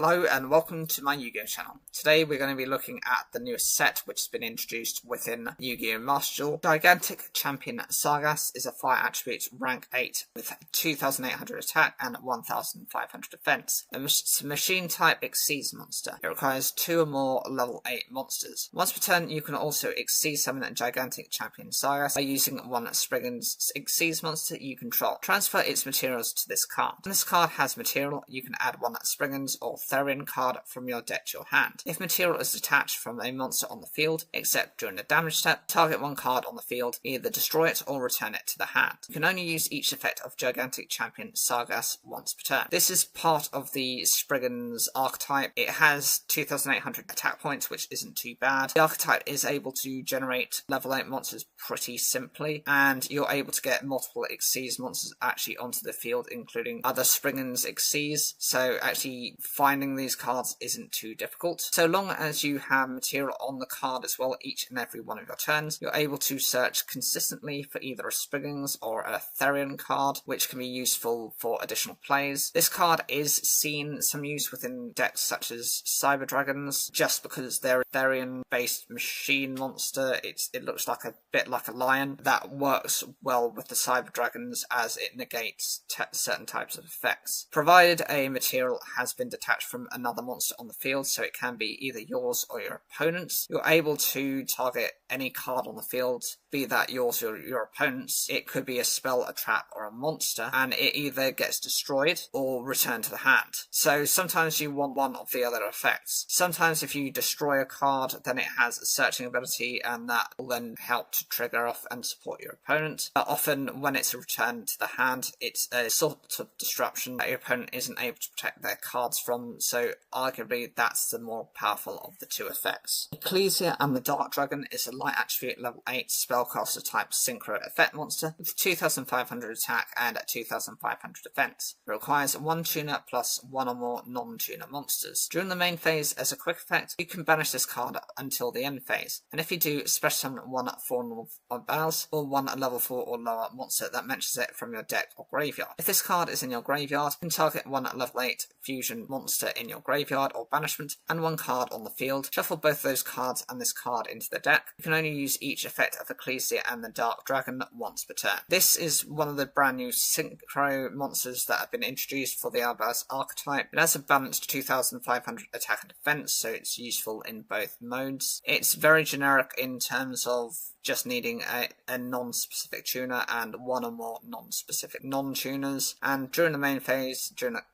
Hello and welcome to my Yu-Gi-Oh channel. Today we're going to be looking at the newest set which has been introduced within Yu-Gi-Oh Master Duel. Gigantic Champion Sargas is a fire attribute rank 8 with 2,800 attack and 1,500 defense. It's a machine type Exceed monster. It requires 2 or more level 8 monsters. Once per turn you can also Exceed summon a Gigantic Champion Sargas by using one Spriggan's Exceed monster you control. Transfer its materials to this card. When this card has material, you can add one Spriggan's or Therian card from your deck to your hand. If material is detached from a monster on the field, except during the damage step, target one card on the field, either destroy it or return it to the hand. You can only use each effect of Gigantic Champion Sargas once per turn. This is part of the Spriggan's archetype. It has 2,800 attack points, which isn't too bad. The archetype is able to generate level 8 monsters pretty simply, and you're able to get multiple Exceed monsters actually onto the field, including other Spriggan's Exceed, so actually finding these cards isn't too difficult. So long as you have material on the card as well each and every one of your turns, you're able to search consistently for either a Spriggan's or a Therian card, which can be useful for additional plays. This card is seen some use within decks such as Cyber Dragons, just because they're a Therian-based machine monster. It looks like a bit like a lion. That works well with the Cyber Dragons as it negates certain types of effects. Provided a material has been detached from another monster on the field, so it can be either yours or your opponent's, you're able to target any card on the field, be that yours or your opponent's. It could be a spell, a trap, or a monster, and it either gets destroyed or returned to the hand. So sometimes you want one of the other effects. Sometimes if you destroy a card, then it has a searching ability, and that will then help to trigger off and support your opponent. But often when it's returned to the hand, it's a sort of disruption that your opponent isn't able to protect their cards from, so arguably that's the more powerful of the two effects. Ecclesia and the Dark Dragon is a light attribute level 8 spellcaster type synchro effect monster with 2,500 attack and 2,500 defense. It requires 1 tuner plus 1 or more non-tuner monsters. During the main phase, as a quick effect, you can banish this card until the end phase, and if you do, special summon 1 Fawn of Bowels or 1 level 4 or lower monster that mentions it from your deck or graveyard. If this card is in your graveyard, you can target 1 level 8 fusion monster in your graveyard or banishment and 1 card on the field. Shuffle both those cards and this card into the deck. You can only use each effect of Ecclesia and the Dark Dragon once per turn. This is one of the brand new synchro monsters that have been introduced for the Albaz archetype. It has a balanced 2,500 attack and defense, so it's useful in both modes. It's very generic in terms of just needing a non-specific tuner and 1 or more non-specific non-tuners, and during the main phase,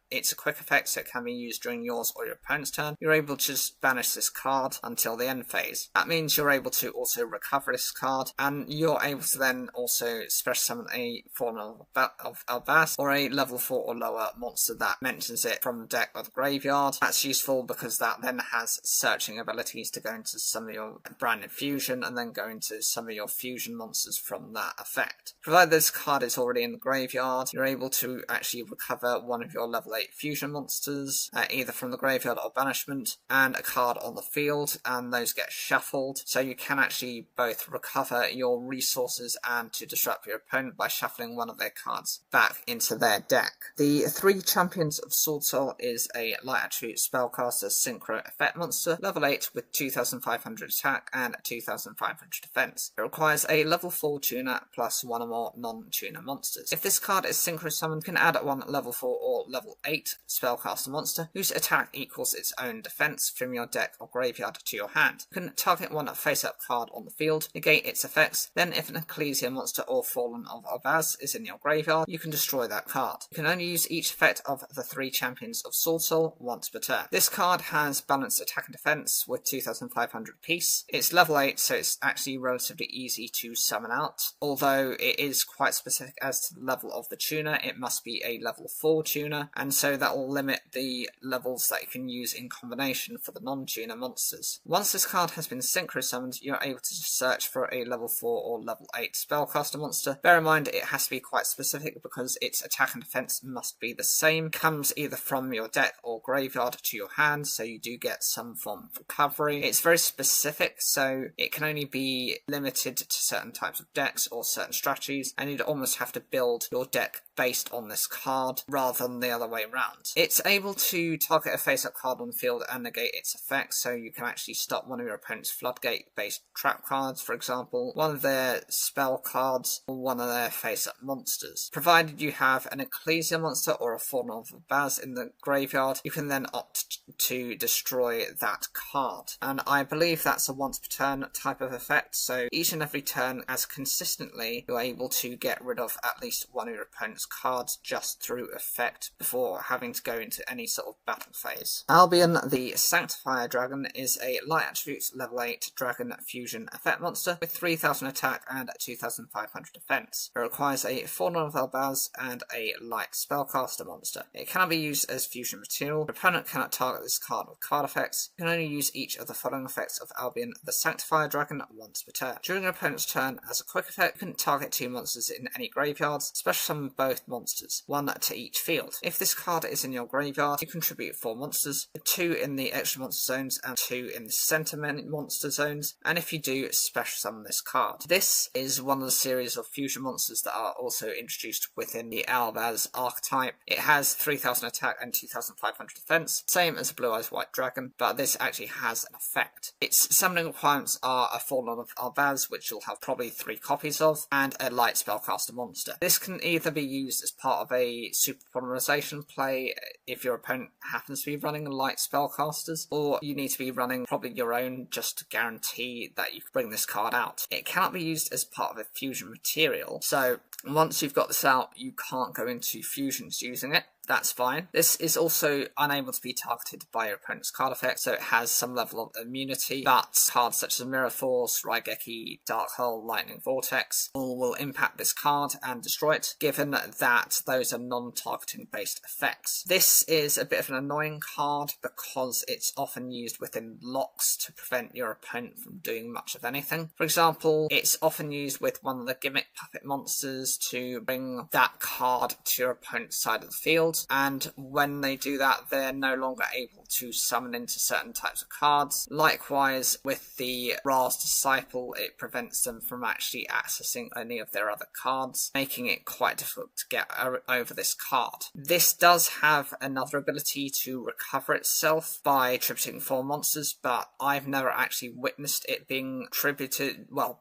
it's a quick effect, so it can be used during yours or your opponent's turn. You're able to just banish this card until the end phase. That means you're able to also recover this card, and you're able to then also special summon a form of Albaz or a level 4 or lower monster that mentions it from the deck or the graveyard. That's useful because that then has searching abilities to go into some of your branded fusion and then go into some of your fusion monsters from that effect. Provided this card is already in the graveyard, you're able to actually recover one of your level 8 fusion monsters, either from the graveyard or banishment, and a card on the field, and those get shuffled, so you can actually both recover your resources and to disrupt your opponent by shuffling one of their cards back into their deck. The 3 Champions of Sword Soul is a light attribute spellcaster synchro effect monster, level 8 with 2,500 attack and 2,500 defense. It requires a level 4 tuner plus 1 or more non-tuner monsters. If this card is synchro summoned, you can add 1 level 4 or level 8 spellcaster monster whose attack equals its own defense from your deck or graveyard to your hand. You can target 1 face-up card on the field, negate its effects, then if an Ecclesia monster or Fallen of Albaz is in your graveyard, you can destroy that card. You can only use each effect of the 3 Champions of Sword Soul once per turn. This card has balanced attack and defense with 2,500 apiece. It's level 8, so it's actually relatively easy to summon out, although it is quite specific as to the level of the tuner. It must be a level 4 tuner, and so that will limit the levels that you can use in combination for the non-tuner monsters. Once this card has been synchro summoned, you're able to search for a level 4 or level 8 spellcaster monster. Bear in mind it has to be quite specific because its attack and defense must be the same. Comes either from your deck or graveyard to your hand, so you do get some form of recovery. It's very specific, so it can only be limited limited to certain types of decks or certain strategies, and you'd almost have to build your deck based on this card rather than the other way around. It's able to target a face-up card on the field and negate its effects, so you can actually stop one of your opponent's floodgate-based trap cards, for example, one of their spell cards, or one of their face-up monsters. Provided you have an Ecclesia monster or a Fallen of Baz in the graveyard, you can then opt to destroy that card. And I believe that's a once per turn type of effect, so each and every turn, as consistently, you're able to get rid of at least one of your opponent's cards just through effect before having to go into any sort of battle phase. Albion, the Sanctifier Dragon, is a light attributes level 8 dragon fusion effect monster with 3000 attack and 2500 defense. It requires a Fallen of Elbaz and a light spellcaster monster. It cannot be used as fusion material. The opponent cannot target this card with card effects. You can only use each of the following effects of Albion, the Sanctifier Dragon, once per turn. During your opponent's turn, as a quick effect, you can target 2 monsters in any graveyards, special summon both monsters, 1 to each field. If this card is in your graveyard, you contribute 4 monsters, 2 in the extra monster zones and 2 in the center monster zones, and if you do, special summon this card. This is one of the series of fusion monsters that are also introduced within the Albaz archetype. It has 3000 attack and 2500 defense, same as a Blue Eyes White Dragon, but this actually has an effect. Its summoning requirements are a Fallen of Albaz, which you'll have probably 3 copies of, and a light spellcaster monster. This can either be used as part of a super polymerization play if your opponent happens to be running light spellcasters, or you need to be running probably your own just to guarantee that you can bring this card out. It cannot be used as part of a fusion material, so once you've got this out, you can't go into fusions using it. That's fine. This is also unable to be targeted by your opponent's card effect, so it has some level of immunity, but cards such as Mirror Force, Raigeki, Dark Hole, Lightning Vortex all will impact this card and destroy it, given that those are non-targeting based effects. This is a bit of an annoying card because it's often used within locks to prevent your opponent from doing much of anything. For example, it's often used with one of the gimmick puppet monsters to bring that card to your opponent's side of the field, and when they do that, they're no longer able to summon into certain types of cards. Likewise, with the Ra's Disciple, it prevents them from actually accessing any of their other cards, making it quite difficult to get over this card. This does have another ability to recover itself by tributing 4 monsters, but I've never actually witnessed it being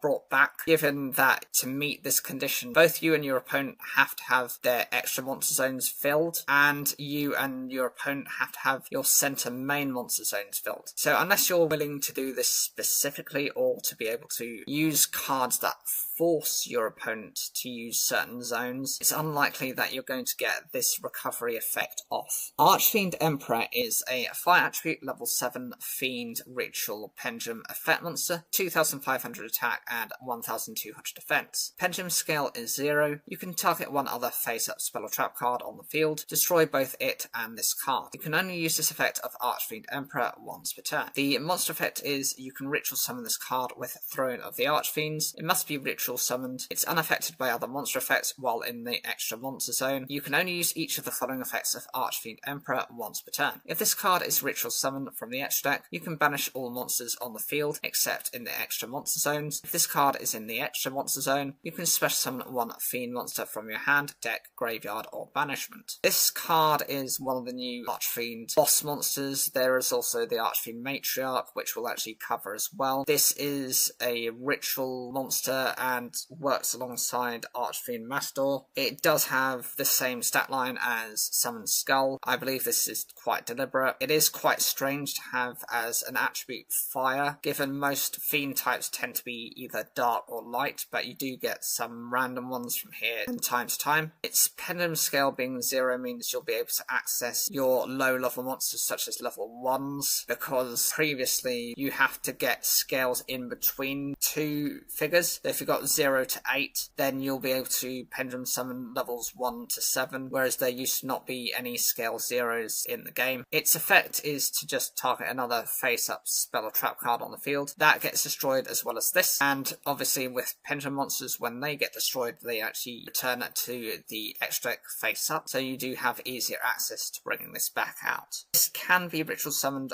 brought back, given that to meet this condition, both you and your opponent have to have their extra monster zones filled, and you and your opponent have to have your center main monster zones filled. So unless you're willing to do this specifically, or to be able to use cards that force your opponent to use certain zones, it's unlikely that you're going to get this recovery effect off. Archfiend Emperor is a fire attribute level 7 fiend ritual pendulum effect monster, 2500 attack and 1200 defense. Pendulum scale is 0. You can target one other face-up spell or trap card on the field, destroy both it and this card. You can only use this effect of Archfiend Emperor once per turn. The monster effect is you can ritual summon this card with Throne of the Archfiends. It must be ritual summoned. It's unaffected by other monster effects while in the extra monster zone. You can only use each of the following effects of Archfiend Emperor once per turn. If this card is ritual summoned from the extra deck, you can banish all monsters on the field except in the extra monster zones. If this card is in the extra monster zone, you can special summon 1 fiend monster from your hand, deck, graveyard, or banishment. This card is one of the new Archfiend boss monsters. There is also the Archfiend Matriarch, which we'll actually cover as well. This is a ritual monster and works alongside Archfiend Matador. It does have the same stat line as Summon Skull. I believe this is quite deliberate. It is quite strange to have as an attribute fire, given most fiend types tend to be either dark or light, but you do get some random ones from here from time to time. Its pendulum scale being 0 means you'll be able to access your low level monsters such as level 1s, because previously you have to get scales in between 2 figures. So if you've got 0 to 8, then you'll be able to pendulum summon levels 1 to 7, whereas there used to not be any scale 0s in the game. Its effect is to just target another face-up spell or trap card on the field. That gets destroyed as well as this, and obviously with pendulum monsters, when they get destroyed, they actually return to the extra deck face-up, so you do have easier access to bringing this back out. This can be ritual summoned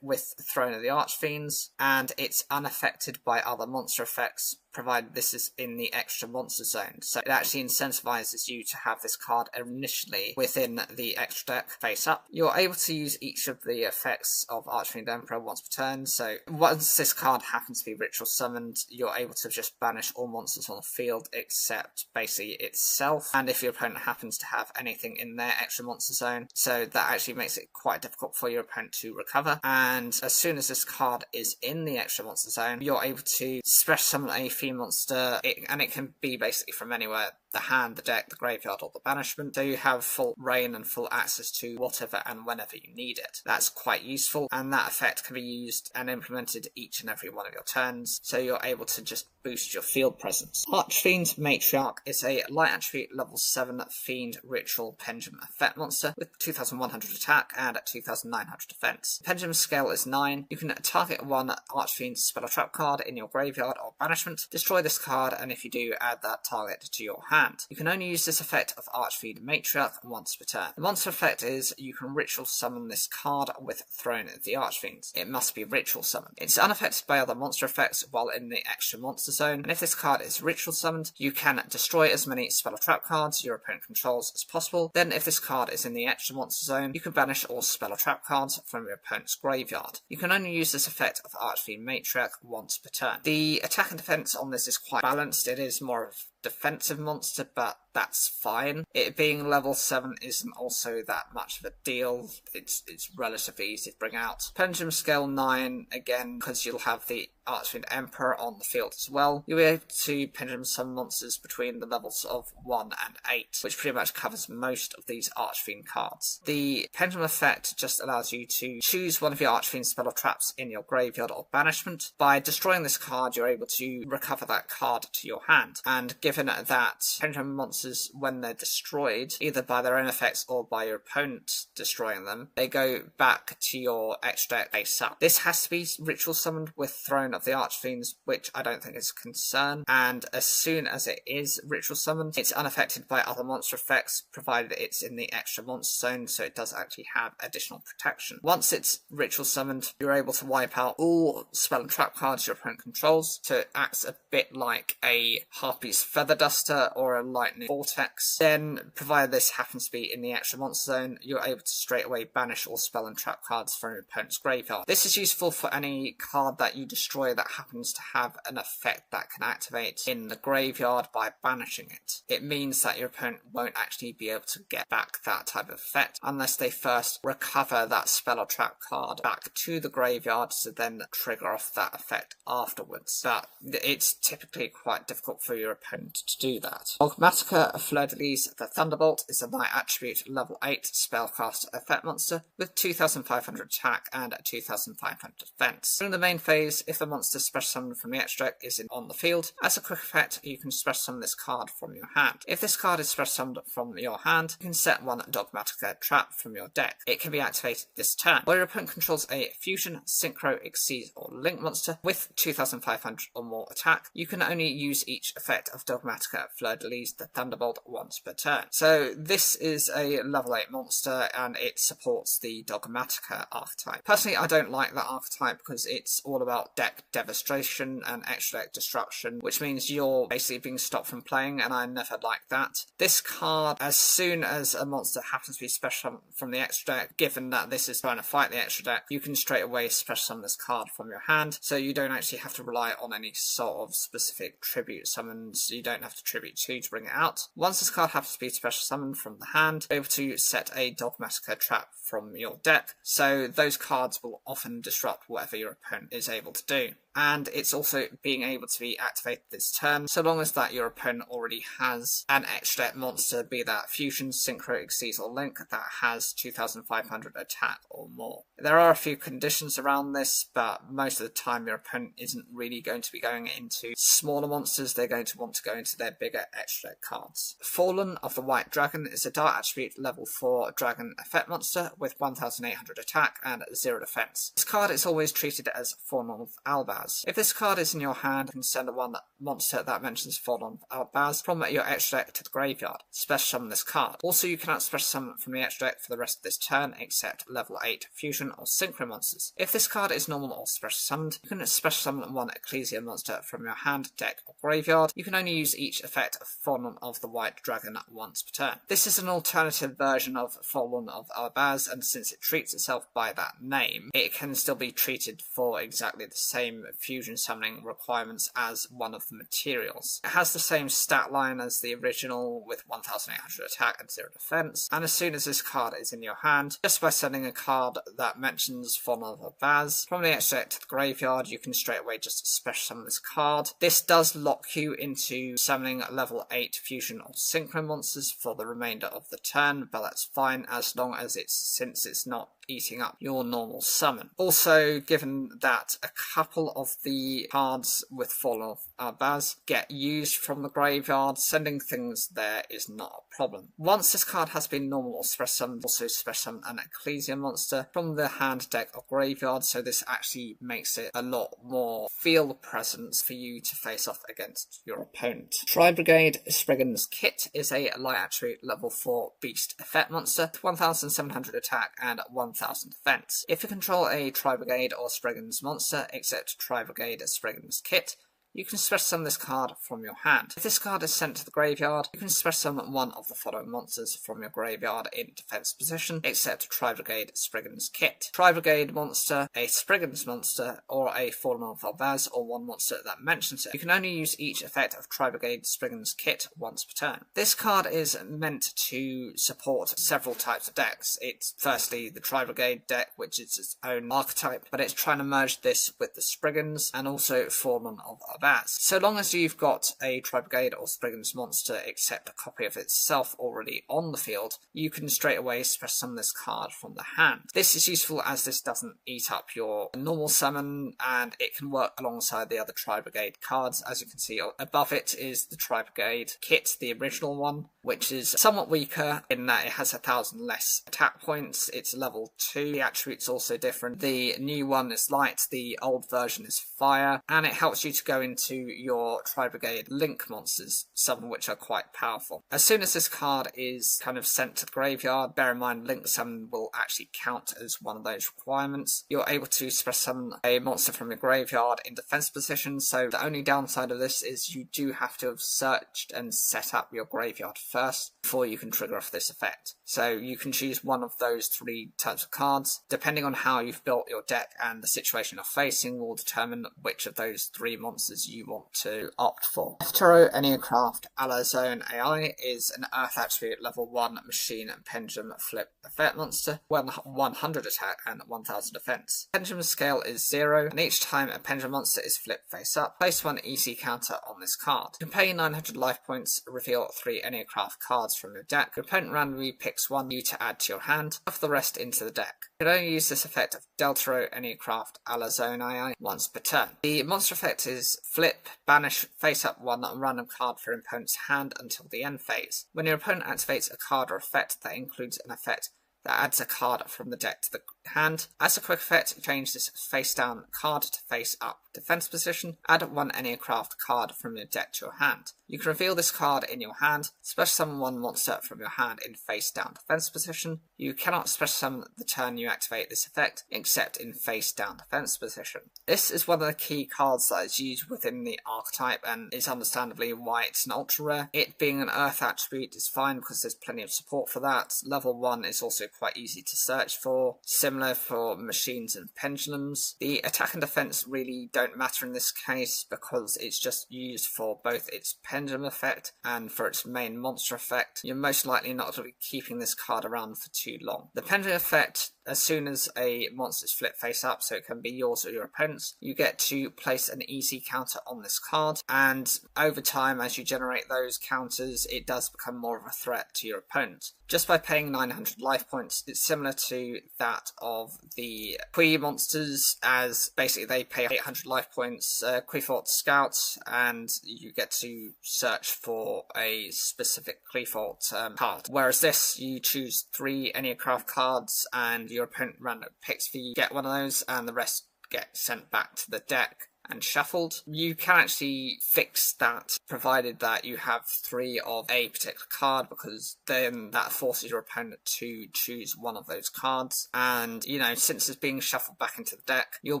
with Throne of the Archfiends, and it's unaffected by other monster effects, provided this is in the extra monster zone. So it actually incentivizes you to have this card initially within the extra deck face up. You're able to use each of the effects of Archfiend Emperor once per turn. So once this card happens to be ritual summoned, you're able to just banish all monsters on the field except basically itself, and if your opponent happens to have anything in their extra monster zone. So that actually makes it quite difficult for your opponent to recover. And as soon as this card is in the extra monster zone, you're able to special summon a fiend monster, and it can be basically from anywhere: the hand, the deck, the graveyard, or the banishment. So you have full reign and full access to whatever and whenever you need it. That's quite useful, and that effect can be used and implemented each and every one of your turns, so you're able to just boost your field presence. Archfiend Matriarch is a light attribute level 7 fiend ritual pendulum effect monster with 2100 attack and 2900 defense. Pendulum scale is 9. You can target one Archfiend spell or trap card in your graveyard or banishment, destroy this card, and if you do, add that target to your hand. You can only use this effect of Archfiend Matriarch once per turn. The monster effect is you can ritual summon this card with Throne of the Archfiends. It must be ritual summoned. It's unaffected by other monster effects while in the extra monster zone, and if this card is ritual summoned, you can destroy as many spell or trap cards your opponent controls as possible. Then if this card is in the extra monster zone, you can banish all spell or trap cards from your opponent's graveyard. You can only use this effect of Archfiend Matriarch once per turn. The attack and defense on this is quite balanced. It is more of defensive monster, but that's fine. It being level 7 isn't also that much of a deal. It's relatively easy to bring out. Pendulum scale 9, again, because you'll have the Archfiend Emperor on the field as well. You'll be able to pendulum summon monsters between the levels of 1 and 8, which pretty much covers most of these Archfiend cards. The pendulum effect just allows you to choose one of your Archfiend spell or traps in your graveyard or banishment. By destroying this card, you're able to recover that card to your hand, and given that pendulum monsters, when they're destroyed, either by their own effects or by your opponent destroying them, they go back to your extra deck face up. This has to be ritual summoned with Throne of the Archfiends, which I don't think is a concern, and as soon as it is ritual summoned, it's unaffected by other monster effects, provided it's in the extra monster zone, so it does actually have additional protection. Once it's ritual summoned, you're able to wipe out all spell and trap cards your opponent controls, so it acts a bit like a Harpy's Feather Duster or a Lightning Vortex. Then, provided this happens to be in the extra monster zone, you're able to straight away banish all spell and trap cards from your opponent's graveyard. This is useful for any card that you destroy that happens to have an effect that can activate in the graveyard by banishing it. It means that your opponent won't actually be able to get back that type of effect unless they first recover that spell or trap card back to the graveyard to then trigger off that effect afterwards. But it's typically quite difficult for your opponent to do that. Dogmatica Fleur-de-Lis the Thunderbolt is a light attribute level 8 spellcaster effect monster with 2500 attack and 2500 defense. During the main phase, if a monster special summoned from the extra deck is on the field, as a quick effect, you can special summon this card from your hand. If this card is special summoned from your hand, you can set one Dogmatica trap from your deck. It can be activated this turn. While your opponent controls a fusion, synchro, exceed, or link monster with 2500 or more attack, you can only use each effect of Dogmatica Fleur-de-Lis the Thunderbolt once per turn. So this is a level 8 monster and it supports the Dogmatica archetype. Personally, I don't like that archetype because it's all about deck devastation and extra deck destruction, which means you're basically being stopped from playing, and I never like that. This card, as soon as a monster happens to be special from the extra deck, given that this is trying to fight the extra deck, you can straight away special summon this card from your hand, so you don't actually have to rely on any sort of specific tribute summons. You don't have to tribute to bring it out. Once this card happens to be special summoned from the hand, you're able to set a Dogmatica trap from your deck, so those cards will often disrupt whatever your opponent is able to do. And it's also being able to be activated this turn, so long as that your opponent already has an extra deck monster, be that Fusion, Synchro, Exceed, or Link, that has 2500 attack or more. There are a few conditions around this, but most of the time your opponent isn't really going to be going into smaller monsters, they're going to want to go into their bigger extra deck cards. Fallen of the White Dragon is a dark attribute level 4 dragon effect monster with 1800 attack and 0 defense. This card is always treated as Fallen of Albaz. If this card is in your hand, you can send one monster that mentions Fallen of Albaz from your extra deck to the graveyard. Special summon this card. Also, you cannot special summon from the extra deck for the rest of this turn except level 8 fusion or synchro monsters. If this card is normal or special summoned, you can special summon one Ecclesia monster from your hand, deck, or graveyard. You can only use each effect of Fallen of the White Dragon once per turn. This is an alternative version of Fallen of Albaz, and since it treats itself by that name, it can still be treated for exactly the same fusion summoning requirements as one of the materials. It has the same stat line as the original with 1800 attack and 0 defense, and as soon as this card is in your hand, just by sending a card that mentions Fallen of Albaz from the extra deck to the graveyard, you can straight away just special summon this card. This does lock you into summoning level 8 fusion or synchro monsters for the remainder of the turn, but that's fine as long as since it's not eating up your normal summon. Also, given that a couple of the cards with Fallen of Albaz get used from the graveyard, sending things there is not a problem. Once this card has been normal or special summoned, also special summon an Ecclesia monster from the hand, deck, or graveyard, so this actually makes it a lot more field presence for you to face off against your opponent. Tri-Brigade Spriggan's Kit is a light attribute level 4 beast effect monster with 1700 attack and 1000 defense. If you control a Tri-Brigade or Spriggan's monster, except Tri-Brigade Spriggan's Kit, you can special summon this card from your hand. If this card is sent to the graveyard, you can special summon one of the following monsters from your graveyard in defense position, except Tri-Brigade Spriggan's Kit. Tri-Brigade monster, a Spriggan's monster, or a Fallen of Albaz, or one monster that mentions it. You can only use each effect of Tri-Brigade Spriggan's Kit once per turn. This card is meant to support several types of decks. It's firstly the Tri-Brigade deck, which is its own archetype, but it's trying to merge this with the Spriggans and also Fallen of Albaz. So long as you've got a Tri-Brigade or Spriggan's monster except a copy of itself already on the field, you can straight away special summon this card from the hand. This is useful as this doesn't eat up your normal summon, and it can work alongside the other Tri-Brigade cards. As you can see above it is the Tri-Brigade Kit, the original one, which is somewhat weaker in that it has 1000 less attack points. It's level 2. The attribute's also different. The new one is light, the old version is fire, and it helps you to go into your Tri-Brigade Link monsters, some of which are quite powerful. As soon as this card is kind of sent to the graveyard, bear in mind Link Summon will actually count as one of those requirements. You're able to special summon a monster from your graveyard in defense position, so the only downside of this is you do have to have searched and set up your graveyard first before you can trigger off this effect. So you can choose one of those 3 types of cards. Depending on how you've built your deck and the situation you're facing will determine which of those 3 monsters you want to opt for. Ftero enneacraft Alazone AI is an Earth attribute level 1 machine and pendulum flip effect monster, 100 attack and 1000 defense. Pendulum scale is 0, and each time a pendulum monster is flipped face up, place 1 EC counter on this card. You can pay 900 life points, reveal 3 enneacraft cards from your deck. Your opponent randomly picks 1 you to add to your hand, shuffle the rest into the deck. You can only use this effect of Deltaro enneacraft Alazone AI once per turn. The monster effect is flip, banish, face up 1 random card for your opponent's hand until the end phase. When your opponent activates a card or effect that includes an effect that adds a card from the deck to the hand, as a quick effect, change this face down card to face up defense position, add 1 enneacraft card from your deck to your hand. You can reveal this card in your hand, special summon 1 monster from your hand in face down defense position. You cannot special summon the turn you activate this effect, except in face down defense position. This is one of the key cards that is used within the archetype and is understandably why it's an ultra rare. It being an earth attribute is fine because there's plenty of support for that. Level 1 is also quite easy to search for, similar for machines and pendulums. The attack and defense really don't matter in this case because it's just used for both its pendulum effect and for its main monster effect. You're most likely not going to be keeping this card around for too long. The pendulum effect, as soon as a monster is flipped face up, so it can be yours or your opponent's, you get to place an easy counter on this card, and over time as you generate those counters it does become more of a threat to your opponent. Just by paying 900 life points, it's similar to that of the Kui monsters, as basically they pay 800 life points, Qliphort Scouts, and you get to search for a specific Qliphort card. Whereas this, you choose 3 enneacraft cards and your opponent random picks for you, get one of those, and the rest get sent back to the deck. and shuffled. You can actually fix that provided that you have 3 of a particular card, because then that forces your opponent to choose one of those cards. And, you know, since it's being shuffled back into the deck, you'll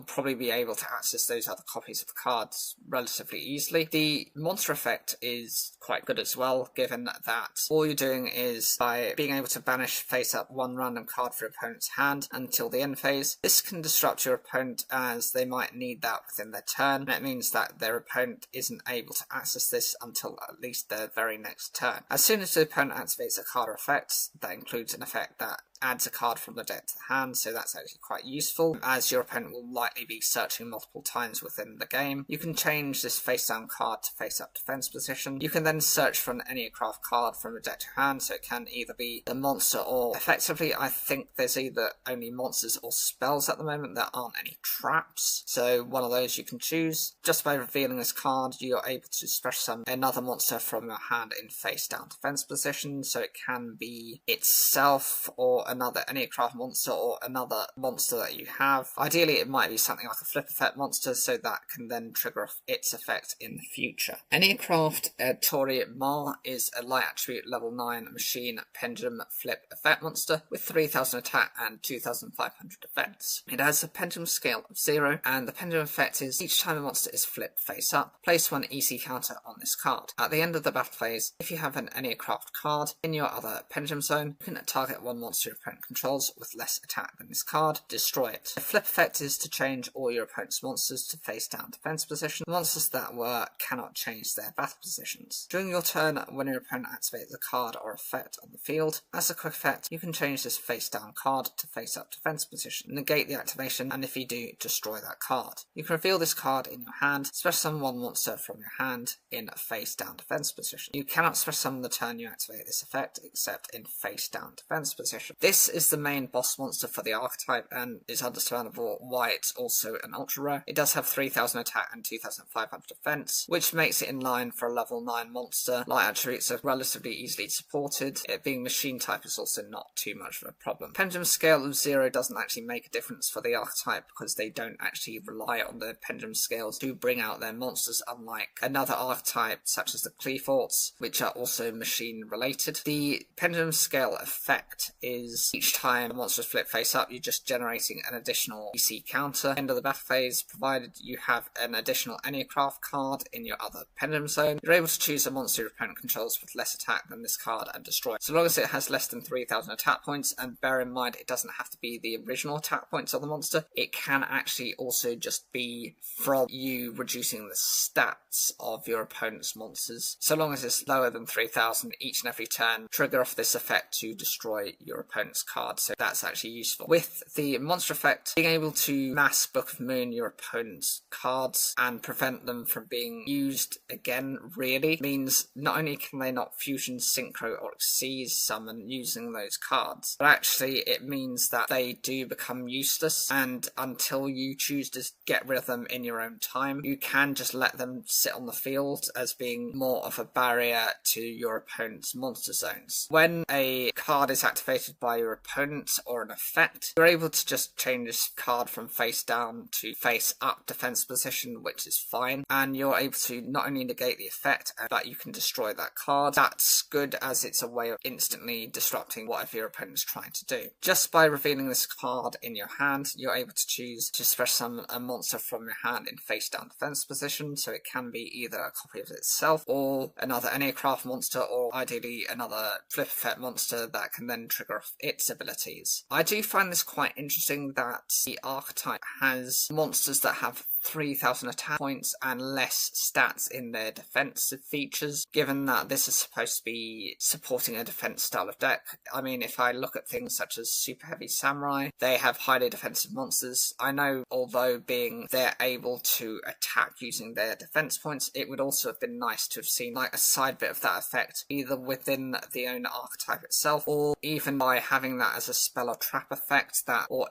probably be able to access those other copies of the cards relatively easily. The monster effect is quite good as well, given that all you're doing is by being able to banish face up 1 random card for your opponent's hand until the end phase. This can disrupt your opponent, as they might need that within their turn, and it means that their opponent isn't able to access this until at least their very next turn. As soon as the opponent activates a card or effect, that includes an effect that adds a card from the deck to the hand, so that's actually quite useful, as your opponent will likely be searching multiple times within the game. You can change this face down card to face up defense position. You can then search for an enneacraft card from the deck to hand, so it can either be the monster, or effectively I think there's either only monsters or spells at the moment. There aren't any traps, so one of those you can choose. Just by revealing this card, you're able to special summon another monster from your hand in face down defense position, so it can be itself or another enneacraft monster or another monster that you have. Ideally it might be something like a flip effect monster, so that can then trigger off its effect in the future. Enneacraft Tori Ma is a light attribute level 9 machine pendulum flip effect monster with 3000 attack and 2500 defense. It has a pendulum scale of 0, and the pendulum effect is each time a monster is flipped face up, place 1 EC counter on this card. At the end of the battle phase, if you have an enneacraft card in your other pendulum zone, you can target 1 monster your opponent controls with less attack than this card, destroy it. The flip effect is to change all your opponent's monsters to face down defense position. The monsters that were cannot change their battle positions. During your turn, when your opponent activates a card or effect on the field, as a quick effect, you can change this face down card to face up defense position, negate the activation, and if you do, destroy that card. You can reveal this card in your hand, special summon 1 monster from your hand in a face down defense position. You cannot special summon the turn you activate this effect except in face down defense position. This is the main boss monster for the archetype, and it's understandable why it's also an ultra rare. It does have 3000 attack and 2500 defense, which makes it in line for a level 9 monster. Light attributes are relatively easily supported. It being machine type is also not too much of a problem. Pendulum scale of 0 doesn't actually make a difference for the archetype, because they don't actually rely on the pendulum scales to bring out their monsters, unlike another archetype such as the Cleforts, which are also machine related. The pendulum scale effect is each time a monster is flipped face up, you're just generating an additional EC counter. End of the battle phase, provided you have an additional enneacraft card in your other pendulum zone, you're able to choose a monster your opponent controls with less attack than this card and destroy it, so long as it has less than 3000 attack points. And bear in mind, it doesn't have to be the original attack points of the monster, it can actually also just be from you reducing the stats of your opponent's monsters. So long as it's lower than 3000, each and every turn trigger off this effect to destroy your opponent's card, so that's actually useful. With the monster effect, being able to mass Book of Moon your opponent's cards and prevent them from being used again really means not only can they not fusion, synchro or seize summon using those cards, but actually it means that they do become useless, and until you choose to get rid of them in your own time, you can just let them sit on the field as being more of a barrier to your opponent's monster zones. When a card is activated by your opponent or an effect, you're able to just change this card from face down to face up defense position, which is fine, and you're able to not only negate the effect, but you can destroy that card. That's good, as it's a way of instantly disrupting whatever your opponent's trying to do. Just by revealing this card in your hand, you're able to choose to special summon a monster from your hand in face down defense position, so it can be either a copy of itself or another enneacraft monster, or ideally another flip effect monster that can then trigger off its abilities. I do find this quite interesting that the archetype has monsters that have 3000 attack points and less stats in their defensive features, given that this is supposed to be supporting a defense style of deck. I mean, if I look at things such as Super Heavy Samurai, they have highly defensive monsters. I know, although being they're able to attack using their defense points, it would also have been nice to have seen like a side bit of that effect either within the own archetype itself, or even by having that as a spell or trap effect that, or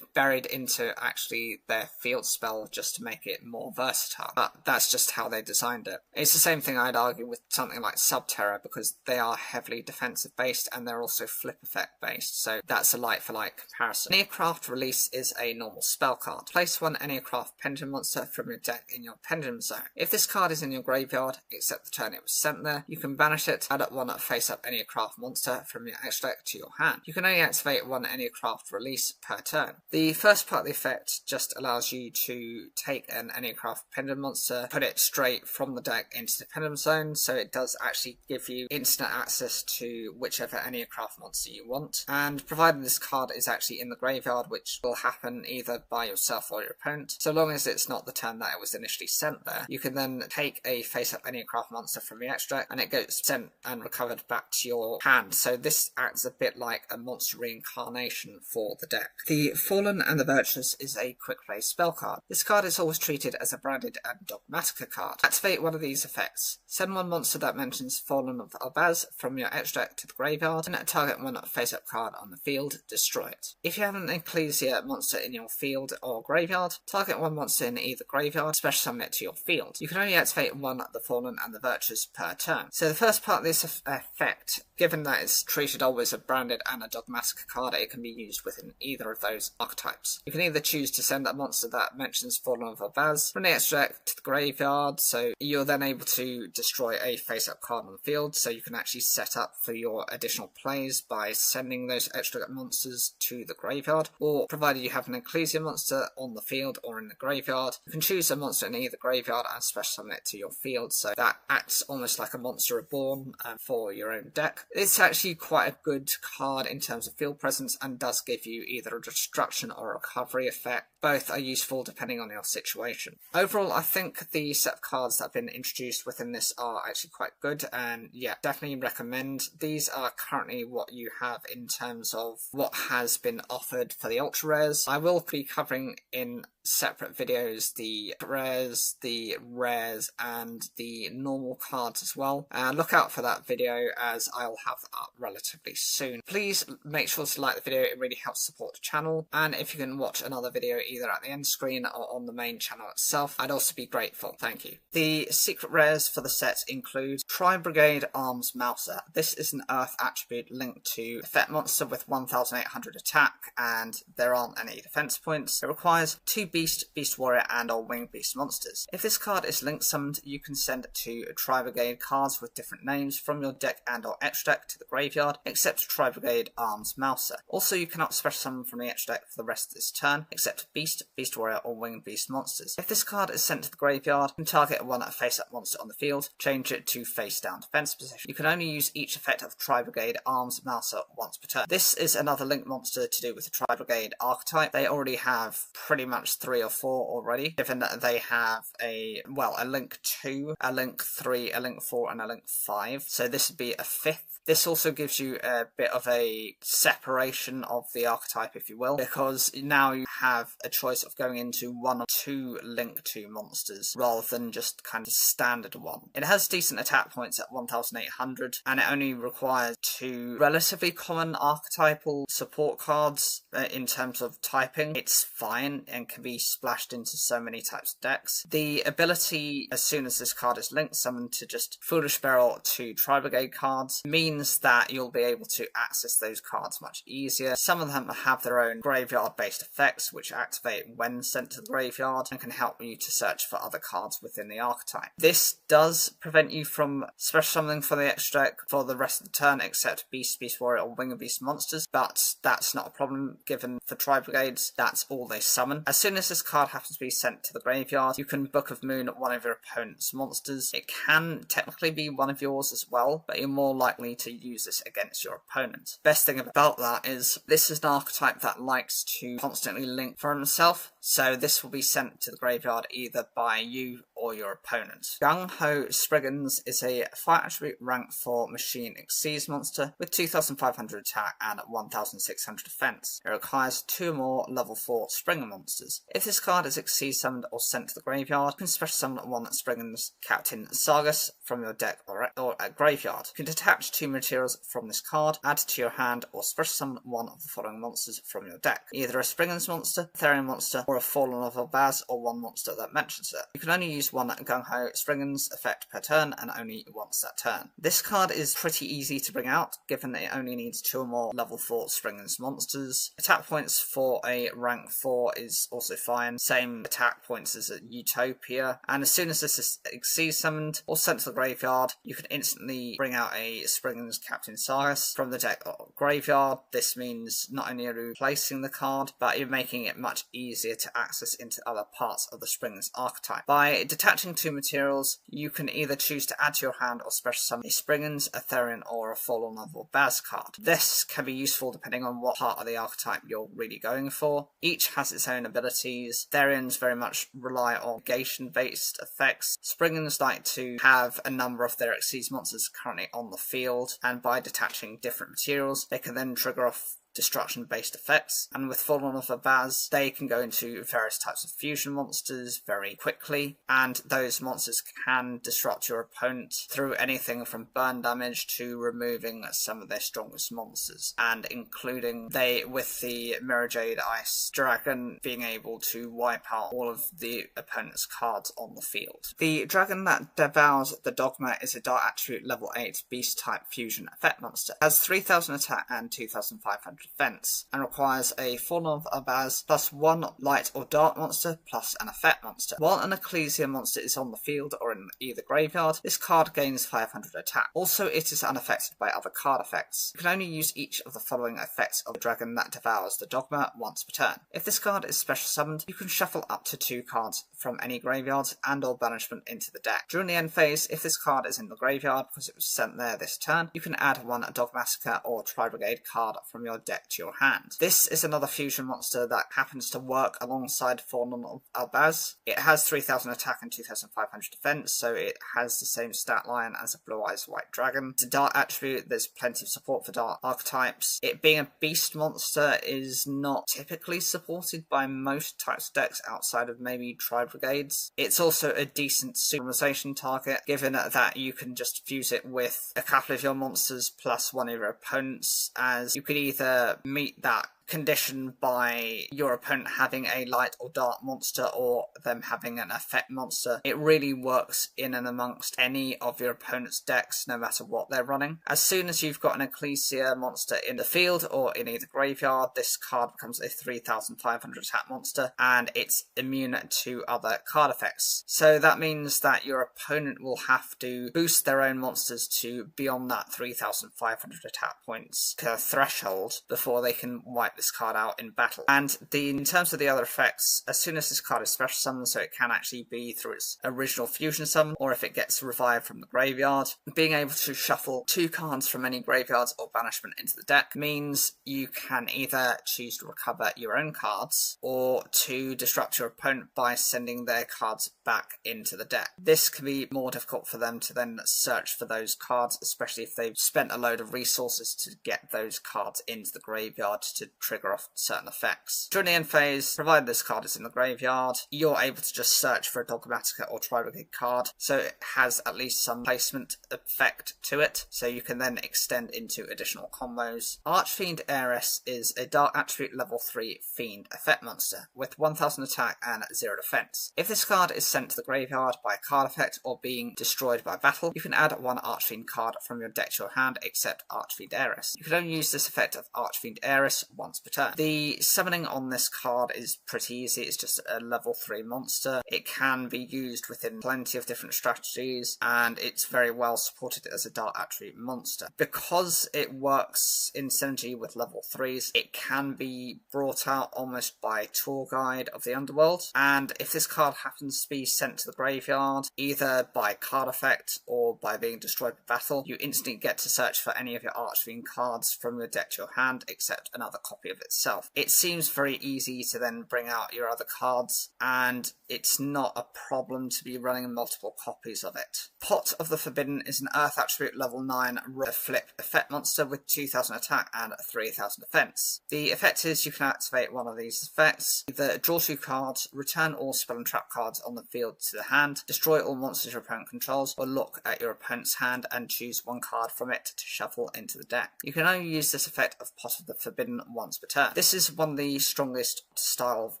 buried into actually their field spell, just just to make it more versatile, but that's just how they designed it. It's the same thing I'd argue with something like Subterra, because they are heavily defensive based and they're also flip effect based, so that's a like for like comparison. Enneacraft release is a normal spell card. Place one Enneacraft pendulum monster from your deck in your pendulum zone. If this card is in your graveyard, except the turn it was sent there, you can banish it, add up one face up Enneacraft monster from your extra deck to your hand. You can only activate one Enneacraft release per turn. The first part of the effect just allows you to take an Enneacraft pendulum monster, put it straight from the deck into the pendulum zone, so it does actually give you instant access to whichever Enneacraft monster you want, and provided this card is actually in the graveyard, which will happen either by yourself or your opponent, so long as it's not the turn that it was initially sent there, you can then take a face-up Enneacraft monster from the extra deck and it goes sent and recovered back to your hand, so this acts a bit like a monster reincarnation for the deck. The Fallen and the Virtuous is a quick play spell card. This card is always treated as a branded and dogmatica card. Activate one of these effects. Send one monster that mentions Fallen of Albaz from your extra deck to the graveyard, and target one face-up card on the field, destroy it. If you have an Ecclesia monster in your field or graveyard, target one monster in either graveyard, special summon it to your field. You can only activate one of the Fallen and the Virtuous per turn. So the first part of this effect, given that it's treated always a branded and a dogmatic card, it can be used within either of those archetypes. You can either choose to send a monster that mentions Fallen of Albaz from the extra deck to the graveyard, so you're then able to destroy a face-up card on the field, so you can actually set up for your additional plays by sending those extra monsters to the graveyard, or provided you have an Ecclesia monster on the field or in the graveyard, you can choose a monster in either graveyard and special summon it to your field, so that acts almost like a monster reborn for your own deck. It's actually quite a good card in terms of field presence and does give you either a destruction or a recovery effect. Both are useful depending on your situation. Overall, I think the set of cards that have been introduced within this are actually quite good, and yeah, definitely recommend. These are currently what you have in terms of what has been offered for the ultra rares. I will be covering in separate videos the rares and the normal cards as well, and look out for that video as I'll have that up relatively soon. Please make sure to like the video, it really helps support the channel, and if you can watch another video either at the end screen or on the main channel itself, I'd also be grateful. Thank you. The secret rares for the set include Tri-Brigade Arms Mouser. This is an Earth attribute linked to effect monster with 1800 attack, and there aren't any defense points. It requires 2 Beast Warrior and or Winged Beast monsters. If this card is link summoned, you can send 2 Tri-Brigade cards with different names from your deck and or extra deck to the graveyard, except Tri-Brigade Arms Mouser. Also, you cannot special summon from the extra deck for the rest of this turn, except Beast Warrior or Winged Beast monsters. If this card is sent to the graveyard, you can target one face-up monster on the field, change it to face-down defense position. You can only use each effect of Tri-Brigade Arms Mouser once per turn. This is another link monster to do with the Tri-Brigade archetype. They already have pretty much 3 or 4 already, given that they have a link 2, a link 3, a link 4, and a link 5. So this would be a 5th. This also gives you a bit of a separation of the archetype, if you will, because now you have a choice of going into 1 or 2 link 2 monsters rather than just kind of standard one. It has decent attack points at 1800, and it only requires 2 relatively common archetypal support cards in terms of typing. It's fine and can be splashed into so many types of decks. The ability, as soon as this card is linked summoned, to just Foolish Barrel 2 Tri-Brigade cards means that you'll be able to access those cards much easier. Some of them have their own graveyard-based effects which activate when sent to the graveyard and can help you to search for other cards within the archetype. This does prevent you from special summoning for the extra deck for the rest of the turn, except Beast Warrior or Winged Beast monsters, but that's not a problem given for Tri-Brigades, that's all they summon. As soon as this card happens to be sent to the graveyard, you can Book of Moon one of your opponent's monsters. It can technically be one of yours as well, but you're more likely to use this against your opponent. Best thing about that is this is an archetype that likes to constantly link for himself, so this will be sent to the graveyard either by you or your opponent. Gung-Ho Spriggans is a fire attribute rank 4 machine exceeds monster with 2500 attack and 1600 defense. It requires 2 more level 4 Springer monsters. If this card is exceed summoned or sent to the graveyard, you can special summon 1 Spriggans Captain Sargas from your deck or at graveyard. You can detach 2 materials from this card, add to your hand, or special summon 1 of the following monsters from your deck. Either a Spriggans monster, a Therian monster, or a Fallen Level Baz, or 1 monster that mentions it. You can only use 1 Gung-Ho Spriggans effect per turn, and only once that turn. This card is pretty easy to bring out, given that it only needs 2 or more level 4 Spriggans monsters. Attack points for a rank 4 is also fine, same attack points as a Utopia, and as soon as this is exceeds summoned or sent to the graveyard, you can instantly bring out a Spriggans Captain Sargas from the deck or graveyard. This means not only are you replacing the card, but you're making it much easier to access into other parts of the Spriggans archetype. By detaching 2 materials, you can either choose to add to your hand or special summon a Spriggans, a Therian, or a Fallen Level Baz card. This can be useful depending on what part of the archetype you're really going for. Each has its own abilities. Therians very much rely on negation-based effects. Spriggans like to have a number of their exceeds monsters currently on the field, and by detaching different materials, they can then trigger off destruction-based effects, and with Fallen of a Baz, they can go into various types of fusion monsters very quickly, and those monsters can disrupt your opponent through anything from burn damage to removing some of their strongest monsters, and including with the Mirror Jade Ice Dragon being able to wipe out all of the opponent's cards on the field. The dragon that devours the Dogma is a dark attribute level 8 beast type fusion effect monster. It has 3000 attack and 2500 defense, and requires a Fallen of a Baz plus 1 light or dark monster plus an effect monster. While an Ecclesia monster is on the field or in either graveyard, this card gains 500 attack. Also, it is unaffected by other card effects. You can only use each of the following effects of the dragon that devours the Dogma once per turn. If this card is special summoned, you can shuffle up to 2 cards from any graveyard and or banishment into the deck. During the end phase, if this card is in the graveyard because it was sent there this turn, you can add 1 Dogmatica or Tri-Brigade card from your deck to your hand. This is another fusion monster that happens to work alongside Fallen of Baz. It has 3000 attack and 2500 defense, so it has the same stat line as a Blue Eyes White Dragon. It's a dark attribute, there's plenty of support for dark archetypes. It being a beast monster is not typically supported by most types of decks outside of maybe Tri-Brigades. It's also a decent superimmunization target, given that you can just fuse it with a couple of your monsters plus 1 of your opponents, as you could either meet that condition by your opponent having a light or dark monster or them having an effect monster. It really works in and amongst any of your opponent's decks, no matter what they're running. As soon as you've got an Ecclesia monster in the field or in either graveyard, this card becomes a 3500 attack monster, and it's immune to other card effects. So that means that your opponent will have to boost their own monsters to beyond that 3500 attack points threshold before they can wipe this card out in battle. And in terms of the other effects, as soon as this card is special summoned, so it can actually be through its original fusion summon, or if it gets revived from the graveyard, being able to shuffle 2 cards from any graveyards or banishment into the deck means you can either choose to recover your own cards or to disrupt your opponent by sending their cards back into the deck. This can be more difficult for them to then search for those cards, especially if they've spent a load of resources to get those cards into the graveyard to trigger off certain effects. During the end phase, provided this card is in the graveyard, you're able to just search for a Dogmatica or Tri-Brigade card, so it has at least some placement effect to it, so you can then extend into additional combos. Archfiend Heiress is a dark attribute level 3 fiend effect monster with 1000 attack and 0 defense. If this card is sent to the graveyard by a card effect or being destroyed by battle, you can add 1 Archfiend card from your deck to your hand except Archfiend Heiress. You can only use this effect of Archfiend Heiress once per turn. The summoning on this card is pretty easy, it's just a level 3 monster. It can be used within plenty of different strategies, and it's very well supported as a dark attribute monster. Because it works in synergy with level 3s, it can be brought out almost by tour guide of the underworld, and if this card happens to be sent to the graveyard, either by card effect or by being destroyed by battle, you instantly get to search for any of your Archfiend cards from your deck to your hand except another copy copy of itself. It seems very easy to then bring out your other cards, and it's not a problem to be running multiple copies of it. Pot of the Forbidden is an Earth attribute level 9 flip effect monster with 2000 attack and 3000 defense. The effect is you can activate one of these effects. Either draw 2 cards, return all spell and trap cards on the field to the hand, destroy all monsters your opponent controls, or look at your opponent's hand and choose 1 card from it to shuffle into the deck. You can only use this effect of Pot of the Forbidden once per turn. This is one of the strongest style of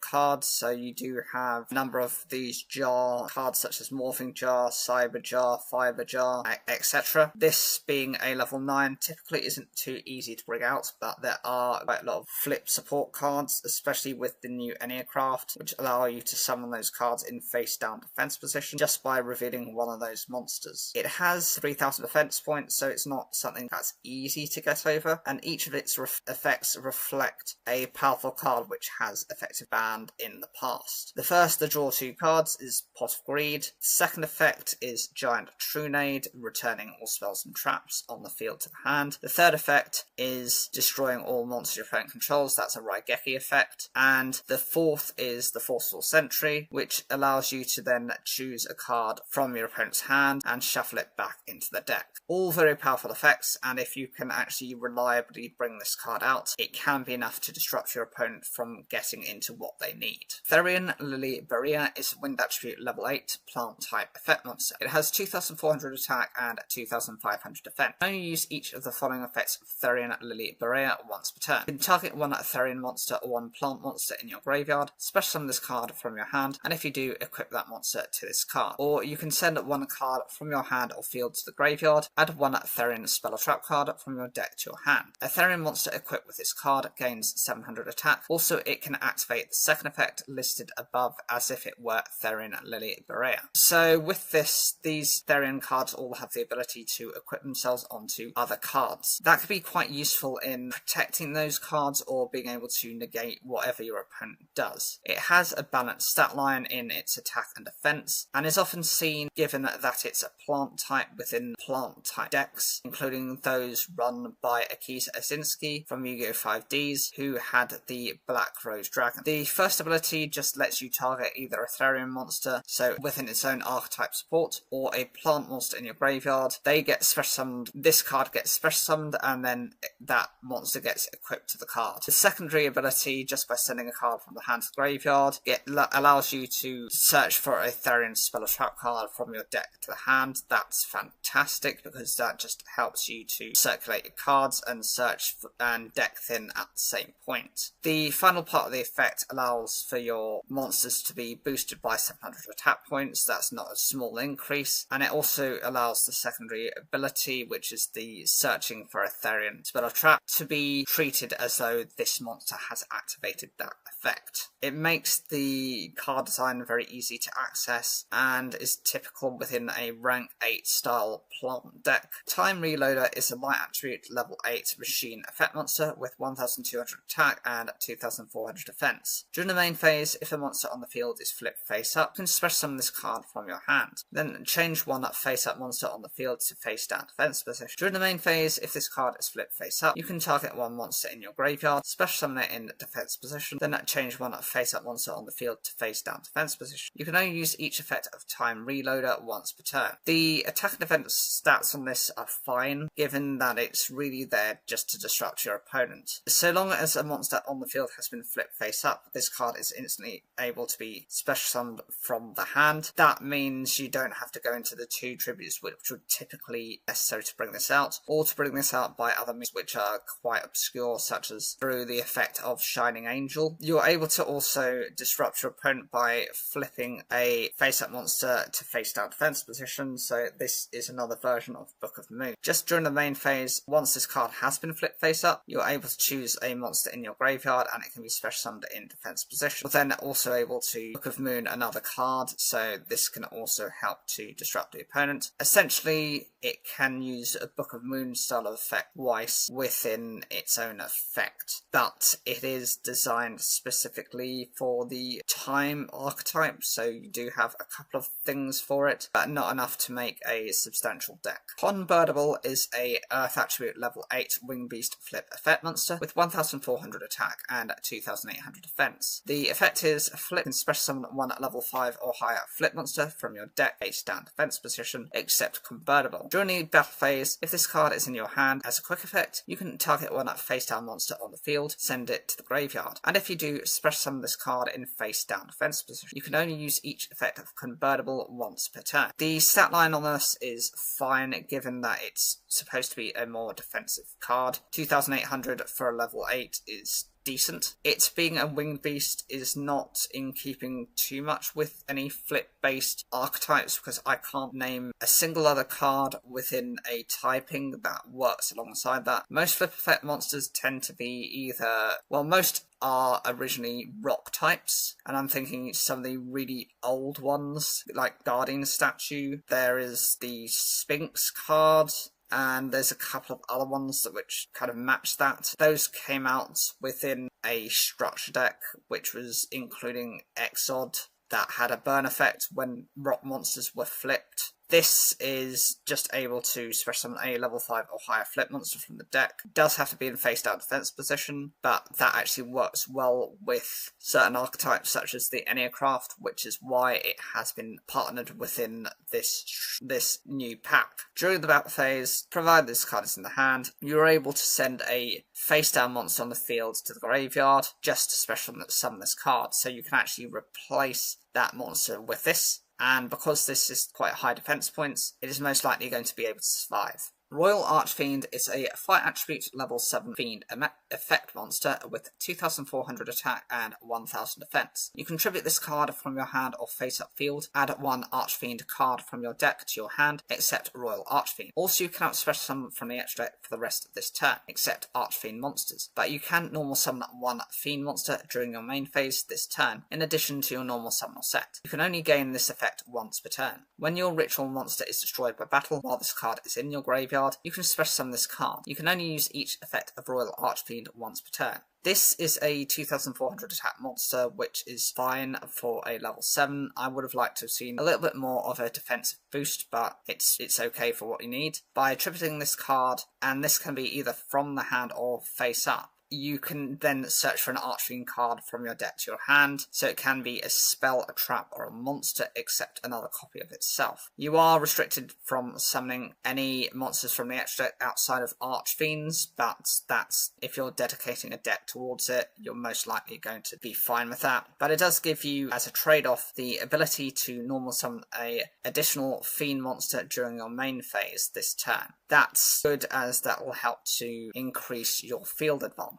cards, so you do have a number of these jar cards such as Morphing Jar, Cyber Jar, Fiber Jar, etc. This being a level 9 typically isn't too easy to bring out, but there are quite a lot of flip support cards, especially with the new enneacraft, which allow you to summon those cards in face down defense position just by revealing one of those monsters. It has 3000 defense points, so it's not something that's easy to get over, and each of its effects reflect a powerful card which has effective banned in the past. The first to draw 2 cards is Pot of Greed. The second effect is Giant Trunade, returning all spells and traps on the field to the hand. The third effect is destroying all monsters your opponent controls. That's a Raigeki effect. And the fourth is the Forceful Sentry, which allows you to then choose a card from your opponent's hand and shuffle it back into the deck. All very powerful effects, and if you can actually reliably bring this card out, it can be enough to disrupt your opponent from getting into what they need. Therian Lily Berea is a wind attribute level 8 plant type effect monster. It has 2400 attack and 2500 defense. Only use each of the following effects of Therian Lily Berea once per turn. You can target one Therian monster or one plant monster in your graveyard, special summon this card from your hand, and if you do, equip that monster to this card. Or you can send one card from your hand or field to the graveyard, add one Therian spell or trap card from your deck to your hand. A Therian monster equipped with this card gains 700 attack. Also, it can activate the second effect listed above as if it were Therian Lily Berea. So with this, these Therian cards all have the ability to equip themselves onto other cards. That could be quite useful in protecting those cards or being able to negate whatever your opponent does. It has a balanced stat line in its attack and defense, and is often seen given that it's a plant type within plant type decks, including those run by Akiza Asinski from Yu-Gi-Oh! 5Ds, who had the Black Rose Dragon. The first ability just lets you target either a Therian monster, so within its own archetype support, or a plant monster in your graveyard. They get special summoned, this card gets special summoned, and then that monster gets equipped to the card. The secondary ability, just by sending a card from the hand to the graveyard, it allows you to search for a Therian spell or trap card from your deck to the hand. That's fantastic because that just helps you to circulate your cards and search for, and deck thin at the same point. The final part of the effect allows for your monsters to be boosted by 700 attack points. That's not a small increase, and it also allows the secondary ability, which is the searching for a Therian spell or trap, to be treated as though this monster has activated that effect. It makes the card design very easy to access and is typical within a rank 8 style plant deck. Time Reloader is a light attribute level 8 machine effect monster with 1200 attack and 2400 defense. During the main phase, if a monster on the field is flipped face up, you can special summon this card from your hand. Then change one face up monster on the field to face down defense position. During the main phase, if this card is flipped face up, you can target one monster in your graveyard, special summon it in defense position, then change one face up monster on the field to face down defense position. You can only use each effect of Time Reloader once per turn. The attack and defense stats on this are fine, given that it's really there just to disrupt your opponent. So long as a monster on the field has been flipped face up, this card is instantly able to be special summoned from the hand. That means you don't have to go into the 2 tributes which would typically necessary to bring this out, or to bring this out by other means which are quite obscure, such as through the effect of Shining Angel. You're able to also disrupt your opponent by flipping a face-up monster to face-down defense position, so this is another version of Book of Moon. Just during the main phase, once this card has been flipped face-up, you're able to choose a monster in your graveyard and it can be special summoned in defense position. You're then also able to Book of Moon another card, so this can also help to disrupt the opponent. Essentially, it can use a Book of Moon style of effect twice within its own effect, but it is designed specifically specifically for the time archetype, so you do have a couple of things for it, but not enough to make a substantial deck. Convertible is a Earth attribute level 8 Winged Beast flip effect monster with 1400 attack and 2800 defense. The effect is flip can special summon one level 5 or higher flip monster from your deck face down defense position, except convertible. During the battle phase, if this card is in your hand as a quick effect, you can target one face down monster on the field, send it to the graveyard. And if you do special summon this card in face down defense position, you can only use each effect of convertible once per turn. The stat line on this is fine, given that it's supposed to be a more defensive card. 2800 for a level 8 is decent. It being a winged beast is not in keeping too much with any flip-based archetypes, because I can't name a single other card within a typing that works alongside that. Most flip effect monsters tend to be either, well, most are originally rock types, and I'm thinking some of the really old ones, like Guardian Statue. There is the Sphinx card, and there's a couple of other ones which kind of match that. Those came out within a structure deck, which was including Exod, that had a burn effect when rock monsters were flipped. This is just able to special summon a level 5 or higher flip monster from the deck. It does have to be in face down defense position, but that actually works well with certain archetypes such as the enneacraft, which is why it has been partnered within this new pack. During the battle phase, provided this card is in the hand, you're able to send a face down monster on the field to the graveyard just to special summon this card, so you can actually replace that monster with this. And because this is quite high defense points, it is most likely going to be able to survive. Royal Archfiend is a fight attribute level 7 fiend effect monster with 2400 attack and 1000 defense. You contribute this card from your hand or face up field, add one Archfiend card from your deck to your hand, except Royal Archfiend. Also, you cannot special summon from the extra deck for the rest of this turn, except Archfiend monsters, but you can normal summon one fiend monster during your main phase this turn, in addition to your normal summon set. You can only gain this effect once per turn. When your ritual monster is destroyed by battle while this card is in your graveyard, you can special summon this card. You can only use each effect of Royal Archfiend once per turn. This is a 2400 attack monster, which is fine for a level 7. I would have liked to have seen a little bit more of a defensive boost, but it's okay for what you need. By attributing this card, and this can be either from the hand or face up, you can then search for an Archfiend card from your deck to your hand, so it can be a spell, a trap, or a monster, except another copy of itself. You are restricted from summoning any monsters from the extra deck outside of Archfiends, but that's, if you're dedicating a deck towards it, you're most likely going to be fine with that. But it does give you, as a trade-off, the ability to normal summon a additional fiend monster during your main phase this turn. That's good, as that will help to increase your field advantage.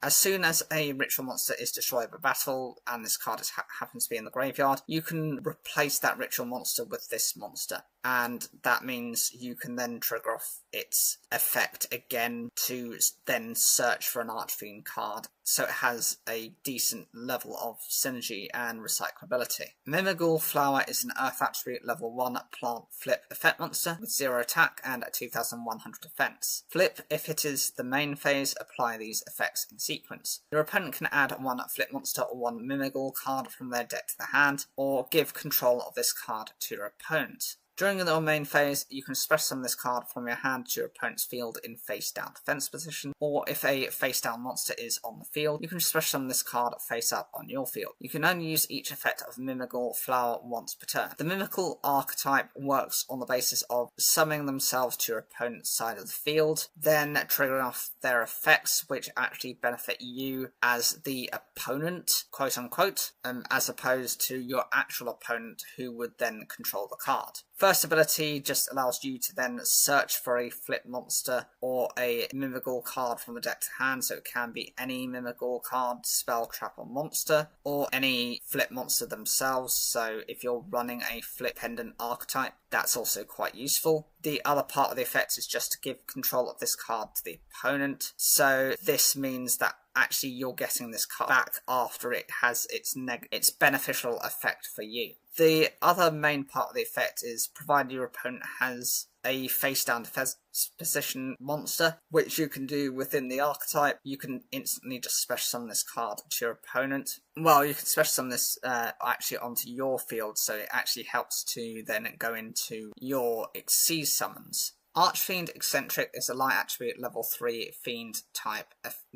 As soon as a ritual monster is destroyed by battle, and this card happens to be in the graveyard, you can replace that ritual monster with this monster. And that means you can then trigger off its effect again to then search for an Archfiend card, so it has a decent level of synergy and recyclability. Mimigul Flower is an Earth attribute level 1 plant flip effect monster with 0 attack and 2100 defense. Flip, if it is the main phase, apply these effects in sequence. Your opponent can add one flip monster or one Mimigul card from their deck to the hand, or give control of this card to your opponent. During your main phase, you can special summon this card from your hand to your opponent's field in face down defense position, or if a face down monster is on the field, you can special summon this card face up on your field. You can only use each effect of Mimigul Flower once per turn. The Mimigul archetype works on the basis of summoning themselves to your opponent's side of the field, then triggering off their effects, which actually benefit you as the opponent, quote unquote, as opposed to your actual opponent, who would then control the card. First ability just allows you to then search for a flip monster or a Mimigul card from the deck to hand, so it can be any Mimigul card, spell, trap, or monster, or any flip monster themselves, so if you're running a flip pendant archetype, that's also quite useful. The other part of the effect is just to give control of this card to the opponent, so this means that actually you're getting this card back after it has its beneficial effect for you. The other main part of the effect is provided your opponent has a face down defense position monster, which you can do within the archetype. You can instantly just special summon this card to your opponent. Well, you can special summon this actually onto your field, so it actually helps to then go into your Xyz summons. Archfiend Eccentric is a light attribute level 3 fiend type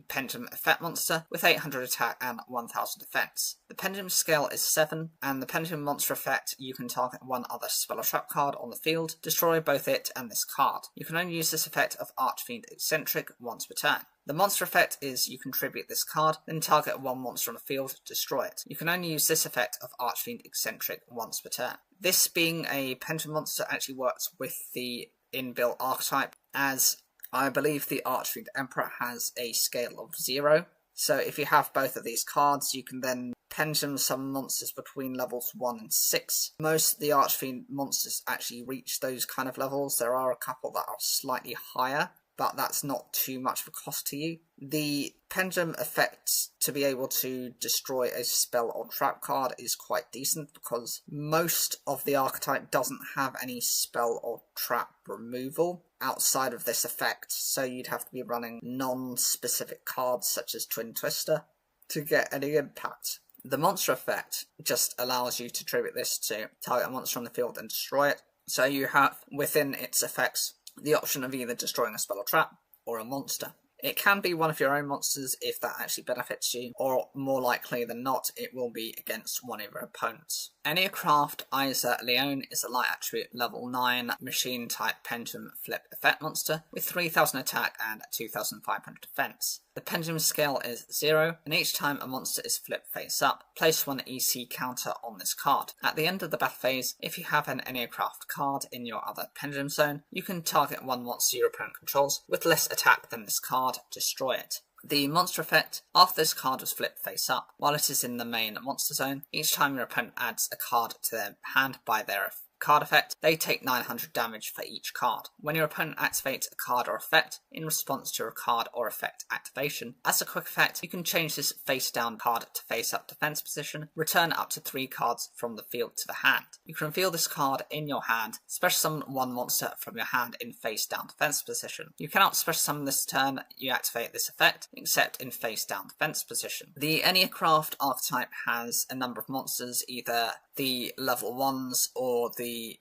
pendulum effect monster with 800 attack and 1000 defense. The pendulum scale is 7, and the pendulum monster effect, you can target one other spell or trap card on the field, destroy both it and this card. You can only use this effect of Archfiend Eccentric once per turn. The monster effect is you contribute this card, then target one monster on the field, destroy it. You can only use this effect of Archfiend Eccentric once per turn. This being a pendulum monster actually works with the inbuilt archetype, as I believe the Archfiend Emperor has a scale of 0. So if you have both of these cards, you can then pendulum summon monsters between levels 1 and 6. Most of the Archfiend monsters actually reach those kind of levels. There are a couple that are slightly higher, but that's not too much of a cost to you. The pendulum effect to be able to destroy a spell or trap card is quite decent, because most of the archetype doesn't have any spell or trap removal outside of this effect, so you'd have to be running non-specific cards such as Twin Twister to get any impact. The monster effect just allows you to tribute this to target a monster on the field and destroy it, so you have within its effects the option of either destroying a spell or trap or a monster. It can be one of your own monsters if that actually benefits you, or more likely than not, it will be against one of your opponents. Enneacraft Isa Leone is a light attribute level 9 machine type pendulum flip effect monster with 3000 attack and 2500 defense. The pendulum scale is 0, and each time a monster is flipped face up, place one EC counter on this card. At the end of the battle phase, if you have an Enneacraft card in your other pendulum zone, you can target one monster your opponent controls with less attack than this card, destroy it. The monster effect, after this card was flipped face up, while it is in the main monster zone, each time your opponent adds a card to their hand by their card effect, they take 900 damage for each card. When your opponent activates a card or effect in response to a card or effect activation, as a quick effect, you can change this face down card to face up defense position, return up to 3 cards from the field to the hand. You can reveal this card in your hand, special summon one monster from your hand in face down defense position. You cannot special summon this turn you activate this effect, except in face down defense position. The Enneacraft archetype has a number of monsters, either the level 1s or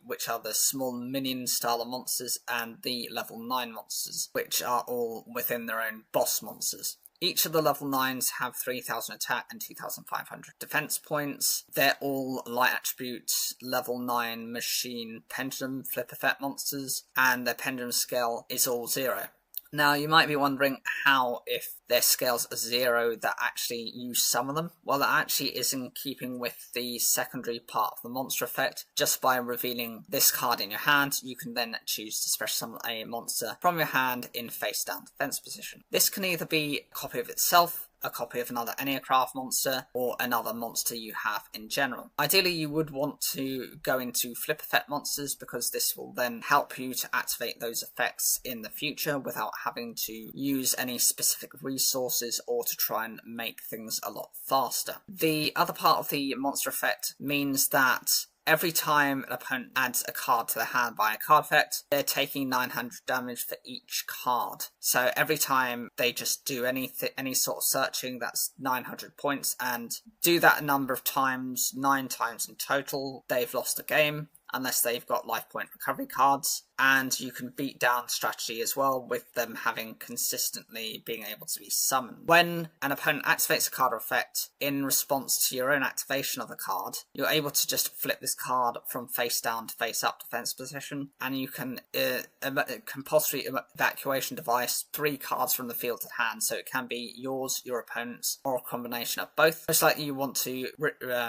which are the small minion style of monsters, and the level 9 monsters, which are all within their own boss monsters. Each of the level 9s have 3000 attack and 2500 defense points. They're all light attributes, level 9 machine pendulum flip effect monsters, and their pendulum scale is all 0. Now, you might be wondering how, if their scales are 0, that actually you summon them. Well, that actually is in keeping with the secondary part of the monster effect. Just by revealing this card in your hand, you can then choose to special summon a monster from your hand in face down defense position. This can either be a copy of itself, a copy of another Enneacraft monster, or another monster you have in general. Ideally, you would want to go into flip effect monsters, because this will then help you to activate those effects in the future without having to use any specific resources or to try and make things a lot faster. The other part of the monster effect means that every time an opponent adds a card to their hand by a card effect, they're taking 900 damage for each card. So every time they just do any sort of searching, that's 900 points, and do that a number of times, 9 times in total, they've lost a game, unless they've got life point recovery cards. And you can beat down strategy as well, with them having consistently being able to be summoned. When an opponent activates a card or effect in response to your own activation of the card, you're able to just flip this card from face down to face up defense position, and you can compulsory evacuation device 3 cards from the field to hand, so it can be yours, your opponent's, or a combination of both. Most likely you want to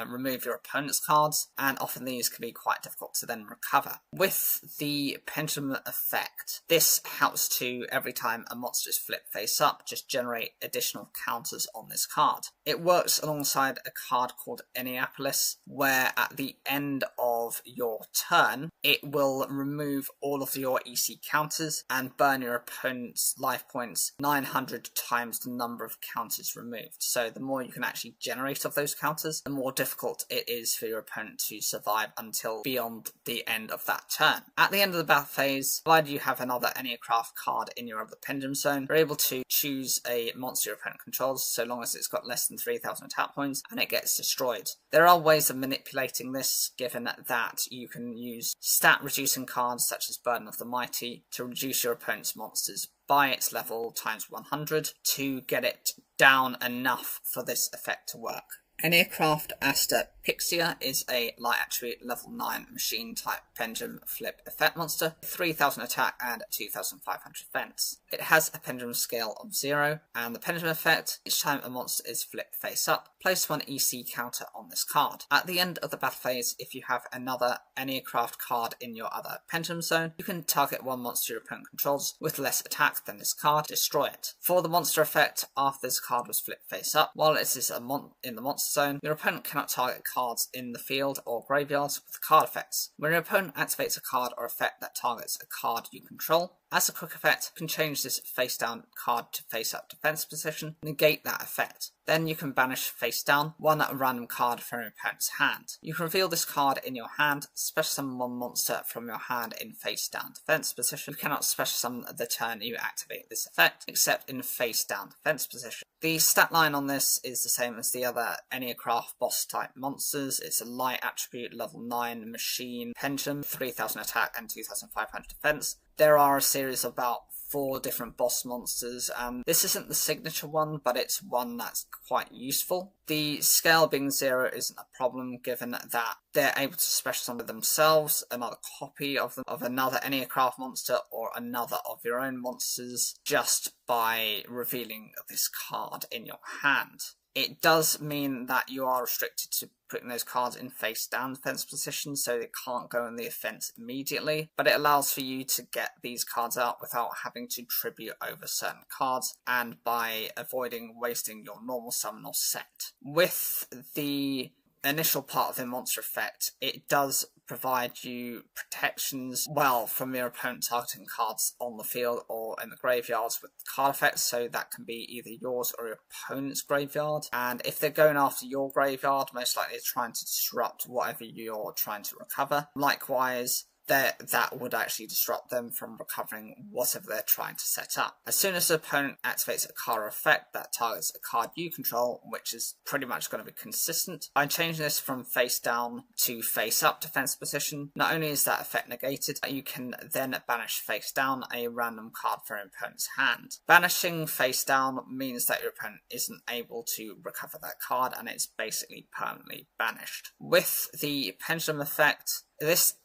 remove your opponent's cards, and often these can be quite difficult to then recover. With the pendulum effect. This helps to, every time a monster is flipped face up, just generate additional counters on this card. It works alongside a card called enneacraft, where at the end of your turn, it will remove all of your EC counters and burn your opponent's life points 900 times the number of counters removed. So the more you can actually generate of those counters, the more difficult it is for your opponent to survive until beyond the end of that turn. At the end of the battle phase, provided you have another enneacraft card in your other pendulum zone, you're able to choose a monster your opponent controls, so long as it's got less than 3,000 attack points, and it gets destroyed. There are ways of manipulating this, given that you can use stat reducing cards such as Burden of the Mighty to reduce your opponent's monsters by its level times 100 to get it down enough for this effect to work. Enneacraft Aster Pixia is a light attribute level 9 machine type pendulum flip effect monster, 3,000 attack and 2,500 defense. It has a pendulum scale of 0, and the pendulum effect, each time a monster is flipped face up, place 1 EC counter on this card. At the end of the battle phase, if you have another enneacraft card in your other pendulum zone, you can target one monster your opponent controls with less attack than this card, destroy it. For the monster effect, after this card was flipped face up, while it is in the monster zone, your opponent cannot target cards in the field or graveyards with card effects. When your opponent activates a card or effect that targets a card you control, as a quick effect, you can change this face down card to face up defense position, negate that effect. Then you can banish face down one random card from your opponent's hand. You can reveal this card in your hand, special summon one monster from your hand in face down defense position. You cannot special summon the turn you activate this effect, except in face down defense position. The stat line on this is the same as the other enneacraft boss type monsters. It's a light attribute level 9 machine pendulum, 3,000 attack and 2,500 defense. There are a series of about 4 different boss monsters, and this isn't the signature one, but it's one that's quite useful. The scale being 0 isn't a problem, given that they're able to special summon themselves, another copy of another enneacraft monster, or another of your own monsters, just by revealing this card in your hand. It does mean that you are restricted to putting those cards in face down defense position, so they can't go in the offense immediately, but it allows for you to get these cards out without having to tribute over certain cards, and by avoiding wasting your normal summon or set. With the initial part of the monster effect, it does provide you protections, well, from your opponent targeting cards on the field or in the graveyards with card effects, so that can be either yours or your opponent's graveyard. And if they're going after your graveyard, most likely they're trying to disrupt whatever you're trying to recover. Likewise, that would actually disrupt them from recovering whatever they're trying to set up. As soon as the opponent activates a card or effect that targets a card you control, which is pretty much going to be consistent, by changing this from face down to face up defense position, not only is that effect negated, you can then banish face down a random card from your opponent's hand. Banishing face down means that your opponent isn't able to recover that card, and it's basically permanently banished. With the pendulum effect,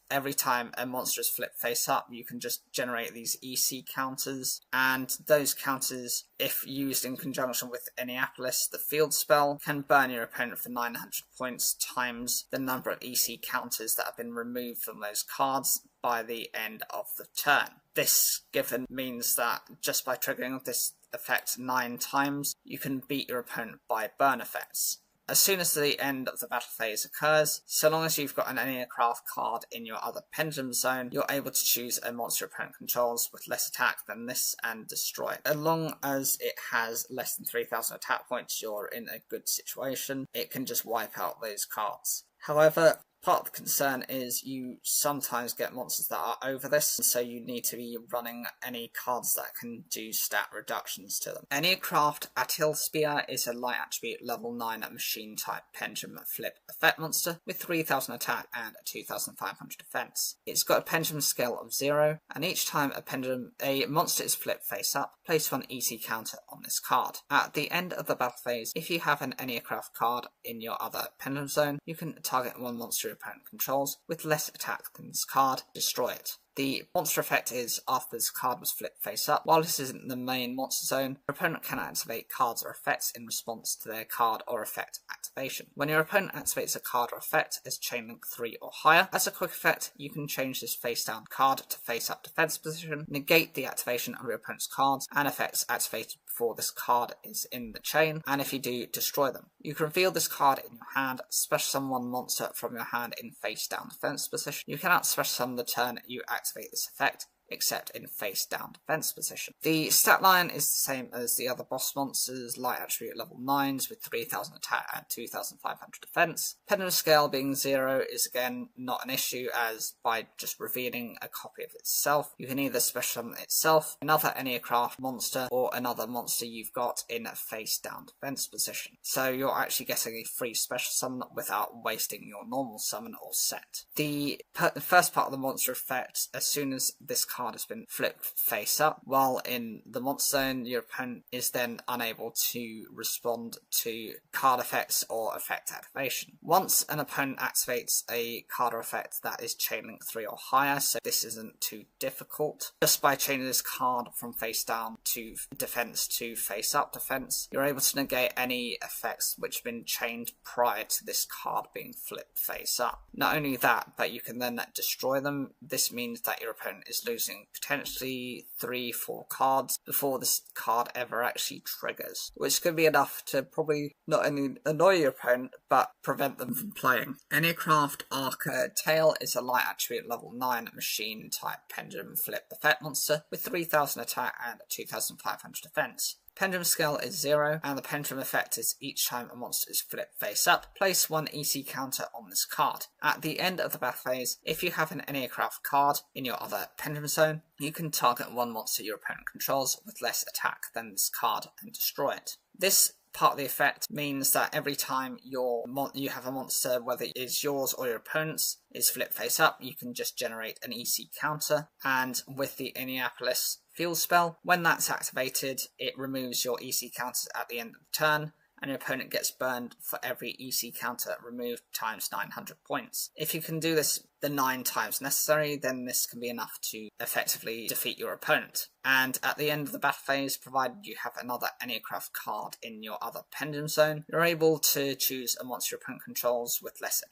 every time a monster is flipped face up, you can just generate these EC counters, and those counters, if used in conjunction with enneacraft, the field spell, can burn your opponent for 900 points times the number of EC counters that have been removed from those cards by the end of the turn. This given means that just by triggering this effect 9 times, you can beat your opponent by burn effects. As soon as the end of the battle phase occurs, so long as you've got an enneacraft card in your other pendulum zone, you're able to choose a monster your opponent controls with less attack than this and destroy it. As long as it has less than 3,000 attack points, you're in a good situation. It can just wipe out those cards. However, part of the concern is you sometimes get monsters that are over this, so you need to be running any cards that can do stat reductions to them. Enneacraft Atilspia is a light attribute level 9 machine type pendulum flip effect monster with 3,000 attack and 2,500 defense. It's got a pendulum scale of 0, and each time a monster is flipped face up, place 1 EC counter on this card. At the end of the battle phase, if you have an enneacraft card in your other pendulum zone, you can target one monster your opponent controls with less attack than this card, destroy it. The monster effect is, after this card was flipped face up, while this isn't the main monster zone, your opponent can activate cards or effects in response to their card or effect activation. activation. When your opponent activates a card or effect as chain link 3 or higher, as a quick effect, you can change this face down card to face up defense position, negate the activation of your opponent's cards and effects activated before this card is in the chain, and if you do, destroy them. You can reveal this card in your hand, special summon one monster from your hand in face down defense position. You cannot special summon the turn you activate this effect, except in face down defense position. The stat line is the same as the other boss monsters, light attribute level 9s with 3000 attack and 2500 defense. Pendulum scale being 0 is again not an issue, as by just revealing a copy of itself, you can either special summon itself, another enneacraft monster, or another monster you've got in a face down defense position. So you're actually getting a free special summon without wasting your normal summon or set. The first part of the monster effect, as soon as this card has been flipped face up, while in the monster zone, your opponent is then unable to respond to card effects or effect activation. Once an opponent activates a card or effect that is chain link 3 or higher, so this isn't too difficult, just by changing this card from face down to defense to face up defense, you're able to negate any effects which have been chained prior to this card being flipped face up. Not only that, but you can then destroy them. This means that your opponent is losing potentially 3-4 cards before this card ever actually triggers, which could be enough to probably not only annoy your opponent but prevent them from playing. Enneacraft archetype is a light attribute level 9 machine type pendulum flip effect monster with 3000 attack and 2500 defense. Pendulum scale is 0, and the pendulum effect is each time a monster is flipped face up, place 1 EC counter on this card. At the end of the battle phase, if you have an enneacraft card in your other pendulum zone, you can target one monster your opponent controls with less attack than this card and destroy it. This part of the effect means that every time you have a monster, whether it is yours or your opponent's, is flipped face up, you can just generate an EC counter, and with the Enneapolis field spell, when that's activated, it removes your EC counters at the end of the turn, and your opponent gets burned for every EC counter removed times 900 points. If you can do this the 9 times necessary, then this can be enough to effectively defeat your opponent. And at the end of the battle phase, provided you have another enneacraft card in your other pendulum zone, you're able to choose a monster your opponent controls with less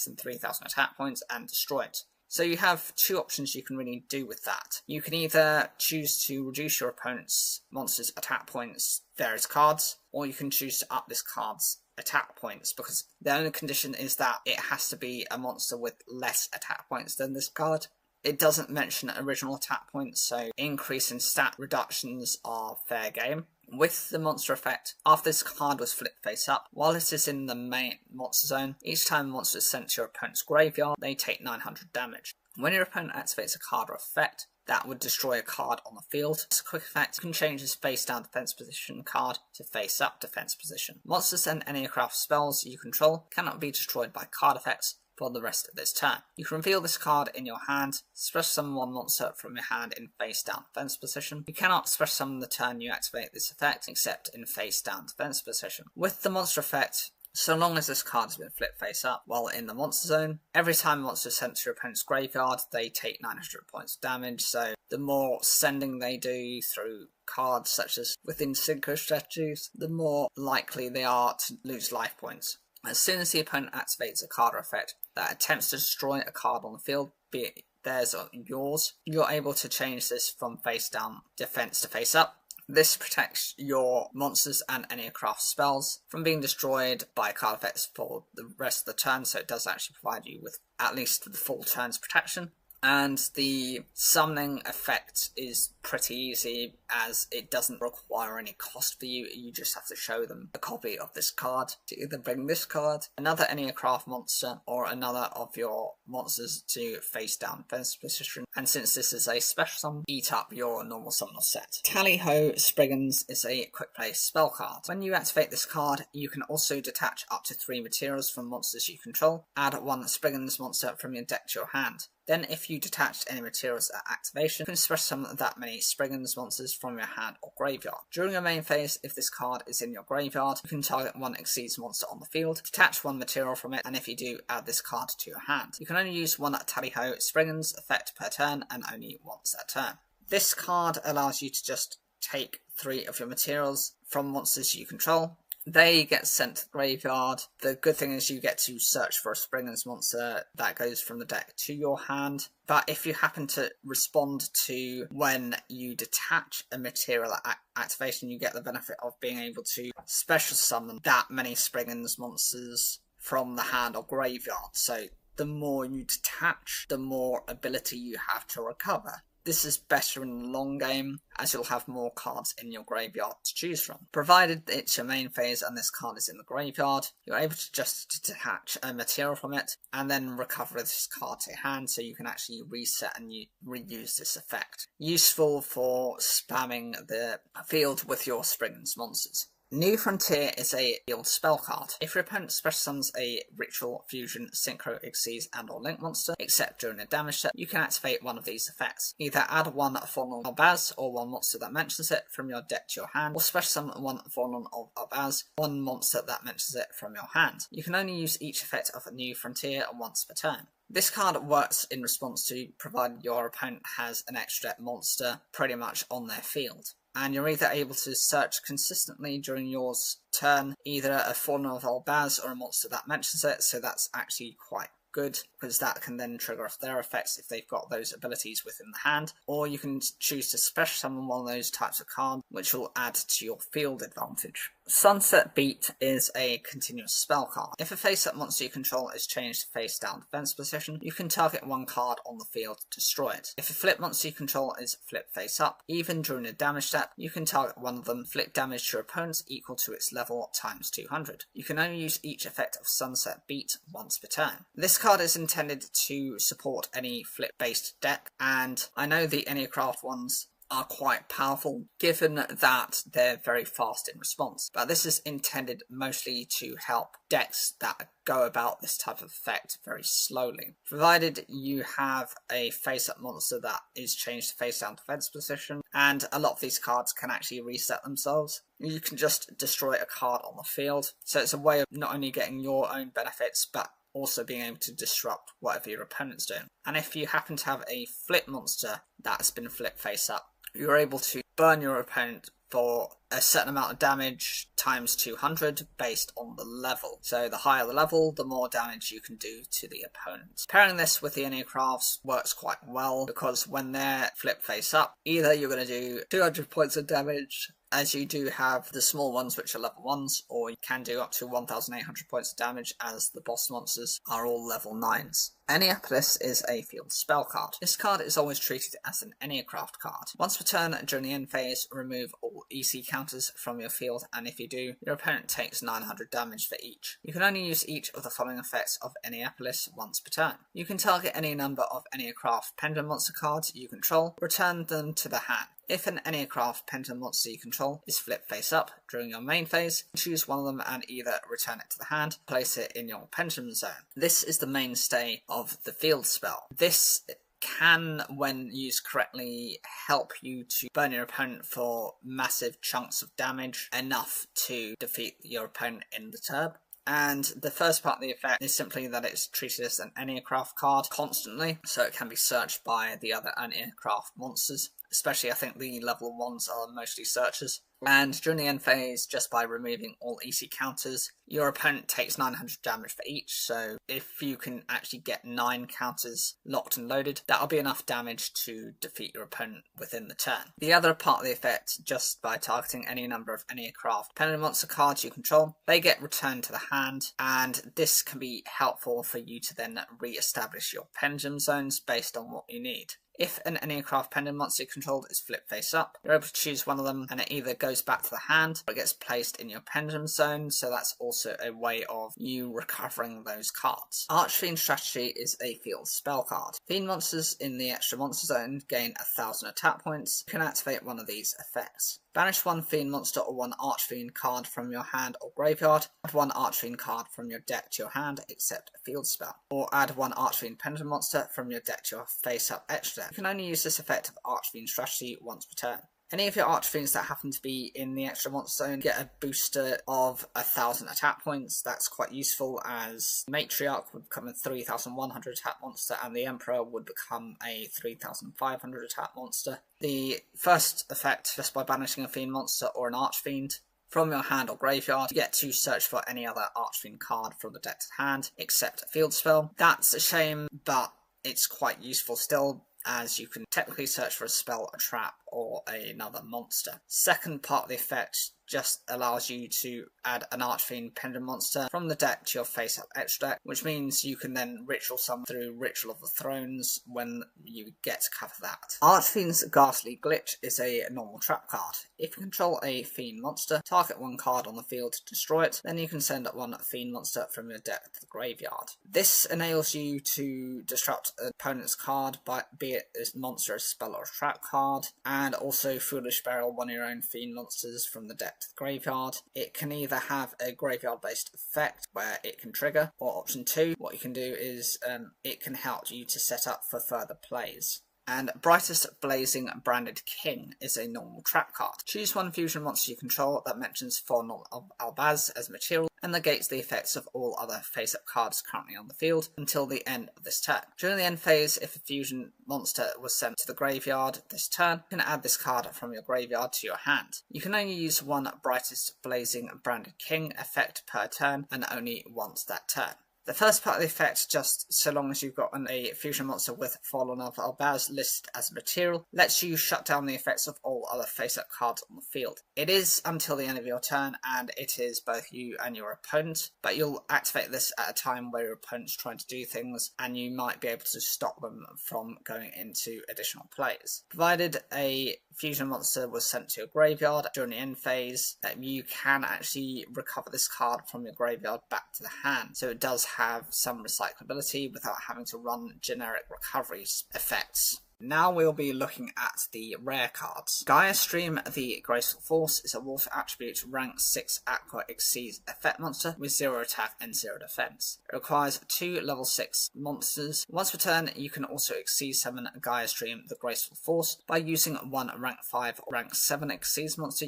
than 3000 attack points, and destroy it. So you have 2 options you can really do with that. You can either choose to reduce your opponent's monster's attack points, various cards, or you can choose to up this card's attack points, because the only condition is that it has to be a monster with less attack points than this card. It doesn't mention original attack points, so increase in stat reductions are fair game. With the monster effect, after this card was flipped face up, while it is in the main monster zone, each time a monster is sent to your opponent's graveyard, they take 900 damage. When your opponent activates a card or effect that would destroy a card on the field, as a quick effect, you can change this face down defense position card to face up defense position. Monsters and enneacraft spells you control cannot be destroyed by card effects for the rest of this turn. You can reveal this card in your hand, special summon one monster from your hand in face down defense position. You cannot special summon the turn you activate this effect, except in face down defense position. With the monster effect, so long as this card has been flipped face up while in the monster zone, every time a monster is sent to your opponent's graveyard, they take 900 points of damage, so the more sending they do through cards such as within synchro strategies, the more likely they are to lose life points. As soon as the opponent activates a card or effect that attempts to destroy a card on the field, be it theirs or yours, you're able to change this from face down defense to face up. This protects your monsters and enneacraft spells from being destroyed by card effects for the rest of the turn, so it does actually provide you with at least the full turn's protection. And the summoning effect is pretty easy, as it doesn't require any cost for you. You just have to show them a copy of this card to either bring this card, another enneacraft monster, or another of your monsters to face down defense position. And since this is a special summon, eat up your normal summoner set. Tally-Ho Spriggans is a quick play spell card. When you activate this card, you can also detach up to 3 materials from monsters you control. Add 1 Spriggans monster from your deck to your hand. Then, if you detached any materials at activation, you can special summon that many Spriggans monsters from your hand or graveyard. During your main phase, if this card is in your graveyard, you can target 1 Exceeds monster on the field, detach 1 material from it, and if you do, add this card to your hand. You can only use 1 Tally-Ho Spriggans effect per turn, and only once a turn. This card allows you to just take 3 of your materials from monsters you control. they get sent to the graveyard. The good thing is you get to search for a Springer's monster that goes from the deck to your hand. But if you happen to respond to when you detach a material activation, you get the benefit of being able to special summon that many Springer's monsters from the hand or graveyard. So the more you detach, the more ability you have to recover. This is better in the long game, as you'll have more cards in your graveyard to choose from. Provided it's your main phase and this card is in the graveyard, you're able to just detach a material from it, and then recover this card to your hand, so you can actually reset and reuse this effect. Useful for spamming the field with your Springer's monsters. New Frontier is a field spell card. If your opponent special summons a Ritual, Fusion, Synchro, Xyz, and or Link monster, except during a damage step, you can activate one of these effects. Either add one Fallen of Albaz, or one monster that mentions it, from your deck to your hand, or special summon one Fallen of Albaz, one monster that mentions it from your hand. You can only use each effect of a New Frontier once per turn. This card works in response to provided your opponent has an extra monster pretty much on their field. And you're either able to search consistently during your turn, either a Fallen of Albaz or a monster that mentions it, so that's actually quite good, because that can then trigger off their effects if they've got those abilities within the hand, or you can choose to special summon one of those types of card, which will add to your field advantage. Sunset Beat is a continuous spell card. If a face-up monster you control is changed to face-down defense position, you can target one card on the field to destroy it. If a flip monster you control is flip face-up, even during a damage step, you can target one of them, flip damage to your opponents equal to its level times 200. You can only use each effect of Sunset Beat once per turn. This card is intended to support any flip-based deck, and I know the enneacraft ones are quite powerful given that they're very fast in response, but this is intended mostly to help decks that go about this type of effect very slowly. Provided you have a face-up monster that is changed to face-down defense position, and a lot of these cards can actually reset themselves, you can just destroy a card on the field. So it's a way of not only getting your own benefits, but also being able to disrupt whatever your opponent's doing. And if you happen to have a flip monster that's been flipped face up, you're able to burn your opponent for a certain amount of damage times 200 based on the level. So the higher the level, the more damage you can do to the opponent. Pairing this with the enneacrafts works quite well, because when they're flipped face up, either you're going to do 200 points of damage, as you do have the small ones which are level 1s, or you can do up to 1800 points of damage, as the boss monsters are all level 9s. Enneacraft is a field spell card. This card is always treated as an enneacraft card. Once per turn during the end phase, remove all EC counters from your field, and if you do, your opponent takes 900 damage for each. You can only use each of the following effects of Enneacraft once per turn. You can target any number of enneacraft pendulum monster cards you control, return them to the hand. If an enneacraft pendulum monster you control is flipped face up during your main phase, choose one of them and either return it to the hand, place it in your pendulum zone. This is the mainstay of the field spell. This can, when used correctly, help you to burn your opponent for massive chunks of damage, enough to defeat your opponent in the turn. And the first part of the effect is simply that it's treated as an enneacraft card constantly, so it can be searched by the other enneacraft monsters. Especially, I think the level 1s are mostly searchers. And during the end phase, just by removing all EC counters, your opponent takes 900 damage for each, so if you can actually get 9 counters locked and loaded, that'll be enough damage to defeat your opponent within the turn. The other part of the effect, just by targeting any number of enneacraft pendulum monster cards you control, they get returned to the hand, and this can be helpful for you to then re-establish your pendulum zones based on what you need. If an enneacraft pendulum monster controlled is flipped face up, you're able to choose one of them, and it either goes back to the hand or it gets placed in your pendulum zone, so that's also a way of you recovering those cards. Archfiend Strategy is a field spell card. Fiend monsters in the extra monster zone gain 1000 attack points. You can activate one of these effects. Banish one Fiend monster or one Archfiend card from your hand or graveyard. Add one Archfiend card from your deck to your hand, except a field spell. Or add one Archfiend pendulum monster from your deck to your face-up extra deck. You can only use this effect of Archfiend Strategy once per turn. Any of your Archfiends that happen to be in the extra monster zone get a booster of 1000 attack points. That's quite useful, as Matriarch would become a 3100 attack monster and the Emperor would become a 3500 attack monster. The first effect, just by banishing a Fiend monster or an Archfiend from your hand or graveyard, you get to search for any other archfiend card from the deck to hand, except a field spell. That's a shame, but it's quite useful still, as you can technically search for a spell, a trap, or another monster. Second part of the effect just allows you to add an archfiend pendant monster from the deck to your face-up extra deck, which means you can then ritual summon through Ritual of the Thrones when you get to cover that. Archfiend's Ghastly Glitch is a normal trap card. If you control a fiend monster, target one card on the field to destroy it, then you can send one fiend monster from your deck to the graveyard. This enables you to disrupt an opponent's card, be it a monster, a spell, or a trap card, and also Foolish Burial one of your own fiend monsters from the deck to the graveyard. It can either have a graveyard based effect where it can trigger, or option 2, what you can do is it can help you to set up for further plays. And Brightest Blazing Branded King is a normal trap card. Choose one fusion monster you control that mentions Fawn of Albaz as material and negates the effects of all other face-up cards currently on the field until the end of this turn. During the end phase, if a fusion monster was sent to the graveyard this turn, you can add this card from your graveyard to your hand. You can only use one Brightest Blazing Branded King effect per turn, and only once that turn. The first part of the effect, just so long as you've got a fusion monster with Fallen of Albaz listed as a material, lets you shut down the effects of all other face-up cards on the field. It is until the end of your turn, and it is both you and your opponent, but you'll activate this at a time where your opponent's trying to do things, and you might be able to stop them from going into additional plays. Provided a fusion monster was sent to your graveyard during the end phase, you can actually recover this card from your graveyard back to the hand, so it does have some recyclability without having to run generic recovery effects. Now we'll be looking at the rare cards. Gaia Stream the Graceful Force is a Wolf attribute rank 6 Aqua Exceeds effect monster with 0 attack and 0 defense. It requires 2 level 6 monsters. Once per turn, you can also Exceed summon Gaia Stream the Graceful Force by using one rank 5 or rank 7 Exceeds monster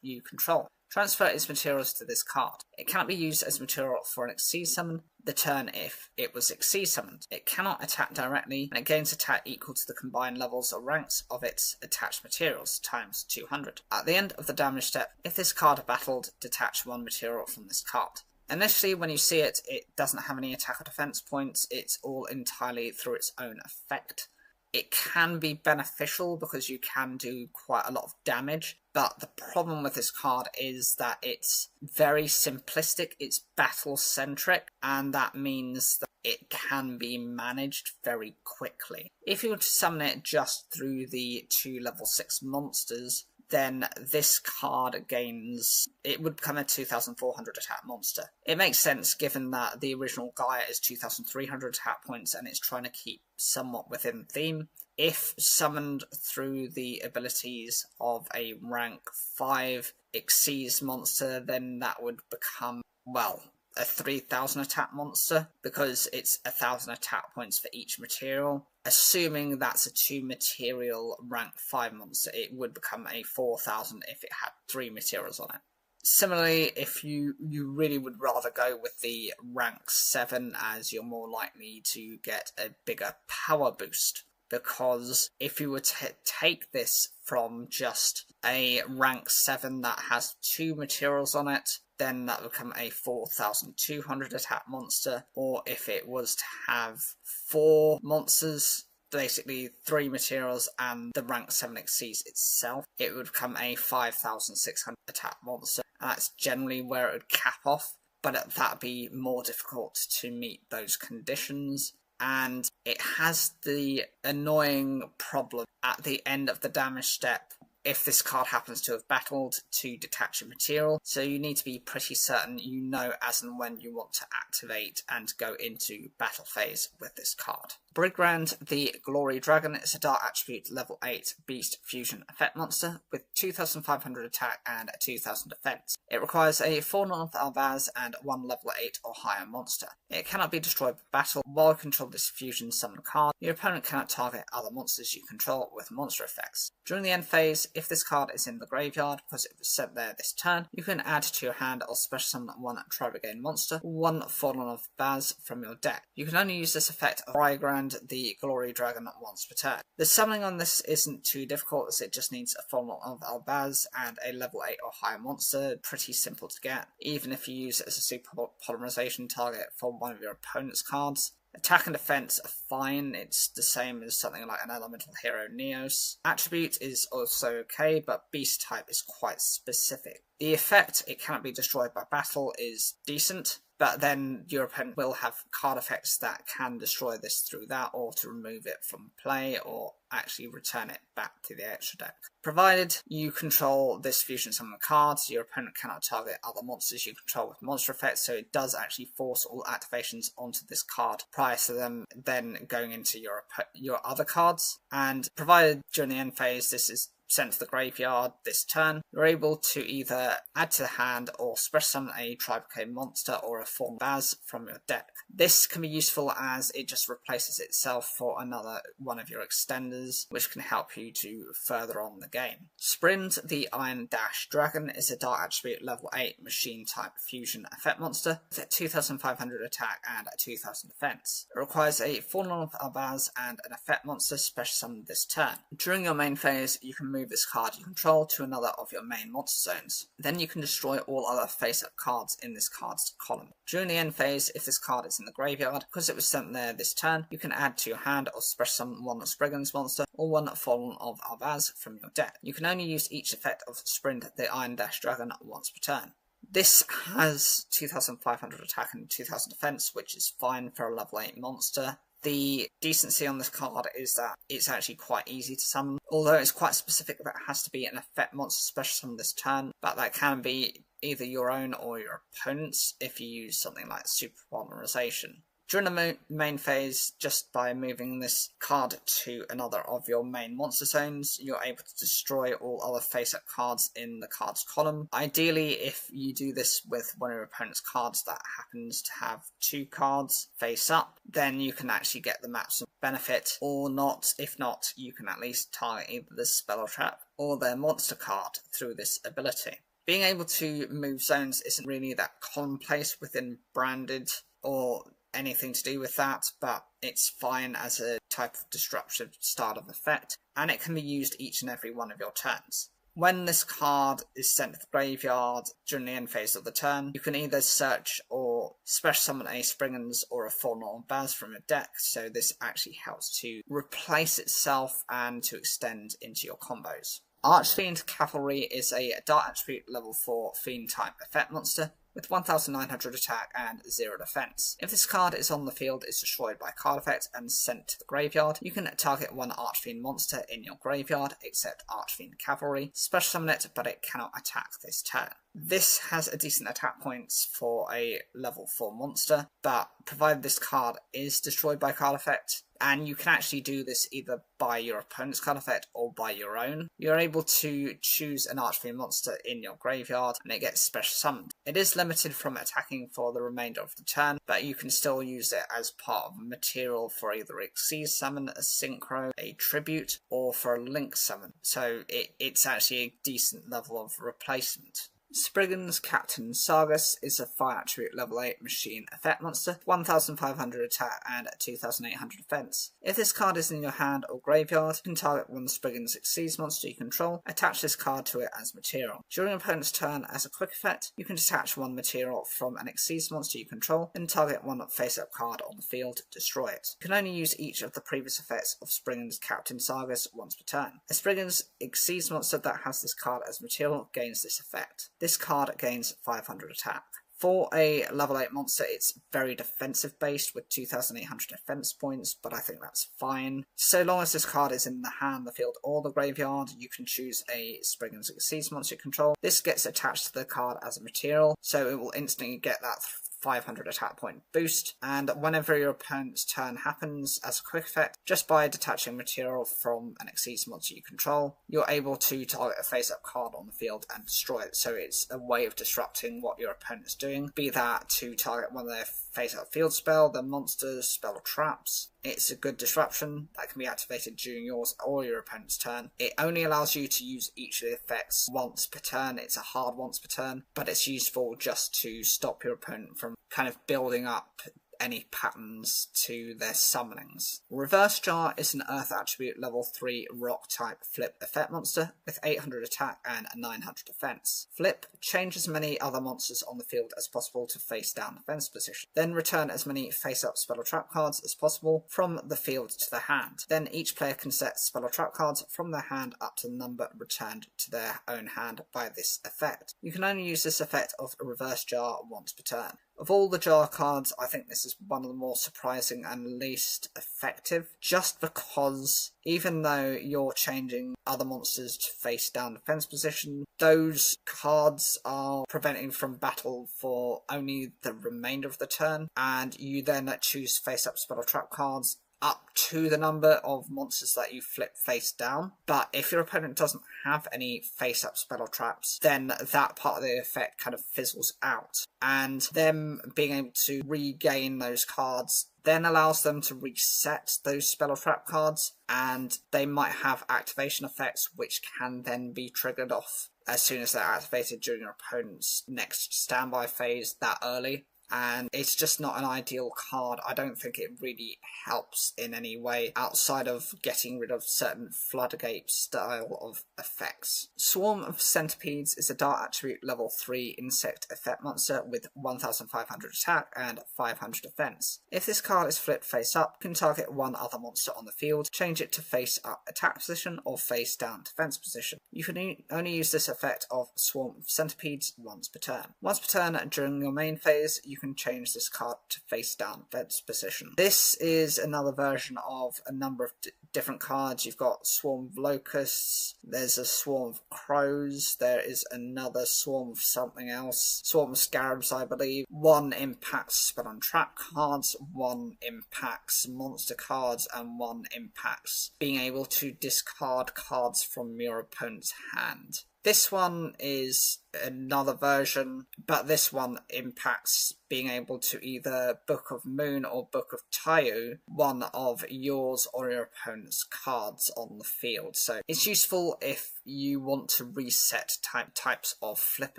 you control. Transfer its materials to this card. It cannot be used as material for an Exceed summon the turn if it was Exceed summoned. It cannot attack directly, and it gains attack equal to the combined levels or ranks of its attached materials times 200. At the end of the damage step, if this card battled, detach one material from this card. Initially, when you see it, it doesn't have any attack or defense points. It's all entirely through its own effect. It can be beneficial because you can do quite a lot of damage, but the problem with this card is that it's very simplistic, it's battle-centric, and that means that it can be managed very quickly. If you were to summon it just through the 2 level 6 monsters, then this card gains, it would become a 2,400 attack monster. It makes sense given that the original Gaia is 2,300 attack points and it's trying to keep somewhat within theme. If summoned through the abilities of a rank 5 Exceeds monster, then that would become, well, a 3,000 attack monster, because it's 1,000 attack points for each material. Assuming that's a 2 material rank 5 monster, it would become a 4,000 if it had 3 materials on it. Similarly, if you really would rather go with the rank 7, as you're more likely to get a bigger power boost, because if you were to take this from just a rank 7 that has 2 materials on it, then that would become a 4,200 attack monster. Or if it was to have 4 monsters, basically 3 materials, and the rank 7 Exceeds itself, it would become a 5,600 attack monster. And that's generally where it would cap off, but that'd be more difficult to meet those conditions. And it has the annoying problem at the end of the damage step, if this card happens to have battled, to detach a material. So you need to be pretty certain you know as and when you want to activate and go into battle phase with this card. Brigand the Glory Dragon is a Dark Attribute level 8 Beast Fusion effect monster with 2,500 attack and 2,000 defense. It requires a Fallen of Albaz and 1 level 8 or higher monster. It cannot be destroyed by battle. While you control this fusion summon card, your opponent cannot target other monsters you control with monster effects. During the end phase, if this card is in the graveyard because it was sent there this turn, you can add to your hand or special summon one Tri-Brigade monster, one Fallen of Baz from your deck. You can only use this effect of Frygrand the Glory Dragon once per turn. The summoning on this isn't too difficult as it just needs a Fallen of Albaz and a level 8 or higher monster, pretty simple to get, even if you use it as a super polymerization target for one of your opponent's cards. Attack and defense are fine, it's the same as something like an elemental hero Neos. Attribute is also okay, but beast type is quite specific. The effect, it cannot be destroyed by battle, is decent, but then your opponent will have card effects that can destroy this through that, or to remove it from play, or actually return it back to the extra deck. Provided you control this fusion summon card, your opponent cannot target other monsters you control with monster effects, so it does actually force all activations onto this card prior to them then going into your other cards. And provided during the end phase this is sent to the graveyard this turn, you're able to either add to the hand or special summon a Tri-Brigade monster or a Fallen Baz from your deck. This can be useful as it just replaces itself for another one of your extenders, which can help you to further on the game. Sprint the Iron Dash Dragon is a dark attribute level 8 machine type fusion effect monster with 2500 attack and 2000 defense. It requires a Fallen of Albaz and an effect monster special summoned this turn. During your main phase, you can move this card you control to another of your main monster zones. Then you can destroy all other face-up cards in this card's column. During the end phase, if this card is in the graveyard, because it was sent there this turn, you can add to your hand or special summon one Spriggan's monster or one Fallen of Albaz from your deck. You can only use each effect of Sprint the Iron Dash Dragon once per turn. This has 2500 attack and 2000 defense, which is fine for a level 8 monster. The decency on this card is that it's actually quite easy to summon, although it's quite specific that it has to be an effect monster special summon this turn, but that can be either your own or your opponent's if you use something like super polymerization. During the main phase, just by moving this card to another of your main monster zones, you're able to destroy all other face-up cards in the card's column. Ideally, if you do this with one of your opponent's cards that happens to have 2 cards face-up, then you can actually get the maximum benefit, or not. If not, you can at least target either the spell or trap or their monster card through this ability. Being able to move zones isn't really that commonplace within branded or anything to do with that, but it's fine as a type of disruptive start of effect, and it can be used each and every one of your turns. When this card is sent to the graveyard during the end phase of the turn, you can either search or special summon a Spriggan's or a Fallen of Baz from your deck, so this actually helps to replace itself and to extend into your combos. Archfiend Cavalry is a dark attribute level 4 fiend type effect monster with 1900 attack and 0 defense. If this card is on the field, it's destroyed by card effect and sent to the graveyard. You can target one Archfiend monster in your graveyard, except Archfiend Cavalry, special summon it, but it cannot attack this turn. This has a decent attack points for a level 4 monster, but provided this card is destroyed by card effect, and you can actually do this either by your opponent's card effect or by your own, you're able to choose an Archfiend monster in your graveyard and it gets special summoned. It is limited from attacking for the remainder of the turn, but you can still use it as part of material for either a Xyz summon, a synchro, a tribute, or for a link summon, so it's actually a decent level of replacement. Spriggan's Captain Sargus is a fire attribute level 8 machine effect monster, 1500 attack and 2800 defense. If this card is in your hand or graveyard, you can target one Spriggan's Xyz monster you control, attach this card to it as material. During your opponent's turn, as a quick effect, you can detach one material from an Xyz monster you control, then target one face-up card on the field, destroy it. You can only use each of the previous effects of Spriggan's Captain Sargus once per turn. A Spriggan's Xyz monster that has this card as material gains this effect. This card gains 500 attack. For a level 8 monster, it's very defensive based with 2800 defense points, but I think that's fine. So long as this card is in the hand, the field, or the graveyard, you can choose a Spriggan's Xyz monster you control. This gets attached to the card as a material, so it will instantly get that 500 attack point boost, and whenever your opponent's turn happens, as a quick effect, just by detaching material from an Xyz monster you control, you're able to target a face-up card on the field and destroy it, so it's a way of disrupting what your opponent's doing, be that to target one of their face-up field spell, their monsters, spell, or traps. It's a good disruption that can be activated during yours or your opponent's turn. It only allows you to use each of the effects once per turn. It's a hard once per turn, but it's useful just to stop your opponent from kind of building up any patterns to their summonings. Reverse Jar is an Earth attribute level 3 rock type flip effect monster with 800 attack and 900 defense. Flip, change as many other monsters on the field as possible to face down defense position. Then return as many face up spell or trap cards as possible from the field to the hand. Then each player can set spell or trap cards from their hand up to the number returned to their own hand by this effect. You can only use this effect of a Reverse Jar once per turn. Of all the jar cards, I think this is one of the more surprising and least effective, just because even though you're changing other monsters to face down defense position, those cards are preventing from battle for only the remainder of the turn, and you then choose face up spell or trap cards up to the number of monsters that you flip face down. But if your opponent doesn't have any face up spell or traps, then that part of the effect kind of fizzles out, and them being able to regain those cards then allows them to reset those spell or trap cards, and they might have activation effects which can then be triggered off as soon as they're activated during your opponent's next standby phase that early. And it's just not an ideal card. I don't think it really helps in any way outside of getting rid of certain floodgate style of effects. Swarm of Centipedes is a Dart attribute level 3 insect effect monster with 1500 attack and 500 defense. If this card is flipped face up, you can target one other monster on the field, change it to face up attack position or face down defense position. You can only use this effect of Swarm of Centipedes once per turn. Once per turn during your main phase, you can change this card to face down defense position. This is another version of a number of different cards. You've got Swarm of Locusts, there's a Swarm of Crows, there is another Swarm of something else, Swarm of Scarabs I believe. One impacts spell and trap cards, one impacts monster cards, and one impacts being able to discard cards from your opponent's hand. This one is another version, but this one impacts being able to either Book of Moon or Book of Tayu one of yours or your opponent's cards on the field. So it's useful if you want to reset types of flip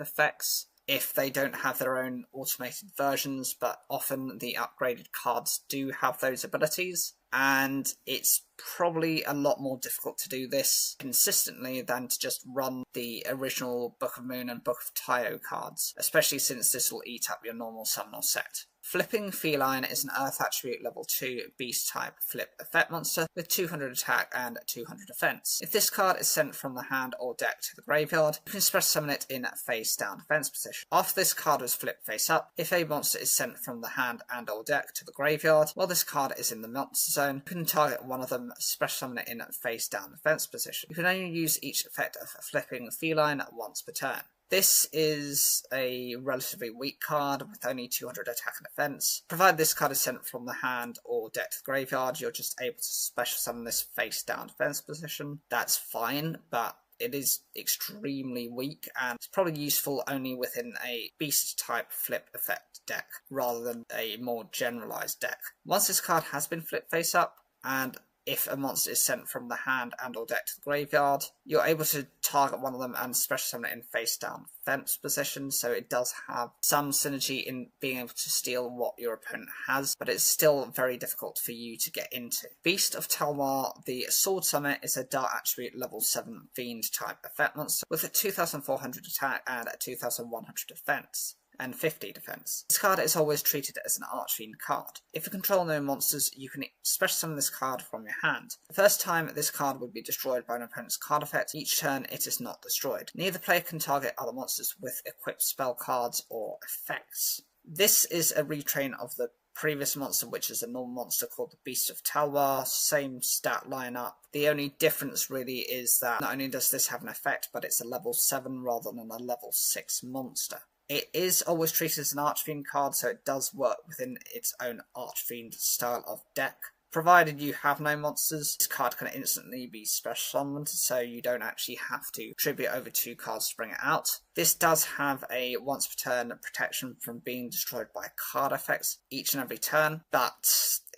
effects, if they don't have their own automated versions, but often the upgraded cards do have those abilities. And it's probably a lot more difficult to do this consistently than to just run the original Book of Moon and Book of Tayu cards, especially since this will eat up your normal summon set. Flipping Feline is an Earth attribute level 2 beast type flip effect monster with 200 attack and 200 defense. If this card is sent from the hand or deck to the graveyard, you can special summon it in face down defense position. After this card was flipped face up, if a monster is sent from the hand and or deck to the graveyard while this card is in the monster zone, you can target one of them, special summon it in face down defense position. You can only use each effect of Flipping Feline once per turn. This is a relatively weak card with only 200 attack and defense. Provided this card is sent from the hand or deck to the graveyard, you're just able to special summon this face down defense position. That's fine, but it is extremely weak, and it's probably useful only within a beast type flip effect deck rather than a more generalized deck. Once this card has been flipped face up, and if a monster is sent from the hand and or deck to the graveyard, you're able to target one of them and special summon it in face down defense position, so it does have some synergy in being able to steal what your opponent has, but it's still very difficult for you to get into. Beast of Talwar, the Sword Summit, is a Dart attribute level 7 fiend type effect monster with a 2400 attack and a 2100 defense. And 50 defense. This card is always treated as an archfiend card. If you control no monsters, you can special summon this card from your hand. The first time this card would be destroyed by an opponent's card effect, each turn it is not destroyed. Neither player can target other monsters with equipped spell cards or effects. This is a retrain of the previous monster, which is a normal monster called the Beast of Talwar. Same stat lineup. The only difference really is that not only does this have an effect, but it's a level 7 rather than a level 6 monster. It is always treated as an Archfiend card, so it does work within its own Archfiend style of deck. Provided you have no monsters, this card can instantly be special summoned, so you don't actually have to tribute over 2 cards to bring it out. This does have a once per turn protection from being destroyed by card effects each and every turn, but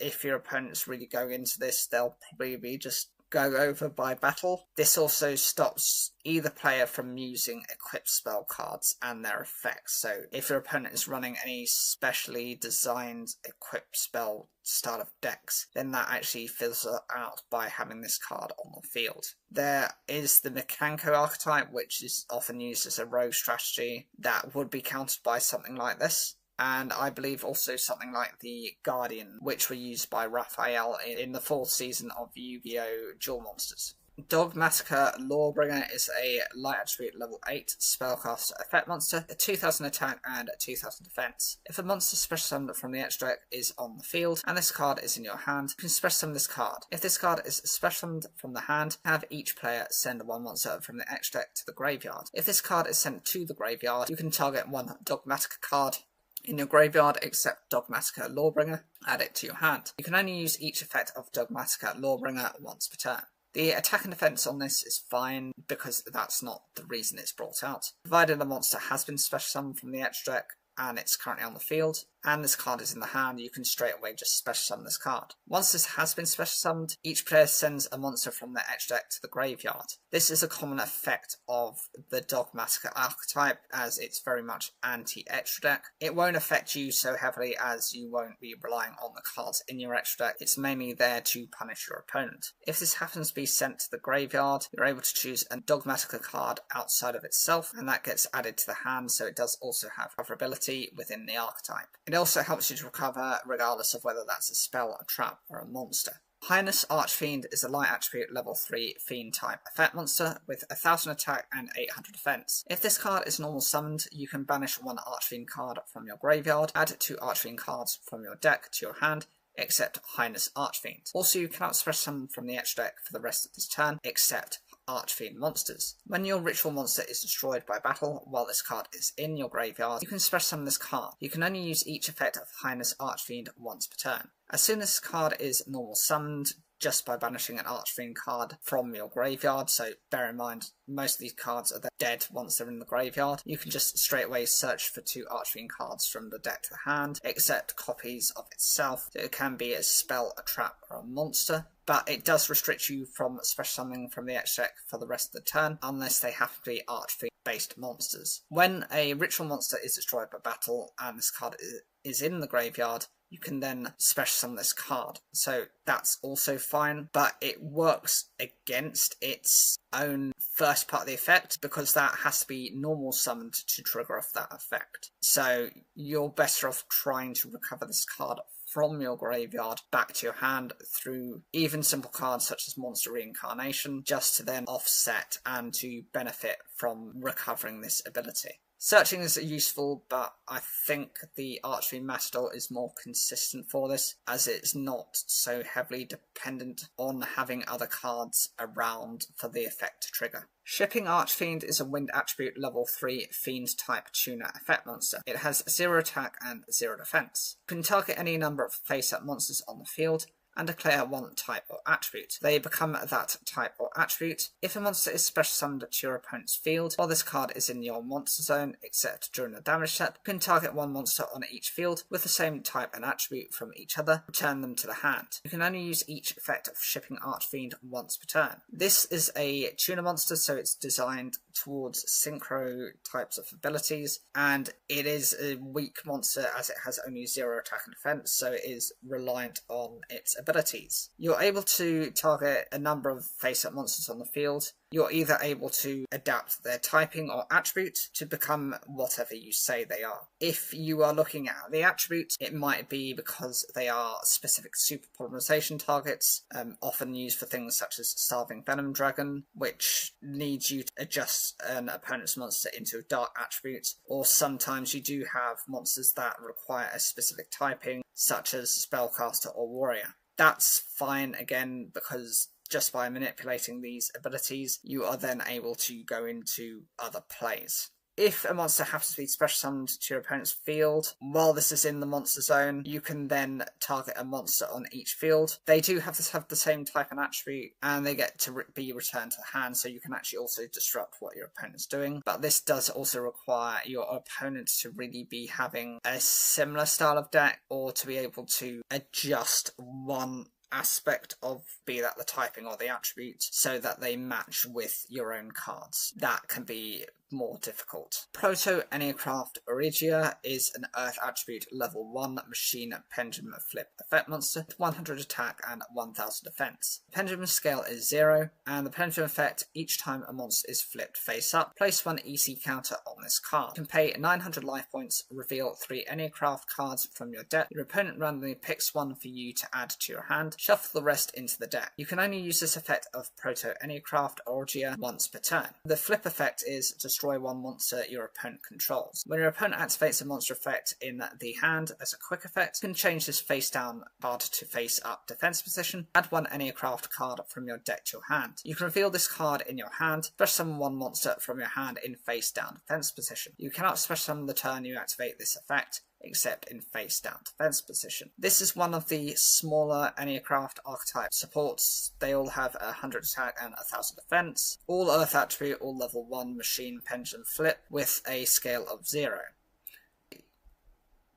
if your opponents really go into this, they'll probably be just go over by battle. This also stops either player from using equipped spell cards and their effects. So if your opponent is running any specially designed equipped spell style of decks, then that actually fizzles out by having this card on the field. There is the Mechanco archetype, which is often used as a rogue strategy that would be countered by something like this. And I believe also something like the Guardian, which were used by Raphael in the 4th season of Yu-Gi-Oh! Duel Monsters. Dogmatica Lawbringer is a light attribute level 8 spellcaster effect monster, a 2000 attack and a 2000 defense. If a monster special summoned from the extra deck is on the field and this card is in your hand, you can special summon this card. If this card is special summoned from the hand, have each player send one monster from the extra deck to the graveyard. If this card is sent to the graveyard, you can target one Dogmatica card in your graveyard except Dogmatica Lawbringer, add it to your hand. You can only use each effect of Dogmatica Lawbringer once per turn. The attack and defense on this is fine because that's not the reason it's brought out. Provided a monster has been special summoned from the extra deck and it's currently on the field, and this card is in the hand, you can straight away just special summon this card. Once this has been special summoned, each player sends a monster from their extra deck to the graveyard. This is a common effect of the Dogmatica archetype, as it's very much anti-extra deck. It won't affect you so heavily as you won't be relying on the cards in your extra deck. It's mainly there to punish your opponent. If this happens to be sent to the graveyard, you're able to choose a Dogmatica card outside of itself, and that gets added to the hand, so it does also have recoverability within the archetype. It also helps you to recover regardless of whether that's a spell, a trap, or a monster. Highness Archfiend is a light attribute level 3 fiend type effect monster with 1000 attack and 800 defense. If this card is normal summoned, you can banish one Archfiend card from your graveyard, add 2 Archfiend cards from your deck to your hand, except Highness Archfiend. Also, you cannot special summon from the extra deck for the rest of this turn, except Archfiend monsters. When your ritual monster is destroyed by battle while this card is in your graveyard, you can special summon this card. You can only use each effect of Highness Archfiend once per turn. As soon as this card is normal summoned, just by banishing an Archfiend card from your graveyard, so bear in mind most of these cards are dead once they're in the graveyard, you can just straight away search for 2 Archfiend cards from the deck to the hand, except copies of itself. So it can be a spell, a trap, or a monster, but it does restrict you from special summoning from the extra deck for the rest of the turn, unless they have to be Archfiend based monsters. When a ritual monster is destroyed by battle and this card is in the graveyard, you can then special summon this card. So that's also fine, but it works against its own first part of the effect because that has to be normal summoned to trigger off that effect. So you're better off trying to recover this card from your graveyard back to your hand through even simple cards such as Monster Reincarnation, just to then offset and to benefit from recovering this ability. Searching is useful, but I think the Archfiend Matador is more consistent for this, as it's not so heavily dependent on having other cards around for the effect to trigger. Shipping Archfiend is a wind attribute level 3 fiend type tuner effect monster. It has 0 attack and 0 defense. You can target any number of face-up monsters on the field and declare one type or attribute. They become that type or attribute if a monster is special summoned to your opponent's field while this card is in your monster zone, except during the damage step. You can target one monster on each field with the same type and attribute from each other, return them to the hand. You can only use each effect of Shipping Archfiend once per turn. This is a tuner monster, so it's designed towards synchro types of abilities, and it is a weak monster as it has only 0 attack and defense, so it is reliant on its abilities. You're able to target a number of face-up monsters on the field. You're either able to adapt their typing or attribute to become whatever you say they are. If you are looking at the attribute, it might be because they are specific super polymerization targets, often used for things such as Starving Venom Dragon, which needs you to adjust an opponent's monster into a dark attribute, or sometimes you do have monsters that require a specific typing, such as Spellcaster or Warrior. That's fine again because just by manipulating these abilities, you are then able to go into other plays. If a monster happens to be special summoned to your opponent's field, while this is in the monster zone, you can then target a monster on each field. They do have to have the same type and attribute, and they get to be returned to the hand, so you can actually also disrupt what your opponent's doing. But this does also require your opponent to really be having a similar style of deck, or to be able to adjust one aspect of, be that the typing or the attribute, so that they match with your own cards. That can be more difficult. Proto-enneacraft Yugioh is an Earth attribute level 1 machine pendulum flip effect monster with 100 attack and 1000 defense. The pendulum scale is 0, and the pendulum effect, each time a monster is flipped face up, place 1 EC counter on this card. You can pay 900 life points, reveal 3 enneacraft cards from your deck. Your opponent randomly picks 1 for you to add to your hand, shuffle the rest into the deck. You can only use this effect of Proto-enneacraft Yugioh once per turn. The flip effect is destroy 1 monster your opponent controls. When your opponent activates a monster effect in the hand as a quick effect, you can change this face down card to face up defense position. Add 1 enneacraft card from your deck to your hand. You can reveal this card in your hand, special summon 1 monster from your hand in face down defense position. You cannot special summon the turn you activate this effect, except in face down defense position. This is one of the smaller enneacraft archetype supports. They all have 100 attack and 1000 defense. All Earth attribute, all level 1 machine pendulum flip with a scale of 0.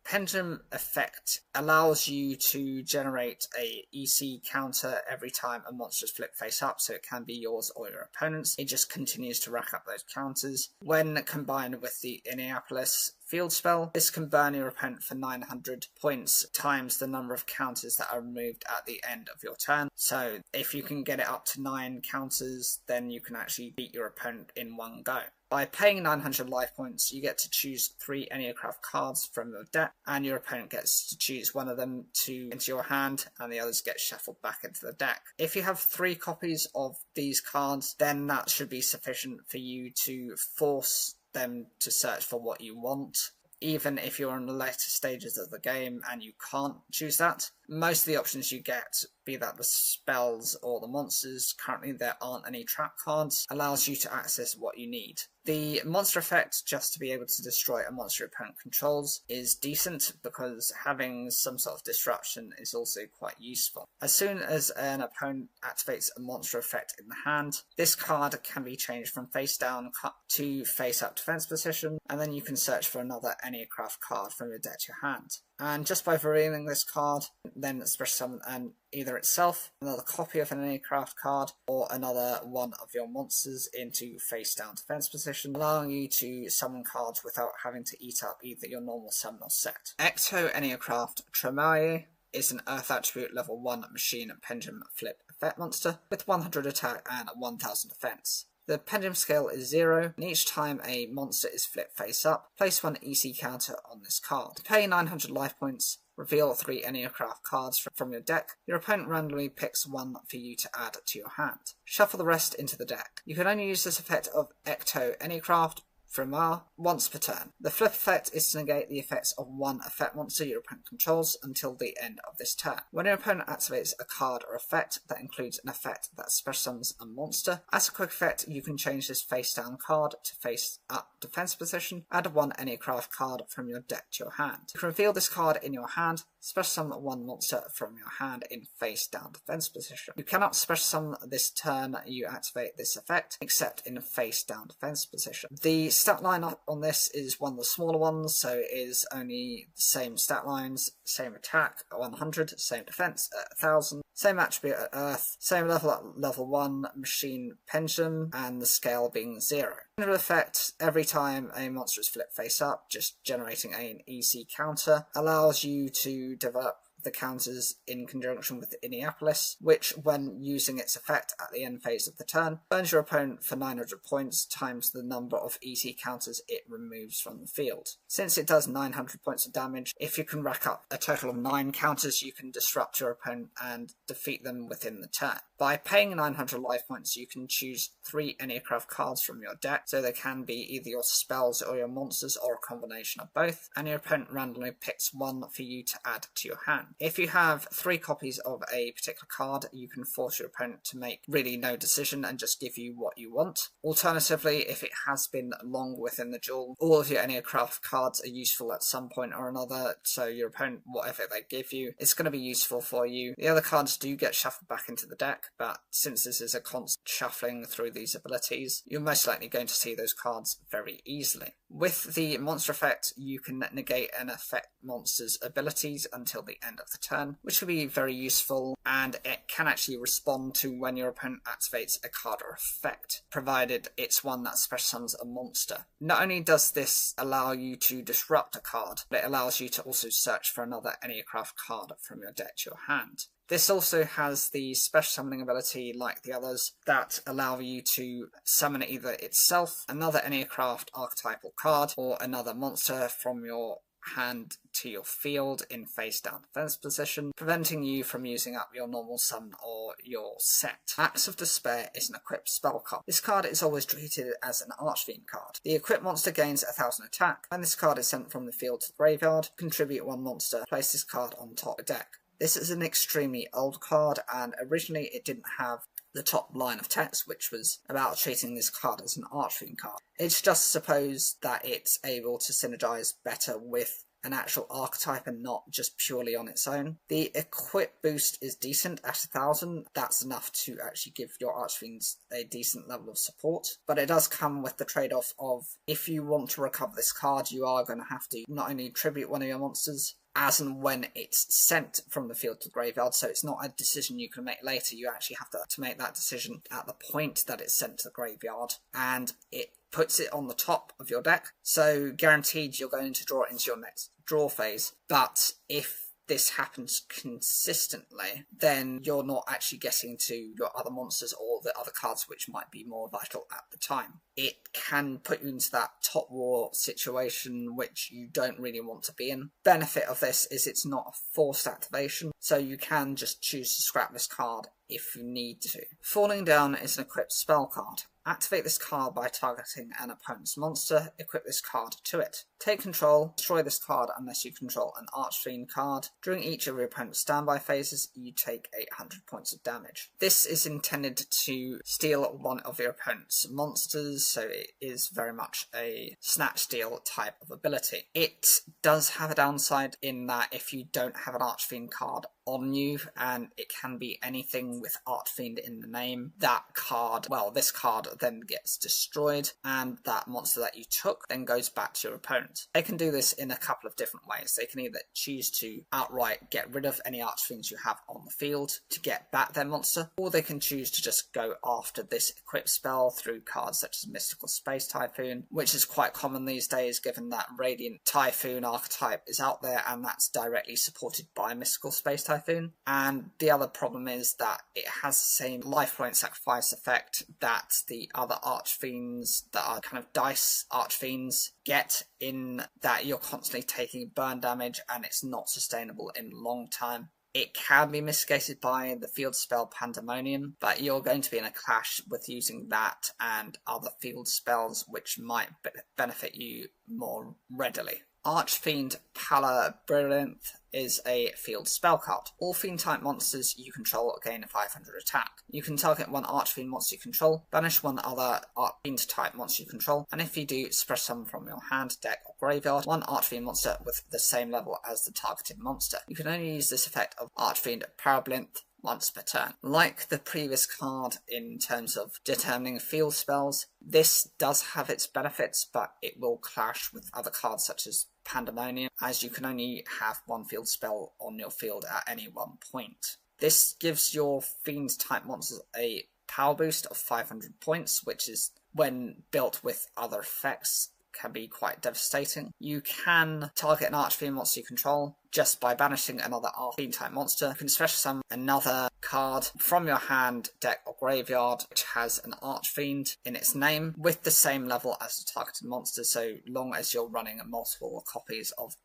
Pendulum effect allows you to generate a EC counter every time a monster is flipped face up, so it can be yours or your opponent's. It just continues to rack up those counters. When combined with the Enneacraft field spell, this can burn your opponent for 900 points times the number of counters that are removed at the end of your turn. So if you can get it up to 9 counters, then you can actually beat your opponent in one go. By paying 900 life points, you get to choose 3 enneacraft cards from your deck, and your opponent gets to choose one of them into your hand, and the others get shuffled back into the deck. If you have 3 copies of these cards, then that should be sufficient for you to force them to search for what you want. Even if you're in the later stages of the game and you can't choose that, most of the options you get, be that the spells or the monsters, currently there aren't any trap cards, allows you to access what you need. The monster effect, just to be able to destroy a monster your opponent controls, is decent because having some sort of disruption is also quite useful. As soon as an opponent activates a monster effect in the hand, this card can be changed from face down to face up defense position, and then you can search for another enneacraft card from your deck to your hand. And just by revealing this card, then special summon either itself, another copy of an enneacraft card, or another one of your monsters into face down defense position, allowing you to summon cards without having to eat up either your normal summon or set. Ecto-enneacraft Tremaille is an Earth attribute level 1 machine pendulum flip effect monster with 100 attack and 1000 defense. The pendulum scale is 0, and each time a monster is flipped face up, place 1 EC counter on this card. To pay 900 life points, reveal 3 enneacraft cards from your deck. Your opponent randomly picks 1 for you to add to your hand. Shuffle the rest into the deck. You can only use this effect of Ecto-enneacraft Fremar once per turn. The flip effect is to negate the effects of 1 effect monster your opponent controls until the end of this turn. When your opponent activates a card or effect that includes an effect that special summons a monster, as a quick effect you can change this face down card to face up defense position. Add 1 enneacraft card from your deck to your hand. You can reveal this card in your hand, special summon 1 monster from your hand in face down defense position. You cannot special summon this turn you activate this effect, except in face down defense position. The stat line on this is one of the smaller ones, so it is only the same stat lines, same attack at 100, same defense at 1000, same attribute at Earth, same level at level 1 machine pendulum, and the scale being 0. General effect, every time a monster is flipped face up, just generating an EC counter, allows you to develop the counters in conjunction with Enneacraft, which, when using its effect at the end phase of the turn, burns your opponent for 900 points times the number of EC counters it removes from the field. Since it does 900 points of damage, if you can rack up a total of 9 counters, you can disrupt your opponent and defeat them within the turn. By paying 900 life points, you can choose 3 enneacraft cards from your deck, so they can be either your spells or your monsters or a combination of both, and your opponent randomly picks one for you to add to your hand. If you have 3 copies of a particular card, you can force your opponent to make really no decision and just give you what you want. Alternatively, if it has been long within the duel, all of your enneacraft cards are useful at some point or another, so your opponent, whatever they give you, it's going to be useful for you. The other cards do get shuffled back into the deck, but since this is a constant shuffling through these abilities, you're most likely going to see those cards very easily. With the monster effect, you can negate and affect monsters' abilities until the end of the turn, which can be very useful, and it can actually respond to when your opponent activates a card or effect, provided it's one that special summons a monster. Not only does this allow you to disrupt a card, but it allows you to also search for another enneacraft card from your deck to your hand. This also has the special summoning ability, like the others, that allow you to summon either itself, another enneacraft archetypal card, or another monster from your hand to your field in face down defense position, preventing you from using up your normal summon or your set. Axe of Despair is an equipped spell card. This card is always treated as an archfiend card. The equipped monster gains 1000 attack. When this card is sent from the field to the graveyard, contribute 1 monster, place this card on top of the deck. This is an extremely old card, and originally it didn't have the top line of text, which was about treating this card as an archfiend card. It's just supposed that it's able to synergize better with an actual archetype and not just purely on its own. The equip boost is decent at 1000. That's enough to actually give your archfiends a decent level of support, but it does come with the trade-off of, if you want to recover this card, you are going to have to not only tribute one of your monsters, as and when it's sent from the field to the graveyard, so it's not a decision you can make later. You actually have to make that decision at the point that it's sent to the graveyard, and it puts it on the top of your deck, so guaranteed you're going to draw it into your next draw phase. But if this happens consistently, then you're not actually getting to your other monsters or the other cards which might be more vital at the time. It can put you into that top war situation which you don't really want to be in. Benefit of this is it's not a forced activation, so you can just choose to scrap this card if you need to. Falling Down is an equipped spell card. Activate this card by targeting an opponent's monster, equip this card to it. Take control, destroy this card unless you control an archfiend card. During each of your opponent's standby phases, you take 800 points of damage. This is intended to steal one of your opponent's monsters, so it is very much a snatch steal type of ability. It does have a downside in that if you don't have an archfiend card on you, and it can be anything with archfiend in the name, that card, well, this card then gets destroyed, and that monster that you took then goes back to your opponent. They can do this in a couple of different ways. They can either choose to outright get rid of any archfiends you have on the field to get back their monster, or they can choose to just go after this equipped spell through cards such as Mystical Space Typhoon, which is quite common these days given that Radiant Typhoon archetype is out there and that's directly supported by Mystical Space Typhoon. And the other problem is that it has the same life point sacrifice effect that the other archfiends that are kind of dice archfiends get, in that you're constantly taking burn damage and it's not sustainable in the long time. It can be mitigated by the field spell Pandemonium, but you're going to be in a clash with using that and other field spells which might benefit you more readily. Archfiend Pallor Brilliant is a field spell card. All fiend type monsters you control gain 500 attack. You can target one archfiend monster you control, banish one other fiend type monster you control, and if you do, special summon from your hand, deck, or graveyard one archfiend monster with the same level as the targeted monster. You can only use this effect of Archfiend Pallor Brilliant once per turn. Like the previous card in terms of determining field spells, this does have its benefits, but it will clash with other cards such as Pandemonium, as you can only have one field spell on your field at any one point. This gives your fiend type monsters a power boost of 500 points, which is, when built with other effects, can be quite devastating. You can target an archfiend monster you control just by banishing another archfiend type monster. You can special summon another card from your hand, deck, or graveyard which has an archfiend in its name with the same level as the targeted monster, so long as you're running multiple copies of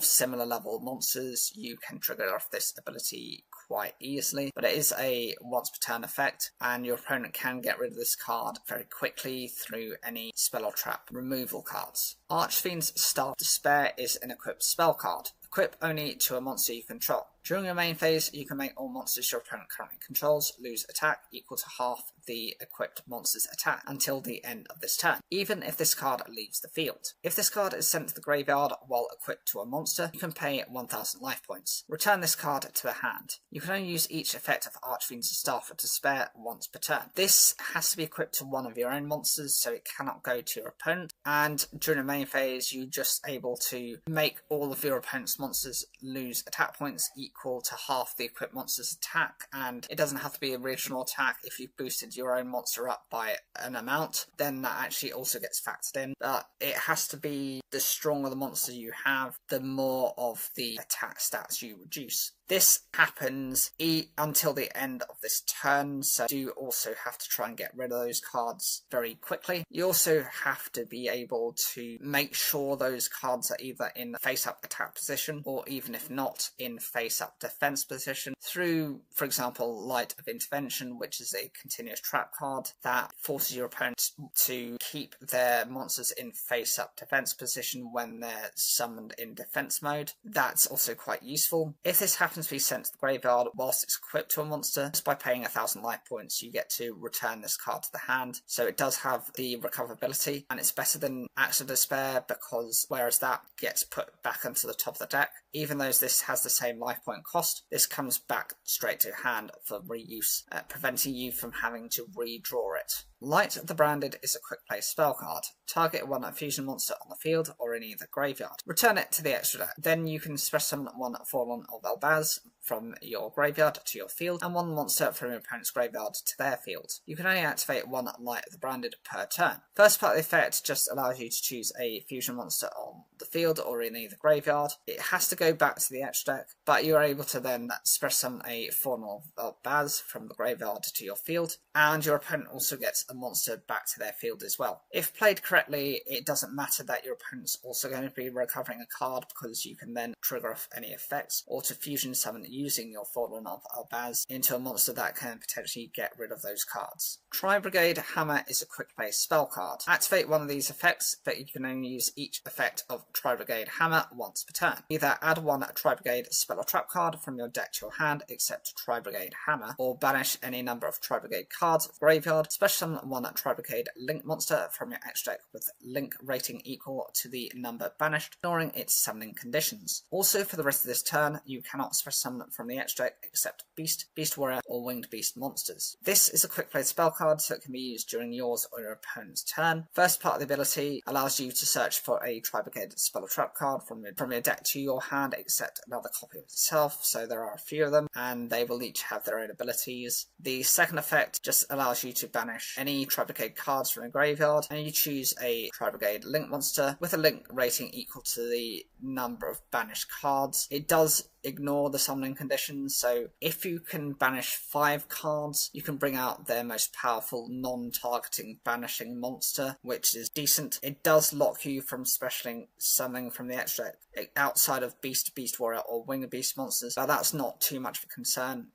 similar level monsters, you can trigger off this ability quite easily, but it is a once per turn effect, and your opponent can get rid of this card very quickly through any spell or trap removal cards. Archfiend's Staff of Despair is an equipped spell card. Equip only to a monster you control. During your main phase, you can make all monsters your opponent currently controls lose attack equal to half the equipped monster's attack until the end of this turn, even if this card leaves the field. If this card is sent to the graveyard while equipped to a monster, you can pay 1000 life points. Return this card to the hand. You can only use each effect of Archfiend's Staff of Despair once per turn. This has to be equipped to one of your own monsters, so it cannot go to your opponent, and during the main phase, you're just able to make all of your opponent's monsters lose attack points equal to half the equipped monster's attack, and it doesn't have to be original attack. If you've boosted your own monster up by an amount, then that actually also gets factored in, but it has to be the stronger the monster you have, the more of the attack stats you reduce. This happens until the end of this turn, so you do also have to try and get rid of those cards very quickly. You also have to be able to make sure those cards are either in face-up attack position, or even if not, in face-up defense position through, for example, Light of Intervention, which is a continuous trap card that forces your opponent to keep their monsters in face-up defense position when they're summoned in defense mode. That's also quite useful. If this happens to be sent to the graveyard whilst it's equipped to a monster, just by paying 1000 life points, you get to return this card to the hand. So it does have the recoverability, and it's better than Acts of Despair, because whereas that gets put back onto the top of the deck, even though this has the same life point cost, this comes back straight to hand for reuse, preventing you from having to redraw it. Light the Branded is a quick play spell card. Target one fusion monster on the field or in either graveyard. Return it to the extra deck. Then you can special summon one Fallen of Elbaz from your graveyard to your field, and one monster from your opponent's graveyard to their field. You can only activate one Light of the Branded per turn. First part of the effect just allows you to choose a fusion monster on the field or in either graveyard. It has to go back to the extra deck, but you're able to then special summon a Fallen of Elbaz from the graveyard to your field, and your opponent also gets a monster back to their field as well. If played correctly, it doesn't matter that your opponent's also going to be recovering a card, because you can then trigger off any effects or to fusion summon using your Fallen of Elbaz into a monster that can potentially get rid of those cards. Tri-Brigade Hammer is a quick play spell card. Activate one of these effects, but you can only use each effect of Tri-Brigade Hammer once per turn. Either add one Tri-Brigade spell or trap card from your deck to your hand except Tri-Brigade Hammer, or banish any number of Tri-Brigade cards from the graveyard. Special summon one Tri-Brigade Link monster from your extra deck with Link rating equal to the number banished, ignoring its summoning conditions. Also, for the rest of this turn, you cannot special summon from the extra deck except Beast, Beast Warrior, or Winged Beast monsters. This is a quick play spell card, so it can be used during yours or your opponent's turn. First part of the ability allows you to search for a Tri-Brigade spell or trap card from your deck to your hand except another copy of itself, so there are a few of them, and they will each have their own abilities. The second effect just allows you to banish any Tri-Brigade cards from a graveyard, and you choose a Tri-Brigade Link monster with a Link rating equal to the number of banished cards. It does ignore the summoning conditions, so if you can banish 5 cards, you can bring out their most powerful non-targeting banishing monster, which is decent. It does lock you from specialing summoning from the extra deck outside of Beast, Beast Warrior, or Winged Beast monsters, but that's not too much of a concern,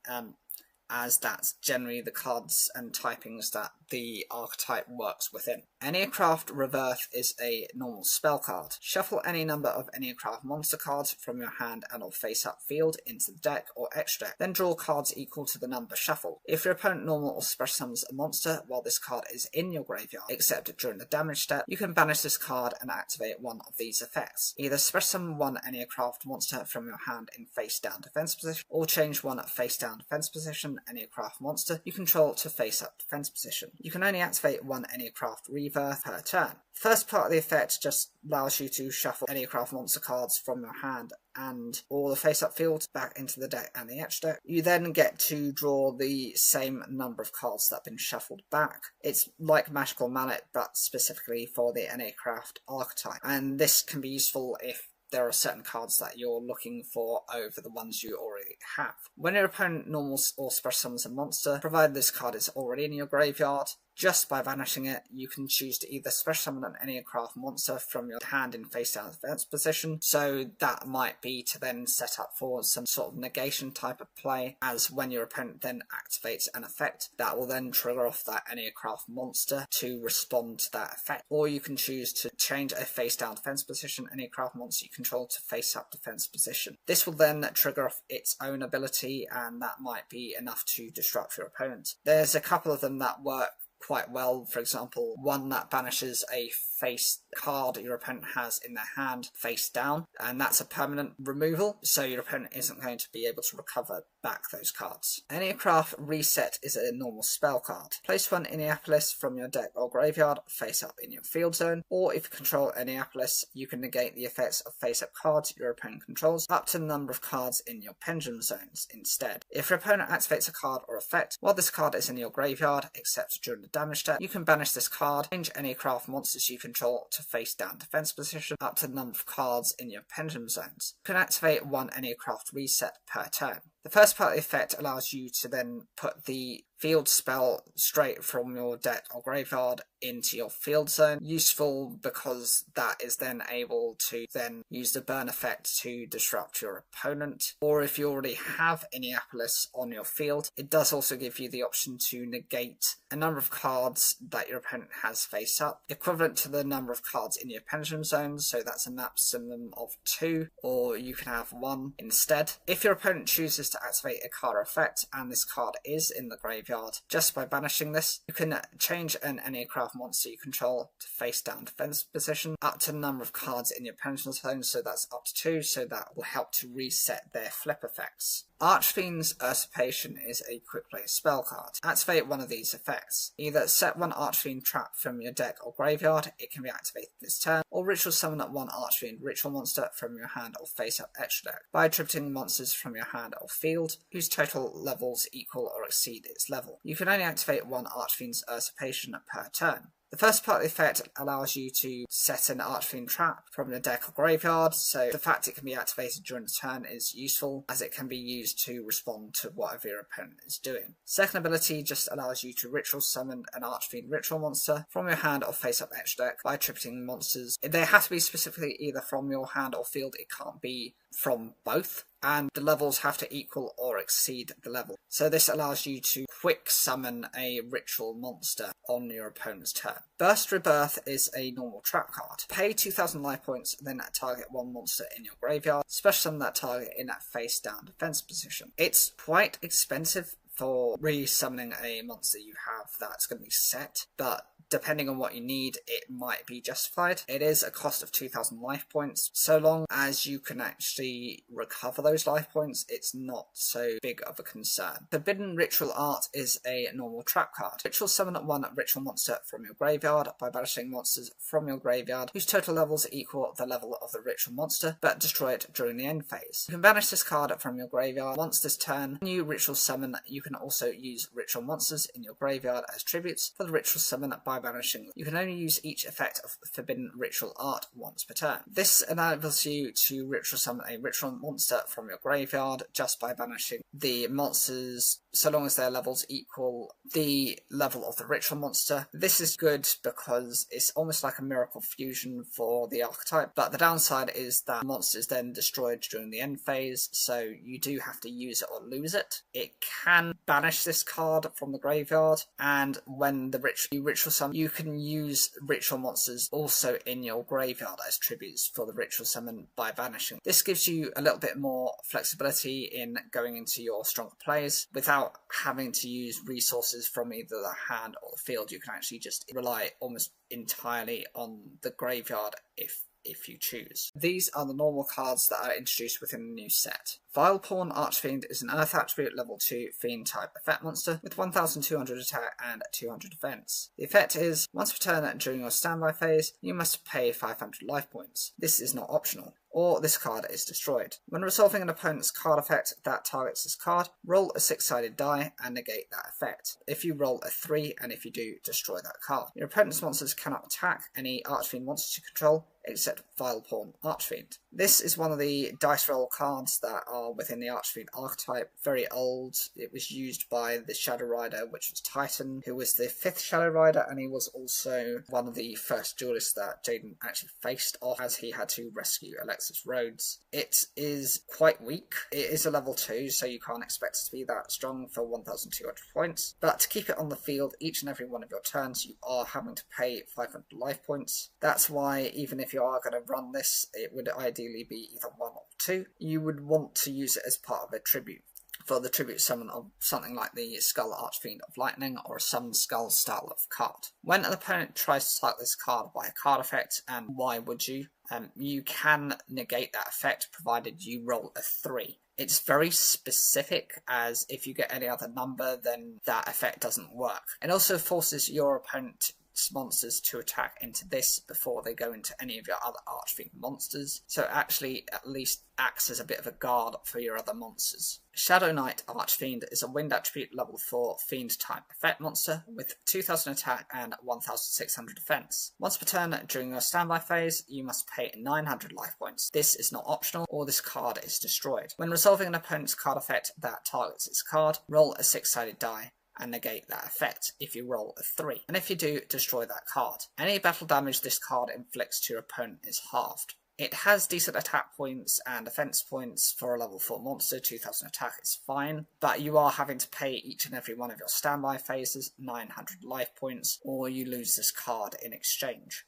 as that's generally the cards and typings that the archetype works within. Enneacraft Rebirth is a normal spell card. Shuffle any number of Enneacraft monster cards from your hand and or face-up field into the deck or extra deck, then draw cards equal to the number shuffled. If your opponent normal or special summons a monster while this card is in your graveyard, except during the damage step, you can banish this card and activate one of these effects. Either special summon one Enneacraft monster from your hand in face-down defense position, or change one face-down defense position Enneacraft monster you control to face-up defense position. You can only activate one Enneacraft Rebirth per turn. First part of the effect just allows you to shuffle Enneacraft monster cards from your hand and all the face-up field back into the deck and the extra deck. You then get to draw the same number of cards that have been shuffled back. It's like Magical Mallet, but specifically for the Enneacraft archetype, and this can be useful if there are certain cards that you're looking for over the ones you already have. When your opponent normal or special summons a monster, provided this card is already in your graveyard, just by banishing it, you can choose to either special summon an enneacraft monster from your hand in face down defense position. So that might be to then set up for some sort of negation type of play, as when your opponent then activates an effect, that will then trigger off that enneacraft monster to respond to that effect. Or you can choose to change a face down defense position enneacraft monster you control to face up defense position. This will then trigger off its own ability, and that might be enough to disrupt your opponent. There's a couple of them that work quite well. For example, one that banishes a face card your opponent has in their hand face down, and that's a permanent removal, so your opponent isn't going to be able to recover back those cards. Enneacraft Reset is a normal spell card. Place one Enneapolis from your deck or graveyard face up in your field zone, or if you control Enneapolis, you can negate the effects of face up cards your opponent controls up to the number of cards in your pendulum zones instead. If your opponent activates a card or effect while this card is in your graveyard, except during the damage step, you can banish this card, change Enneacraft monsters you control to face down defense position up to the number of cards in your pendulum zones. You can activate one Enneacraft Reset per turn. The first part of the effect allows you to then put the field spell straight from your deck or graveyard into your field zone. Useful because that is then able to then use the burn effect to disrupt your opponent. Or if you already have Enneapolis on your field, it does also give you the option to negate a number of cards that your opponent has face up, equivalent to the number of cards in your pendulum zones, so that's a maximum of 2, or you can have 1 instead. If your opponent chooses to activate a card or effect and this card is in the graveyard, just by banishing this, you can change an Enneacraft monster you control to face down defense position up to the number of cards in your pendulum zone, so that's up to 2, so that will help to reset their flip effects. Archfiend's Usurpation is a quick play spell card. Activate one of these effects. Either set one Archfiend trap from your deck or graveyard, it can be activated this turn, or ritual summon one Archfiend ritual monster from your hand or face up extra deck by attributing monsters from your hand or field whose total levels equal or exceed its level. You can only activate one Archfiend's Usurpation per turn. The first part of the effect allows you to set an Archfiend trap from your deck or graveyard, so the fact it can be activated during the turn is useful, as it can be used to respond to whatever your opponent is doing. Second ability just allows you to ritual summon an Archfiend ritual monster from your hand or face up extra deck by attributing monsters. They have to be specifically either from your hand or field, it can't be from both, and the levels have to equal or exceed the level. So this allows you to quick summon a ritual monster on your opponent's turn. Burst Rebirth is a normal trap card. Pay 2,000 life points, then target one monster in your graveyard, special summon that target in a face down defense position. It's quite expensive for re-summoning a monster you have that's going to be set, but depending on what you need, it might be justified. It is a cost of 2,000 life points. So long as you can actually recover those life points, it's not so big of a concern. Forbidden Ritual Art is a normal trap card. Ritual summon one ritual monster from your graveyard by banishing monsters from your graveyard whose total levels equal the level of the ritual monster, but destroy it during the end phase. You can banish this card from your graveyard once this turn. When you ritual summon, you can also use ritual monsters in your graveyard as tributes for the ritual summon by banishing. You can only use each effect of Forbidden Ritual Art once per turn. This enables you to ritual summon a ritual monster from your graveyard just by banishing the monsters, so long as their levels equal the level of the ritual monster. This is good because it's almost like a miracle fusion for the archetype, but the downside is that the monster is then destroyed during the end phase, so you do have to use it or lose it. It can banish this card from the graveyard, and when the ritual summon, you can use ritual monsters also in your graveyard as tributes for the ritual summon by banishing. This gives you a little bit more flexibility in going into your stronger plays without having to use resources from either the hand or the field. You can actually just rely almost entirely on the graveyard if you choose. These are the normal cards that are introduced within the new set. Vileporn Archfiend is an Earth attribute level 2 fiend type effect monster with 1200 attack and 200 defense. The effect is, once per turn during your standby phase, you must pay 500 life points. This is not optional, or this card is destroyed. When resolving an opponent's card effect that targets this card, roll a 6-sided die and negate that effect. If you roll a 3, and if you do, destroy that card. Your opponent's monsters cannot attack any Archfiend monsters you control, except Vileport Archfiend. This is one of the dice roll cards that are within the Archfiend archetype. Very old. It was used by the Shadow Rider, which was Titan, who was the 5th Shadow Rider, and he was also one of the first duelists that Jaden actually faced off as he had to rescue Alexis Rhodes. It is quite weak. It is a level 2, so you can't expect it to be that strong for 1,200 points. But to keep it on the field each and every one of your turns, you are having to pay 500 life points. That's why even if you are going to run this, it would ideally be either 1 or 2. You would want to use it as part of a tribute. For the tribute summon of something like the Skull Archfiend of Lightning or a Summon Skull style of card. When an opponent tries to target this card by a card effect, and why would you? You can negate that effect provided you roll a 3. It's very specific, as if you get any other number, then that effect doesn't work. It also forces your opponent's monsters to attack into this before they go into any of your other Archfiend monsters, so it actually at least acts as a bit of a guard for your other monsters. Shadow Knight Archfiend is a wind attribute level 4 fiend type effect monster with 2000 attack and 1600 defense. Once per turn during your standby phase, you must pay 900 life points. This is not optional, or this card is destroyed. When resolving an opponent's card effect that targets its card, roll a 6-sided die and negate that effect if you roll a 3. And if you do, destroy that card. Any battle damage this card inflicts to your opponent is halved. It has decent attack points and defense points for a level 4 monster. 2000 attack is fine, but you are having to pay each and every one of your standby phases 900 life points, or you lose this card in exchange.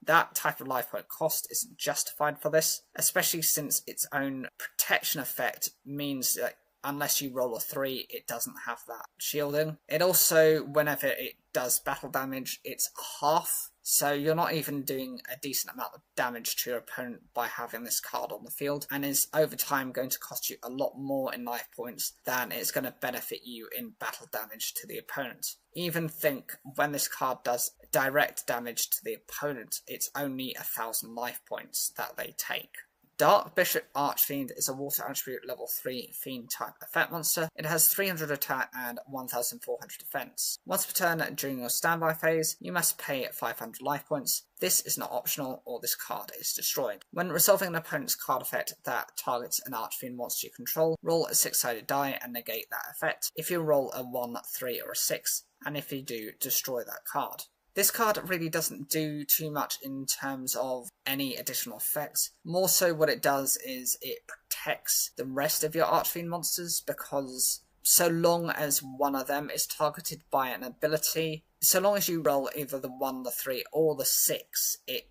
That type of life point cost isn't justified for this, especially since its own protection effect means that unless you roll a 3, it doesn't have that shielding. It also, whenever it does battle damage, it's half, so you're not even doing a decent amount of damage to your opponent by having this card on the field, and is over time going to cost you a lot more in life points than it's going to benefit you in battle damage to the opponent. Even think, when this card does direct damage to the opponent, it's only 1000 life points that they take. Dark Bishop Archfiend is a water attribute level 3 fiend type effect monster. It has 300 attack and 1400 defense. Once per turn during your standby phase, you must pay 500 life points. This is not optional, or this card is destroyed. When resolving an opponent's card effect that targets an Archfiend monster you control, roll a 6-sided die and negate that effect. If you roll a 1, 3 or a 6, and if you do, destroy that card. This card really doesn't do too much in terms of any additional effects. More so what it does is it protects the rest of your Archfiend monsters, because so long as one of them is targeted by an ability, so long as you roll either the 1, the 3 or the 6, it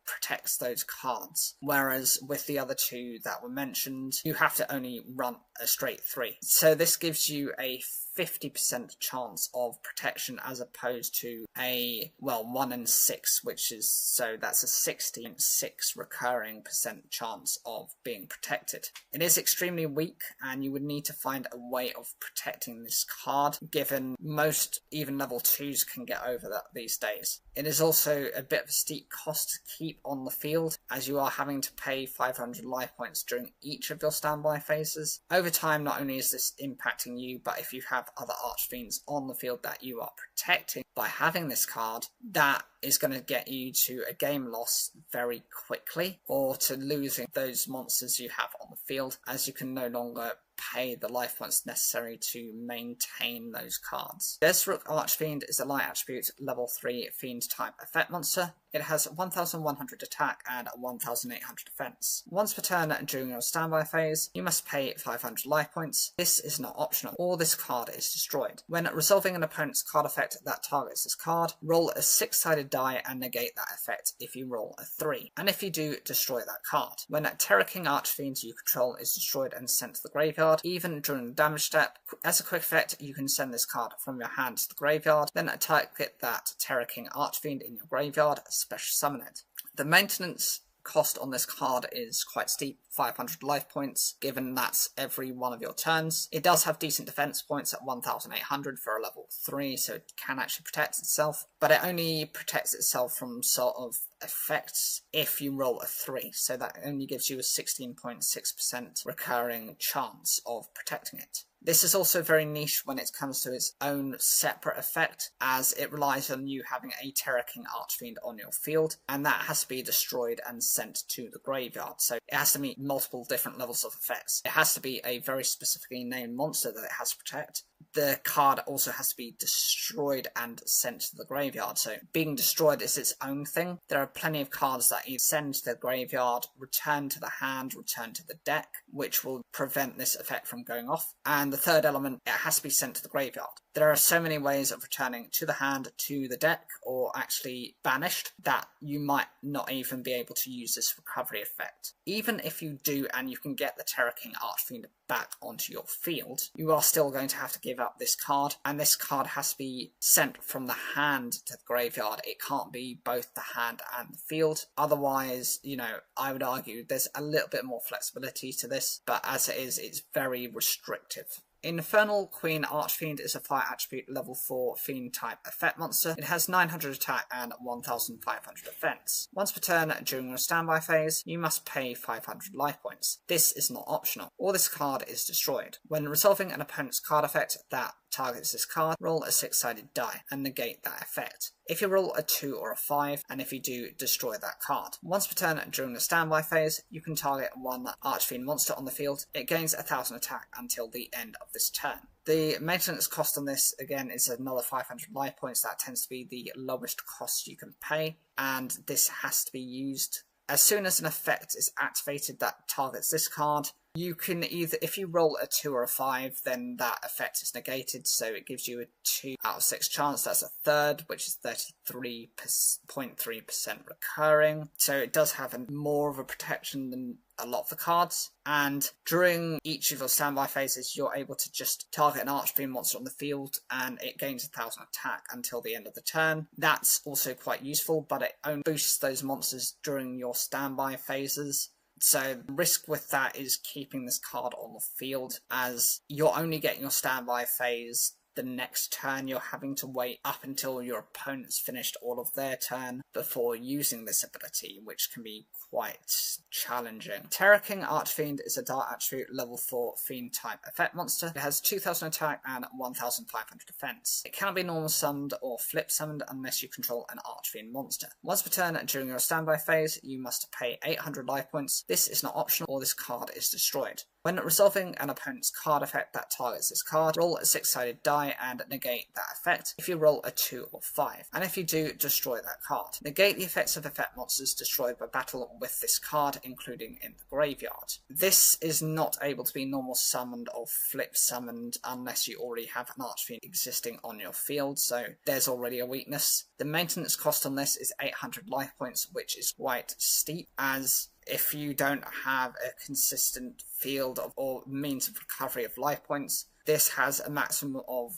protects those cards. Whereas with the other 2 that were mentioned, you have to only run a straight 3. So this gives you a 50% chance of protection as opposed to a 1 in 6, which is, so that's a 16.6 recurring percent chance of being protected. It is extremely weak, and you would need to find a way of protecting this card, given most even level 2s can get over that these days. It is also a bit of a steep cost to keep on the field, as you are having to pay 500 life points during each of your standby phases. Over time, not only is this impacting you, but if you have other Archfiends on the field that you are protecting by having this card, that is going to get you to a game loss very quickly, or to losing those monsters you have on the field, as you can no longer pay the life points necessary to maintain those cards. Desrook Archfiend is a light attribute level 3 fiend type effect monster. It has 1100 attack and 1800 defense. Once per turn during your standby phase, you must pay 500 life points. This is not optional, or this card is destroyed. When resolving an opponent's card effect that targets this card, roll a 6-sided die and negate that effect if you roll a 3. And if you do, destroy that card. When a Terror King Archfiend you control is destroyed and sent to the graveyard, even during the damage step, as a quick effect, you can send this card from your hand to the graveyard, then target that Terror King Archfiend in your graveyard, special summon it. The maintenance cost on this card is quite steep, 500 life points, given that's every one of your turns. It does have decent defense points at 1800 for a level 3, so it can actually protect itself, but it only protects itself from sort of effects if you roll a 3, so that only gives you a 16.6% recurring chance of protecting it. This is also very niche when it comes to its own separate effect, as it relies on you having a Terror King Archfiend on your field, and that has to be destroyed and sent to the graveyard. So it has to meet multiple different levels of effects. It has to be a very specifically named monster that it has to protect. The card also has to be destroyed and sent to the graveyard. So being destroyed is its own thing. There are plenty of cards that either send to the graveyard, return to the hand, return to the deck, which will prevent this effect from going off. And the third element, it has to be sent to the graveyard. There are so many ways of returning to the hand, to the deck, or actually banished, that you might not even be able to use this recovery effect. Even if you do and you can get the Terror King Archfiend back onto your field, you are still going to have to give up this card, and this card has to be sent from the hand to the graveyard. It can't be both the hand and the field. Otherwise, I would argue there's a little bit more flexibility to this, but as it is, it's very restrictive. Infernal Queen Archfiend is a fire attribute level 4 fiend type effect monster. It has 900 attack and 1500 defense. Once per turn during your standby phase, you must pay 500 life points. This is not optional, or this card is destroyed. When resolving an opponent's card effect that targets this card, roll a 6-sided die and negate that effect. If you roll a 2 or a 5, and if you do, destroy that card. Once per turn during the standby phase, you can target one Archfiend monster on the field. It gains 1000 attack until the end of this turn. The maintenance cost on this, again, is another 500 life points. That tends to be the lowest cost you can pay, and this has to be used. As soon as an effect is activated that targets this card, you can either, if you roll a 2 or a 5, then that effect is negated, so it gives you a 2 out of 6 chance. That's a third, which is 33.3% recurring. So it does have more of a protection than a lot of the cards. And during each of your standby phases, you're able to just target an Archfiend monster on the field, and it gains 1000 attack until the end of the turn. That's also quite useful, but it only boosts those monsters during your standby phases. So the risk with that is keeping this card on the field, as you're only getting your standby phase the next turn. You're having to wait up until your opponent's finished all of their turn before using this ability, which can be quite challenging. Terror King Archfiend is a dark attribute level 4 fiend type effect monster. It has 2000 attack and 1500 defense. It cannot be normal summoned or flip summoned unless you control an Archfiend monster. Once per turn during your standby phase, you must pay 800 life points. This is not optional, or this card is destroyed. When resolving an opponent's card effect that targets this card, roll a 6-sided die and negate that effect if you roll a 2 or 5, and if you do, destroy that card. Negate the effects of effect monsters destroyed by battle with this card, including in the graveyard. This is not able to be normal summoned or flip summoned unless you already have an Archfiend existing on your field, so there's already a weakness. The maintenance cost on this is 800 life points, which is quite steep, as if you don't have a consistent field or means of recovery of life points, this has a maximum of,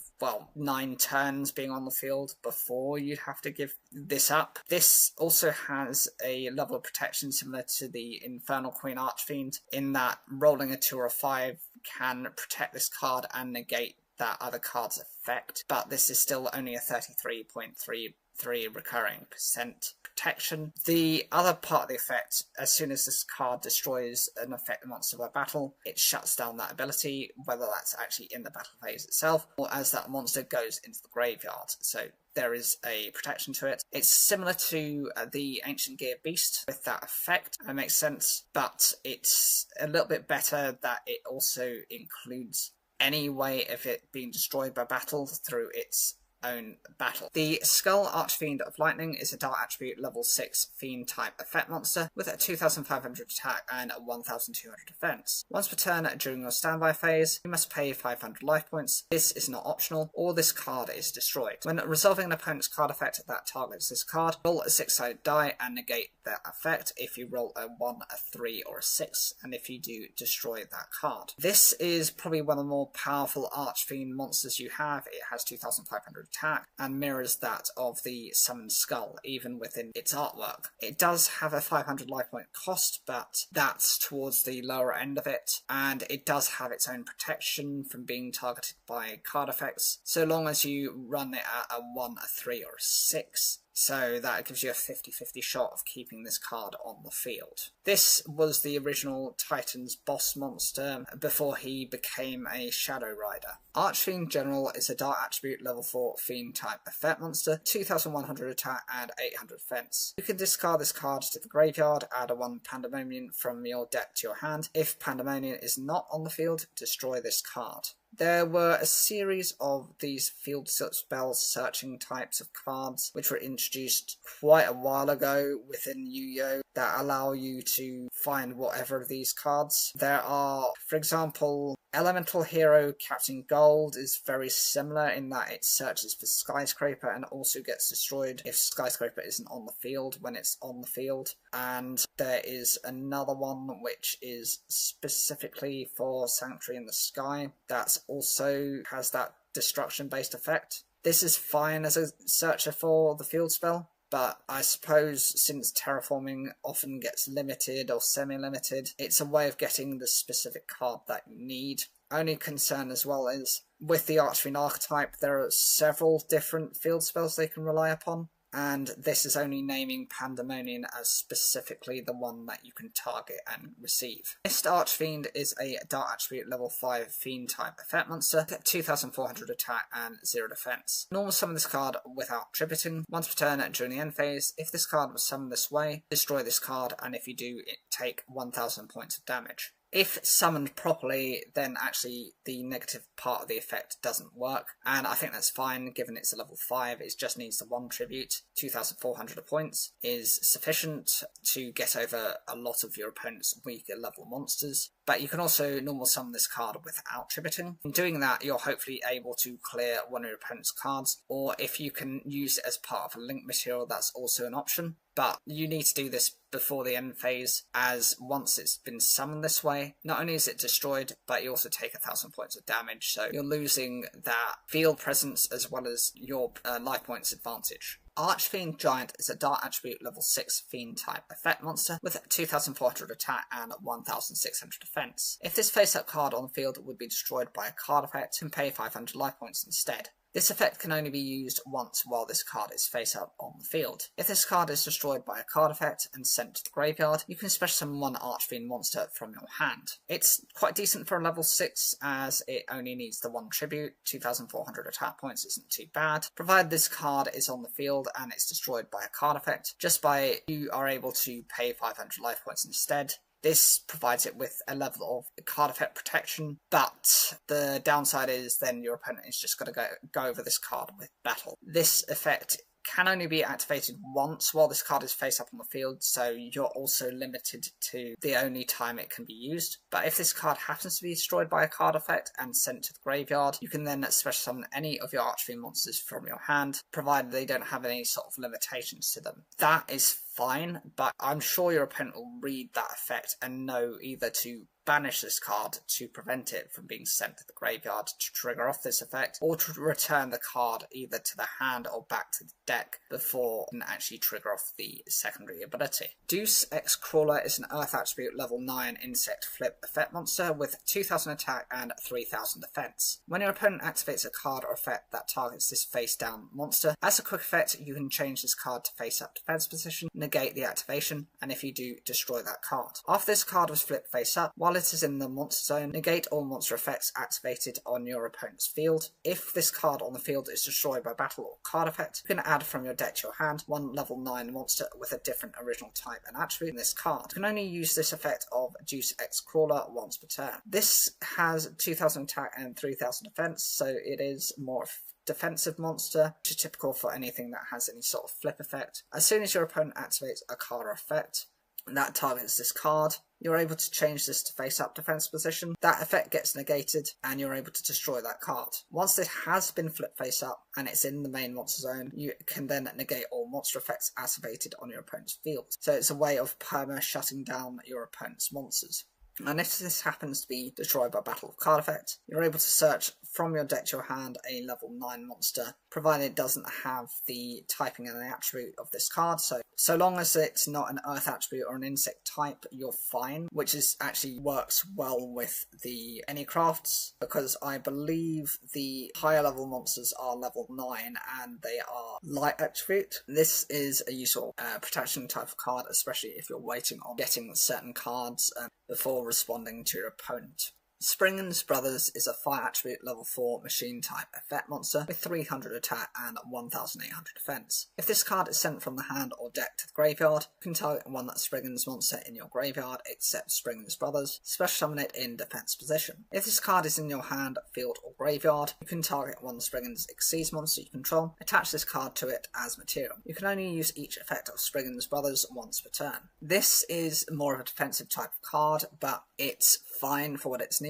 9 turns being on the field before you'd have to give this up. This also has a level of protection similar to the Infernal Queen Archfiend, in that rolling a 2 or a 5 can protect this card and negate that other card's effect, but this is still only a 33.33 recurring percent protection. The other part of the effect, as soon as this card destroys an effective monster by battle, it shuts down that ability, whether that's actually in the battle phase itself or as that monster goes into the graveyard. So there is a protection to it. It's similar to the Ancient Gear Beast with that effect. It makes sense, but it's a little bit better that it also includes any way of it being destroyed by battle through its own battle. The Skull Archfiend of Lightning is a dark attribute level 6 fiend type effect monster with a 2500 attack and a 1200 defense. Once per turn during your standby phase, you must pay 500 life points. This is not optional, or this card is destroyed. When resolving an opponent's card effect that targets this card, roll a 6-sided die and negate that effect if you roll a 1, a 3, or a 6, and if you do, destroy that card. This is probably one of the more powerful Archfiend monsters you have. It has 2500 attack and mirrors that of the Summoned Skull, even within its artwork. It does have a 500 life point cost, but that's towards the lower end of it, and it does have its own protection from being targeted by card effects, so long as you run it at a 1, a 3, or a 6. so that gives you a 50-50 shot of keeping this card on the field. This was the original Titan's boss monster before he became a Shadow Rider. Archfiend General is a Dark Attribute level 4 Fiend type effect monster, 2100 attack and 800 defense. You can discard this card to the graveyard, add a 1 Pandemonium from your deck to your hand. If Pandemonium is not on the field, destroy this card. There were a series of these field spell searching types of cards which were introduced quite a while ago within Yu-Gi-Oh! That allow you to find whatever of these cards. There are, for example, Elemental Hero Captain Gold is very similar in that it searches for Skyscraper and also gets destroyed if Skyscraper isn't on the field when it's on the field. And there is another one which is specifically for Sanctuary in the Sky that also has that destruction based effect. This is fine as a searcher for the field spell, but I suppose since terraforming often gets limited or semi-limited, it's a way of getting the specific card that you need. Only concern as well is, with the Archfiend archetype, there are several different field spells they can rely upon, and this is only naming Pandemonium as specifically the one that you can target and receive. This Archfiend is a Dark Attribute level 5 Fiend type effect monster, 2400 attack and 0 defense. Normal summon this card without tributing. Once per turn during the end phase, if this card was summoned this way, destroy this card, and if you do, take 1000 points of damage. If summoned properly, then actually the negative part of the effect doesn't work, and I think that's fine given it's a level 5, it just needs the 1 tribute. 2400 points is sufficient to get over a lot of your opponent's weaker level monsters, but you can also normal summon this card without tributing. In doing that, you're hopefully able to clear one of your opponent's cards, or if you can use it as part of a link material, that's also an option. But you need to do this before the end phase, as once it's been summoned this way, not only is it destroyed, but you also take 1000 points of damage, so you're losing that field presence as well as your life points advantage. Archfiend Giant is a Dark Attribute level 6 Fiend type effect monster with 2400 attack and 1600 defense. If this face-up card on the field would be destroyed by a card effect, you can pay 500 life points instead. This effect can only be used once while this card is face up on the field. If this card is destroyed by a card effect and sent to the graveyard, you can special summon one Archfiend monster from your hand. It's quite decent for a level 6 as it only needs the 1 tribute. 2400 attack points isn't too bad, provided this card is on the field and it's destroyed by a card effect. Just by you are able to pay 500 life points instead. This provides it with a level of card effect protection, but the downside is then your opponent is just going to go over this card with battle. This effect can only be activated once while this card is face up on the field, so you're also limited to the only time it can be used. But if this card happens to be destroyed by a card effect and sent to the graveyard, you can then special summon any of your Archfiend monsters from your hand, provided they don't have any sort of limitations to them. That is fine, but I'm sure your opponent will read that effect and know either to banish this card to prevent it from being sent to the graveyard to trigger off this effect, or to return the card either to the hand or back to the deck before it can actually trigger off the secondary ability. Deus Ex Crawler is an Earth Attribute level 9 insect flip effect monster with 2000 attack and 3000 defense. When your opponent activates a card or effect that targets this face down monster, as a quick effect you can change this card to face up defense position, negate the activation, and if you do, destroy that card. After this card was flipped face up, while it is in the monster zone, negate all monster effects activated on your opponent's field. If this card on the field is destroyed by battle or card effect, you can add from your deck to your hand one level 9 monster with a different original type and attribute in this card. You can only use this effect of Deus Ex Crawler once per turn. This has 2000 attack and 3000 defense, so it is more defensive monster, which is typical for anything that has any sort of flip effect. As soon as your opponent activates a card or effect that targets this card, you're able to change this to face up defense position. That effect gets negated and you're able to destroy that card. Once this has been flipped face up and it's in the main monster zone, you can then negate all monster effects activated on your opponent's field. So it's a way of perma shutting down your opponent's monsters. And if this happens to be destroyed by battle of card effect, you're able to search from your deck to your hand a level 9 monster, provided it doesn't have the typing and the attribute of this card. So long as it's not an earth attribute or an insect type, you're fine, which is actually works well with the enneacrafts, because I believe the higher level monsters are level 9 and they are light attribute. This is a useful protection type of card, especially if you're waiting on getting certain cards before responding to your opponent. Springen's Brothers is a fire attribute level 4 machine type effect monster with 300 attack and 1800 defense. If this card is sent from the hand or deck to the graveyard, you can target one Springen's monster in your graveyard except Springen's Brothers, special summon it in defense position. If this card is in your hand, field or graveyard, you can target one Springen's Xyz monster you control, attach this card to it as material. You can only use each effect of Springen's Brothers once per turn. This is more of a defensive type of card, but it's fine for what it's needed.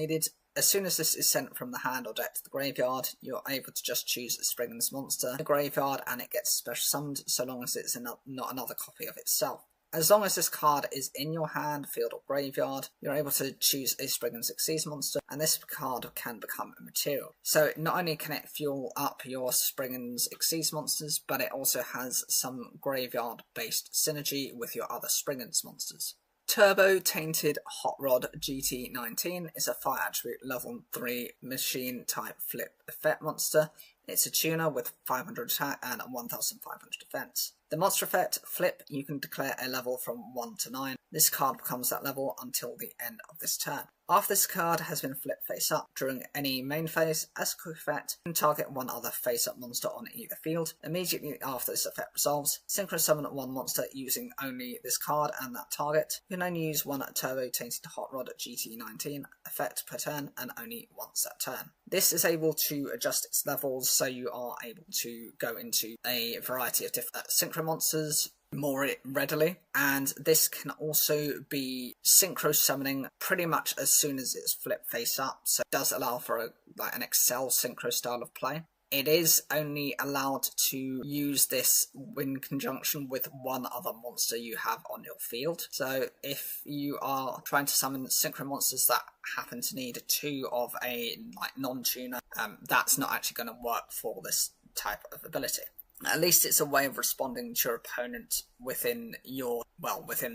As soon as this is sent from the hand or deck to the graveyard, you're able to just choose a Springen's monster in the graveyard and it gets special summoned, so long as it's not another copy of itself. As long as this card is in your hand, field or graveyard, you're able to choose a Springen's Xyz monster, and this card can become a material. So not only can it fuel up your Springen's Xyz monsters, but it also has some graveyard-based synergy with your other Springen's monsters. Turbo Tainted Hot Rod GT19 is a fire attribute level 3 machine type flip effect monster. It's a tuner with 500 attack and 1500 defense. The monster effect, Flip, you can declare a level from 1 to 9. This card becomes that level until the end of this turn. After this card has been flipped face up during any main phase, as a quick effect, you can target one other face up monster on either field. Immediately after this effect resolves, synchro summon one monster using only this card and that target. You can only use one Turbo Tainted Hot Rod GT19 effect per turn and only once that turn. This is able to adjust its levels so you are able to go into a variety of different synchro monsters more readily, and this can also be synchro summoning pretty much as soon as it's flipped face up, so it does allow for an Excel synchro style of play. It is only allowed to use this in conjunction with one other monster you have on your field. So if you are trying to summon synchro monsters that happen to need 2 of a non-tuner, that's not actually going to work for this type of ability. At least it's a way of responding to your opponent within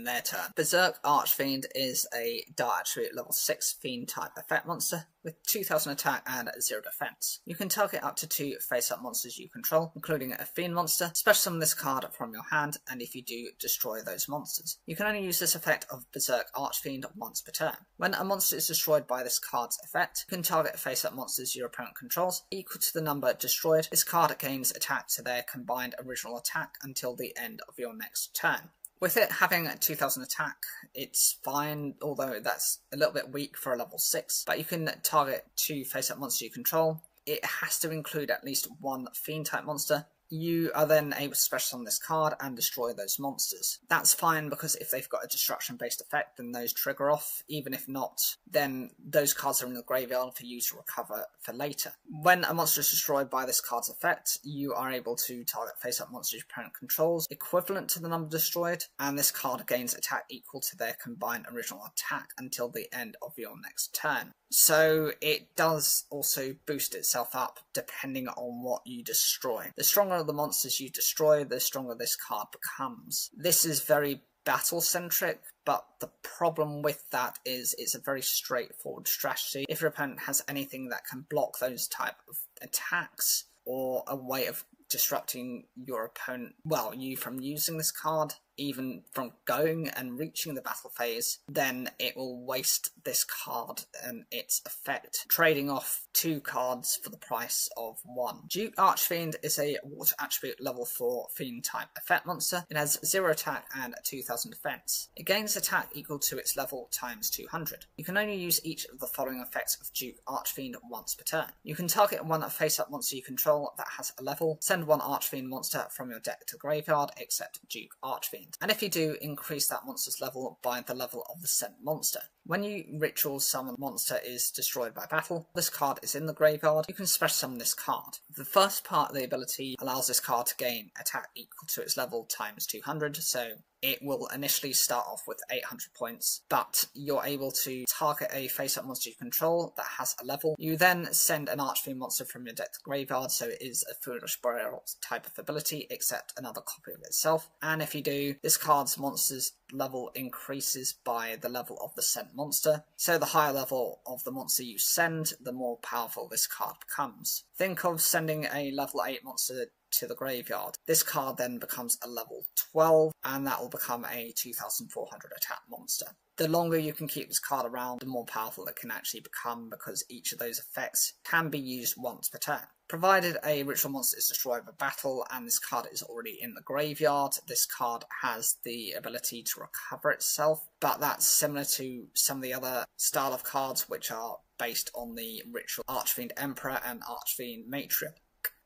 their turn. Berserk Archfiend is a Dart attribute level 6 fiend type effect monster with 2000 attack and 0 defense. You can target up to 2 face-up monsters you control, including a fiend monster, special summon this card from your hand, and if you do, destroy those monsters. You can only use this effect of Berserk Archfiend once per turn. When a monster is destroyed by this card's effect, you can target face-up monsters your opponent controls equal to the number destroyed. This card gains attack to their combined original attack until the end of your next turn. With it having 2000 attack, it's fine, although that's a little bit weak for a level 6, but you can target 2 face-up monsters you control. It has to include at least 1 fiend type monster. You are then able to special summon this card and destroy those monsters. That's fine because if they've got a destruction based effect, then those trigger off. Even if not, then those cards are in the graveyard for you to recover for later. When a monster is destroyed by this card's effect, you are able to target face-up monsters your opponent controls equivalent to the number destroyed, and this card gains attack equal to their combined original attack until the end of your next turn. So it does also boost itself up depending on what you destroy. The stronger the monsters you destroy, the stronger this card becomes. This is very battle centric, but the problem with that is it's a very straightforward strategy. If your opponent has anything that can block those type of attacks, or a way of disrupting your opponent, you from using this card, even from going and reaching the battle phase, then it will waste this card and its effect, trading off 2 cards for the price of 1. Duke Archfiend is a water attribute level 4 fiend type effect monster. It has 0 attack and 2000 defense. It gains attack equal to its level times 200. You can only use each of the following effects of Duke Archfiend once per turn. You can target one face-up monster you control that has a level, send one Archfiend monster from your deck to the graveyard except Duke Archfiend. And if you do, increase that monster's level by the level of the sent monster. When you ritual summon a monster is destroyed by battle, this card is in the graveyard, you can special summon this card. The first part of the ability allows this card to gain attack equal to its level times 200, so it will initially start off with 800 points, but you're able to target a face-up monster you control that has a level. You then send an archfiend monster from your deck to graveyard, so it is a Foolish Burial type of ability, except another copy of itself. And if you do, this card's monster's level increases by the level of the sent monster. So the higher level of the monster you send, the more powerful this card becomes. Think of sending a level 8 monster to the graveyard. This card then becomes a level 12, and that will become a 2400 attack monster. The longer you can keep this card around, the more powerful it can actually become, because each of those effects can be used once per turn. Provided a ritual monster is destroyed by battle and this card is already in the graveyard, this card has the ability to recover itself, but that's similar to some of the other style of cards which are based on the ritual Archfiend Emperor and Archfiend Matriarch.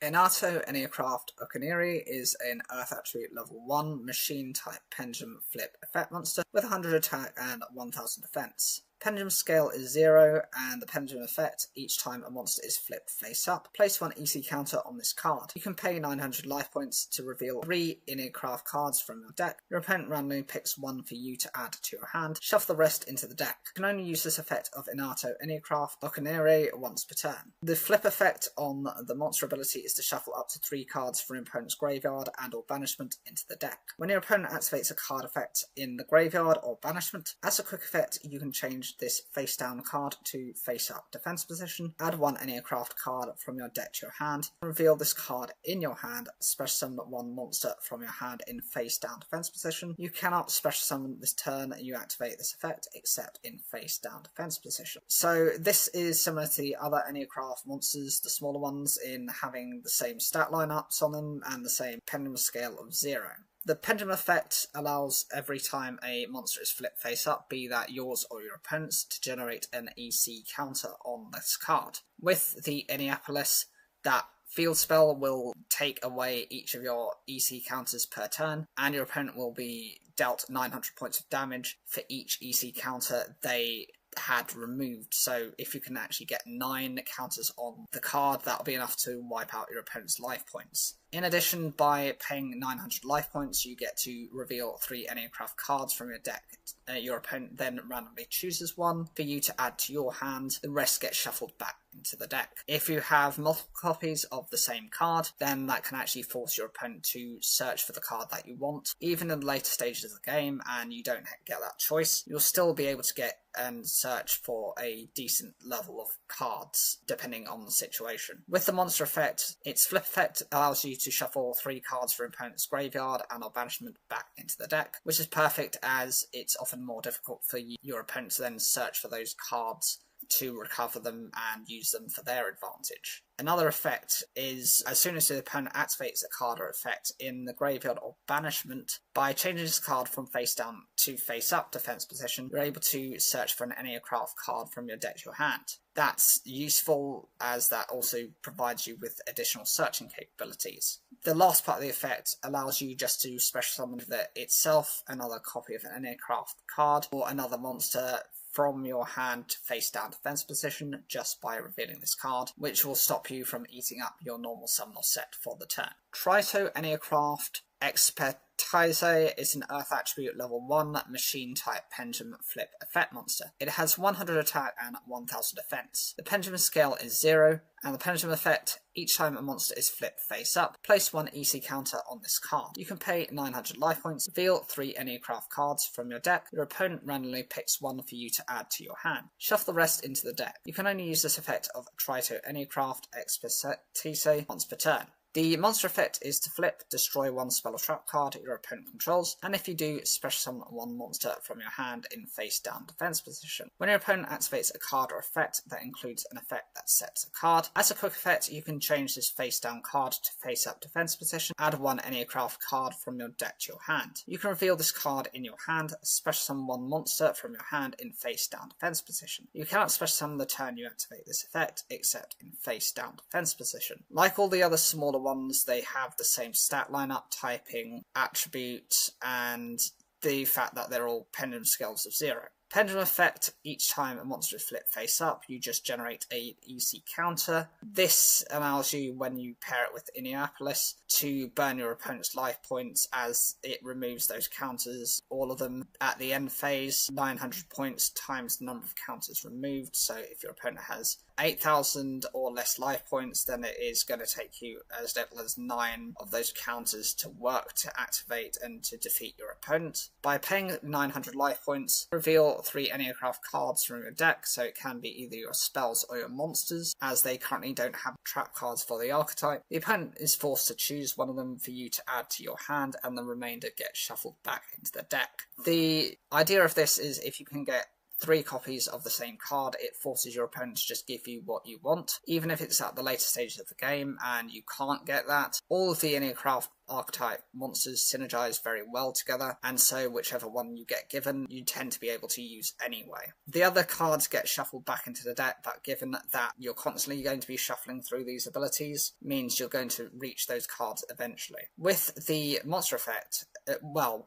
Enneacraft Okaniri is an Earth Attribute level 1 machine type pendulum flip effect monster with 100 attack and 1000 defense. Pendulum scale is 0, and the pendulum effect, each time a monster is flipped face up, place 1 EC counter on this card. You can pay 900 life points to reveal 3 enneacraft cards from your deck. Your opponent randomly picks 1 for you to add to your hand. Shuffle the rest into the deck. You can only use this effect of enneacraft Okaniri once per turn. The flip effect on the monster ability is to shuffle up to 3 cards from your opponent's graveyard and or banishment into the deck. When your opponent activates a card effect in the graveyard or banishment, as a quick effect you can change this face down card to face up defense position, add 1 enneacraft card from your deck to your hand, reveal this card in your hand, special summon 1 monster from your hand in face down defense position. You cannot special summon this turn you activate this effect except in face down defense position. So this is similar to the other enneacraft monsters, the smaller ones, in having the same stat lineups on them and the same pendulum scale of 0. The pendulum effect allows every time a monster is flipped face up, be that yours or your opponent's, to generate an EC counter on this card. With the Enneapolis, that field spell will take away each of your EC counters per turn, and your opponent will be dealt 900 points of damage for each EC counter they had removed. So if you can actually get 9 counters on the card, that'll be enough to wipe out your opponent's life points. In addition, by paying 900 life points, you get to reveal 3 enneacraft cards from your deck. Your opponent then randomly chooses 1 for you to add to your hand. The rest get shuffled back into the deck. If you have multiple copies of the same card, then that can actually force your opponent to search for the card that you want. Even in the later stages of the game, and you don't get that choice, you'll still be able to get and search for a decent level of cards, depending on the situation. With the monster effect, its flip effect allows you to shuffle 3 cards from your opponent's graveyard and or banishment back into the deck, which is perfect as it's often more difficult for your opponent to then search for those cards to recover them and use them for their advantage. Another effect is, as soon as the opponent activates a card or effect in the graveyard or banishment, by changing this card from face down to face up defense position, you're able to search for an enneacraft card from your deck to your hand. That's useful as that also provides you with additional searching capabilities. The last part of the effect allows you just to special summon itself another copy of an enneacraft card or another monster from your hand to face down defense position just by revealing this card, which will stop you from eating up your normal summon or set for the turn. Trito Enneacraft Expertise is an Earth Attribute level 1 machine type pendulum flip effect monster. It has 100 attack and 1000 defense. The pendulum scale is 0, and the pendulum effect, each time a monster is flipped face up, place 1 EC counter on this card. You can pay 900 life points, reveal 3 enneacraft cards from your deck. Your opponent randomly picks 1 for you to add to your hand. Shuffle the rest into the deck. You can only use this effect of Trito Enneacraft Expertise once per turn. The monster effect is to flip, destroy 1 spell or trap card your opponent controls, and if you do, special summon 1 monster from your hand in face down defense position. When your opponent activates a card or effect that includes an effect that sets a card, as a quick effect you can change this face down card to face up defense position, add 1 enneacraft card from your deck to your hand. You can reveal this card in your hand, special summon 1 monster from your hand in face down defense position. You cannot special summon the turn you activate this effect, except in face down defense position. Like all the other smaller ones, they have the same stat lineup, typing, attribute, and the fact that they're all pendulum scales of 0. Pendulum effect, each time a monster is flipped face up, you just generate a EC counter. This allows you, when you pair it with enneacraft, to burn your opponent's life points as it removes those counters, all of them at the end phase. 900 points times the number of counters removed, so if your opponent has 8,000 or less life points, then it is going to take you as little as 9 of those counters to work to activate and to defeat your opponent. By paying 900 life points, reveal 3 enneacraft cards from your deck, so it can be either your spells or your monsters, as they currently don't have trap cards for the archetype. The opponent is forced to choose one of them for you to add to your hand, and the remainder gets shuffled back into the deck. The idea of this is if you can get 3 copies of the same card, it forces your opponent to just give you what you want, even if it's at the later stages of the game and you can't get that. All of the enneacraft archetype monsters synergize very well together, and so whichever one you get given, you tend to be able to use anyway. The other cards get shuffled back into the deck, but given that you're constantly going to be shuffling through these abilities, means you're going to reach those cards eventually. With the monster effect,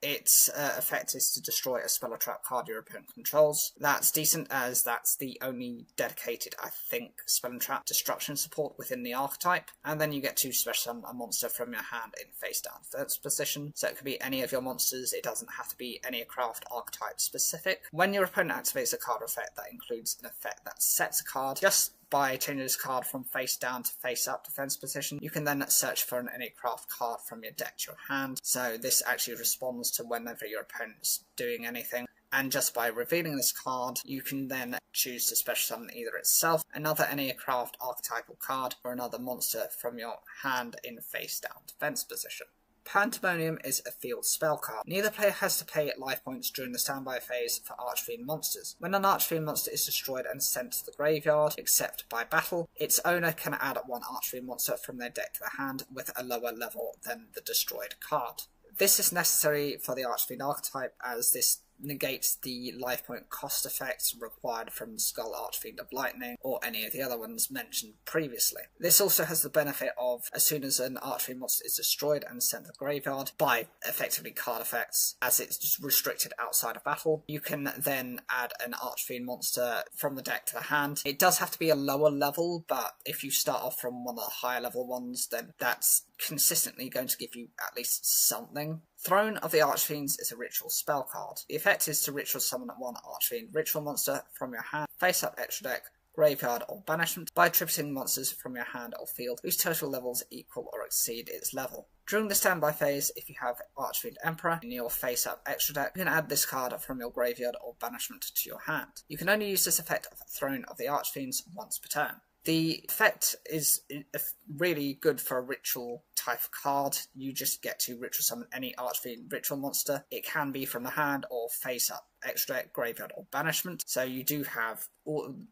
its effect is to destroy a spell or trap card your opponent controls. That's decent, as that's the only dedicated, I think, spell and trap destruction support within the archetype. And then you get to special summon a monster from your hand in face down first position, so it could be any of your monsters. It doesn't have to be enneacraft archetype specific. When your opponent activates a card effect, that includes an effect that sets a card. Just by changing this card from face down to face up defense position, you can then search for an enneacraft card from your deck to your hand. So this actually responds to whenever your opponent's doing anything. And just by revealing this card, you can then choose to special summon either itself, another enneacraft archetypal card, or another monster from your hand in face down defense position. Pandemonium is a field spell card. Neither player has to pay life points during the standby phase for archfiend monsters. When an archfiend monster is destroyed and sent to the graveyard, except by battle, its owner can add 1 archfiend monster from their deck to the hand with a lower level than the destroyed card. This is necessary for the archfiend archetype, as this negates the life point cost effects required from Skull Archfiend of Lightning or any of the other ones mentioned previously. This also has the benefit of, as soon as an Archfiend monster is destroyed and sent to the graveyard by effectively card effects, as it's just restricted outside of battle, you can then add an Archfiend monster from the deck to the hand. It does have to be a lower level, but if you start off from one of the higher level ones, then that's consistently going to give you at least something. Throne of the Archfiends is a ritual spell card. The effect is to ritual summon 1 Archfiend ritual monster from your hand, face up extra deck, graveyard or banishment, by attributing monsters from your hand or field whose total levels equal or exceed its level. During the standby phase, if you have Archfiend Emperor in your face up extra deck, you can add this card from your graveyard or banishment to your hand. You can only use this effect of Throne of the Archfiends once per turn. The effect is really good for a ritual type of card. You just get to ritual summon any Archfiend ritual monster. It can be from the hand or face up extra deck, graveyard or banishment, so you do have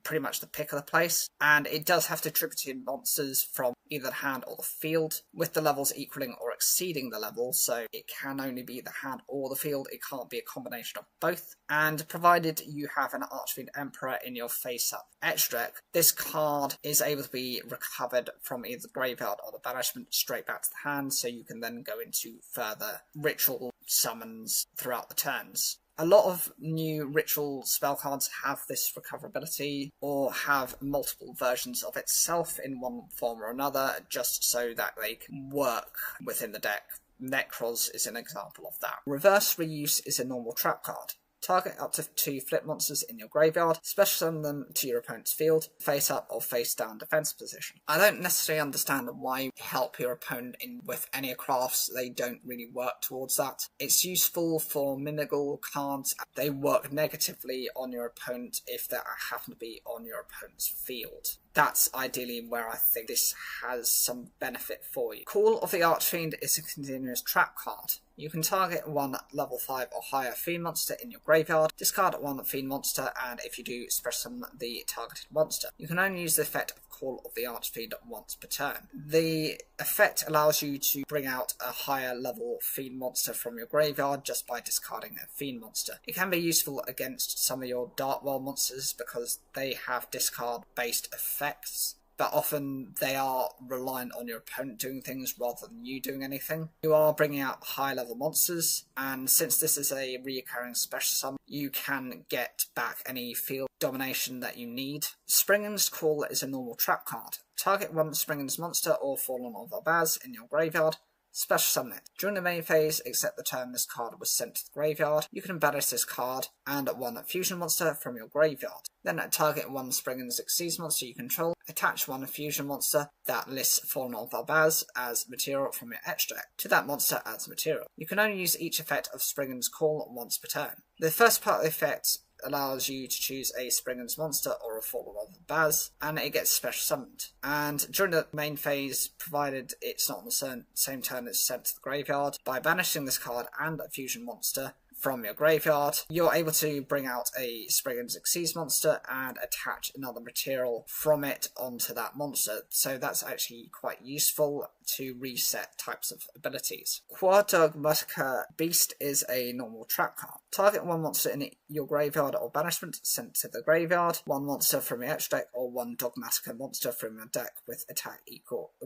pretty much the pick of the place, and it does have to tribute in monsters from either the hand or the field, with the levels equaling or exceeding the level, so it can only be the hand or the field. It can't be a combination of both. And provided you have an Archfiend Emperor in your face up extra deck, this card is able to be recovered from either the graveyard or the banishment straight back to the hand, so you can then go into further ritual summons throughout the turns. A lot of new ritual spell cards have this recoverability, or have multiple versions of itself in one form or another, just so that they can work within the deck. Necros is an example of that. Reverse Reuse is a normal trap card. Target up to 2 flip monsters in your graveyard, special summon them to your opponent's field, face up or face down defense position. I don't necessarily understand why you help your opponent in with enneacrafts. They don't really work towards that. It's useful for minigal cards. They work negatively on your opponent if they happen to be on your opponent's field. That's ideally where I think this has some benefit for you. Call of the Archfiend is a continuous trap card. You can target 1 level 5 or higher fiend monster in your graveyard, discard 1 fiend monster, and if you do, special summon the targeted monster. You can only use the effect of Call of the Archfiend once per turn. The effect allows you to bring out a higher level fiend monster from your graveyard just by discarding a fiend monster. It can be useful against some of your Dark World monsters because they have discard based effects, but often they are reliant on your opponent doing things rather than you doing anything. You are bringing out high level monsters, and since this is a recurring special summon, you can get back any field domination that you need. Springen's Call is a normal trap card. Target one Springen's monster or Fallen of Arbaz in your graveyard. Special summon it. During the main phase, except the turn this card was sent to the graveyard, you can banish this card and one fusion monster from your graveyard. Then target one Springen's Xyz monster you control, attach one fusion monster that lists Fallen of Arbaz as material from your extract to that monster as material. You can only use each effect of Springen's Call once per turn. The first part of the effect allows you to choose a Springen's monster or a Fallen of Arbaz, and it gets special summoned. And during the main phase, provided it's not on the same turn it's sent to the graveyard, by banishing this card and a fusion monster from your graveyard, you're able to bring out a Springen's Xyz monster and attach another material from it onto that monster. So that's actually quite useful to reset types of abilities. Dogmatica Beast is a normal trap card. Target one monster in your graveyard or banishment sent to the graveyard, one monster from your extra deck or one Dogmatica monster from your deck with attack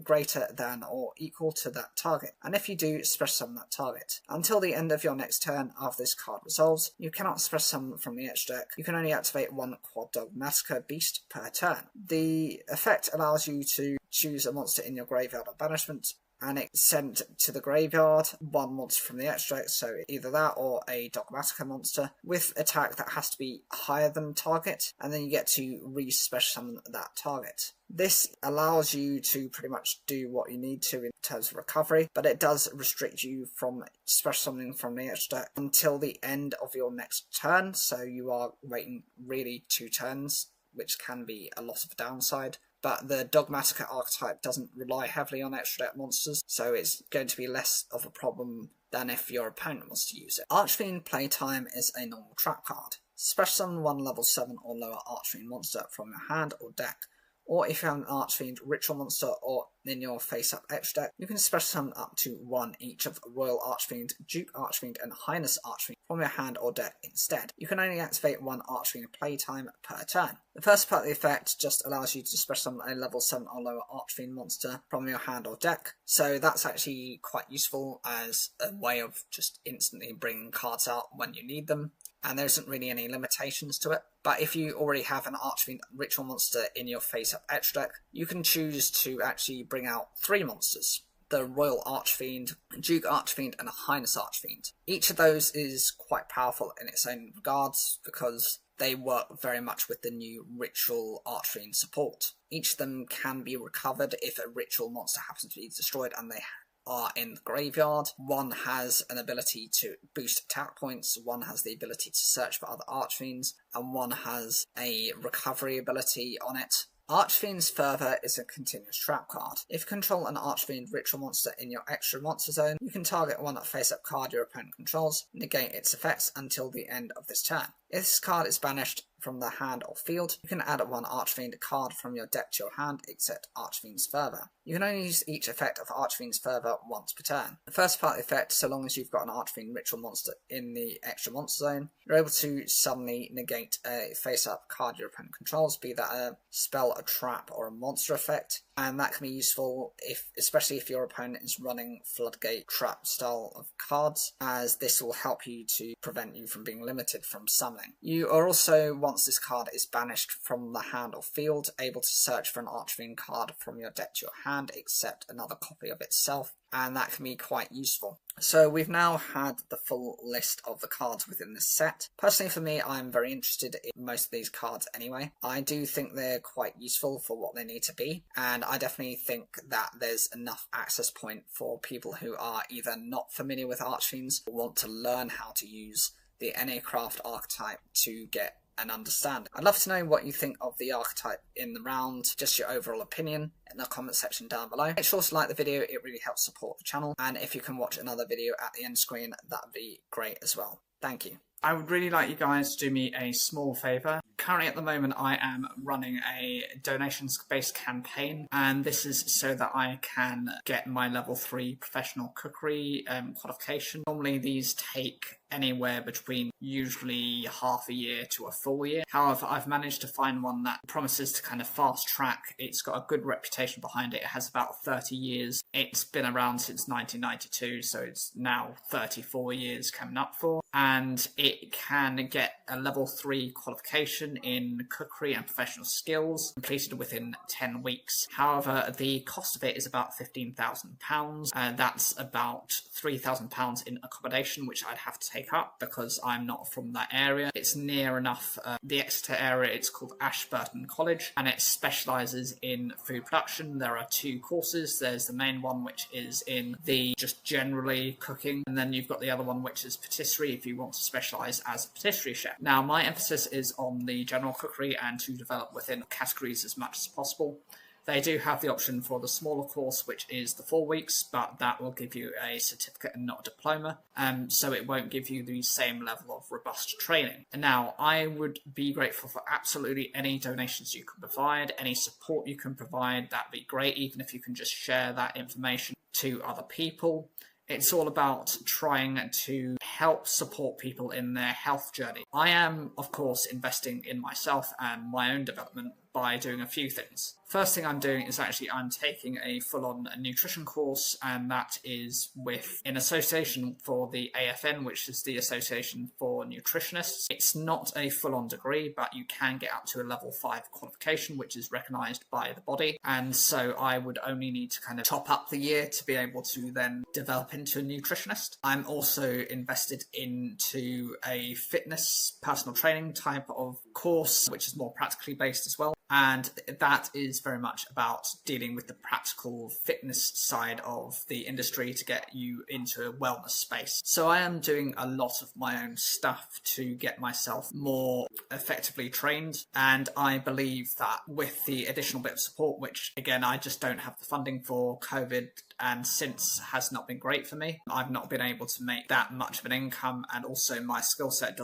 greater than or equal to that target. And if you do, special summon that target. Until the end of your next turn after this card resolves, you cannot special summon from the extra deck. You can only activate one Dogmatica Beast per turn. The effect allows you to choose a monster in your graveyard or banishment, and it's sent to the graveyard, one monster from the extract, so either that or a Dogmatica monster, with attack that has to be higher than target, and then you get to re-special summon that target. This allows you to pretty much do what you need to in terms of recovery, but it does restrict you from special summoning from the extract until the end of your next turn, so you are waiting really 2 turns, which can be a lot of a downside. But the Dogmatica archetype doesn't rely heavily on extra deck monsters, so it's going to be less of a problem than if your opponent wants to use it. Archfiend Playtime is a normal trap card. Special summon one level 7 or lower Archfiend monster from your hand or deck, or if you have an Archfiend Ritual monster or in your face-up extra deck, you can special summon up to 1 each of Royal Archfiend, Duke Archfiend and Highness Archfiend from your hand or deck instead. You can only activate 1 Archfiend Playtime per turn. The first part of the effect just allows you to special summon a level 7 or lower Archfiend monster from your hand or deck, so that's actually quite useful as a way of just instantly bringing cards out when you need them, and there isn't really any limitations to it. But if you already have an Archfiend Ritual monster in your face-up extra deck, you can choose to actually bring out 3 monsters. The Royal Archfiend, Duke Archfiend and a Highness Archfiend. Each of those is quite powerful in its own regards because they work very much with the new Ritual Archfiend support. Each of them can be recovered if a Ritual monster happens to be destroyed and they are in the graveyard. One has an ability to boost attack points, one has the ability to search for other Archfiends, and one has a recovery ability on it. Archfiend's Fervor is a continuous trap card. If you control an Archfiend Ritual monster in your extra monster zone, you can target one face-up card your opponent controls, negate its effects until the end of this turn. If this card is banished from the hand or field, you can add 1 Archfiend card from your deck to your hand, except Archfiend's Fervor. You can only use each effect of Archfiend's Fervor once per turn. The first part of the effect, so long as you've got an Archfiend Ritual monster in the extra monster zone, you're able to suddenly negate a face-up card your opponent controls, be that a spell, a trap, or a monster effect, and that can be useful especially if your opponent is running Floodgate trap style of cards, as this will help you to prevent you from being limited from summoning. You are also, once this card is banished from the hand or field, able to search for an Archfiend card from your deck to your hand, except another copy of itself, and that can be quite useful. So we've now had the full list of the cards within this set. Personally for me, I'm very interested in most of these cards anyway. I do think they're quite useful for what they need to be, and I definitely think that there's enough access point for people who are either not familiar with Archfiends or want to learn how to use the enneacraft archetype to get an understanding. I'd love to know what you think of the archetype in the round, just your overall opinion in the comment section down below. Make sure to like the video, it really helps support the channel, and if you can watch another video at the end screen, that would be great as well. Thank you. I would really like you guys to do me a small favour. Currently at the moment I am running a donations-based campaign, and this is so that I can get my level 3 professional cookery qualification. Normally these take anywhere between usually half a year to a full year. However, I've managed to find one that promises to kind of fast track. It's got a good reputation behind it. It has about 30 years. It's been around since 1992, so it's now 34 years coming up for. And it can get a level 3 qualification in cookery and professional skills completed within 10 weeks. However, the cost of it is about £15,000, and that's about £3,000 in accommodation, which I'd have to take up because I'm not from that area. It's near enough the Exeter area. It's called Ashburton College, and it specialises in food production. There are 2 courses. There's the main one, which is in the just generally cooking, and then you've got the other one, which is patisserie, if you want to specialise as a patisserie chef. Now, my emphasis is on the general cookery and to develop within categories as much as possible. They do have the option for the smaller course, which is the 4 weeks, but that will give you a certificate and not a diploma, so it won't give you the same level of robust training. And now, I would be grateful for absolutely any donations you can provide, any support you can provide. That'd be great, even if you can just share that information to other people. It's all about trying to help support people in their health journey. I am, of course, investing in myself and my own development by doing a few things. First thing I'm doing is I'm taking a full-on nutrition course, and that is in association for the AFN, which is the Association for Nutritionists. It's not a full-on degree, but you can get up to a level 5 qualification, which is recognised by the body, and so I would only need to kind of top up the year to be able to then develop into a nutritionist. I'm also invested into a fitness personal training type of course, which is more practically based as well. And that is very much about dealing with the practical fitness side of the industry to get you into a wellness space. So I am doing a lot of my own stuff to get myself more effectively trained. And I believe that with the additional bit of support, which again, I just don't have the funding for, COVID and since has not been great for me. I've not been able to make that much of an income, and also my skill set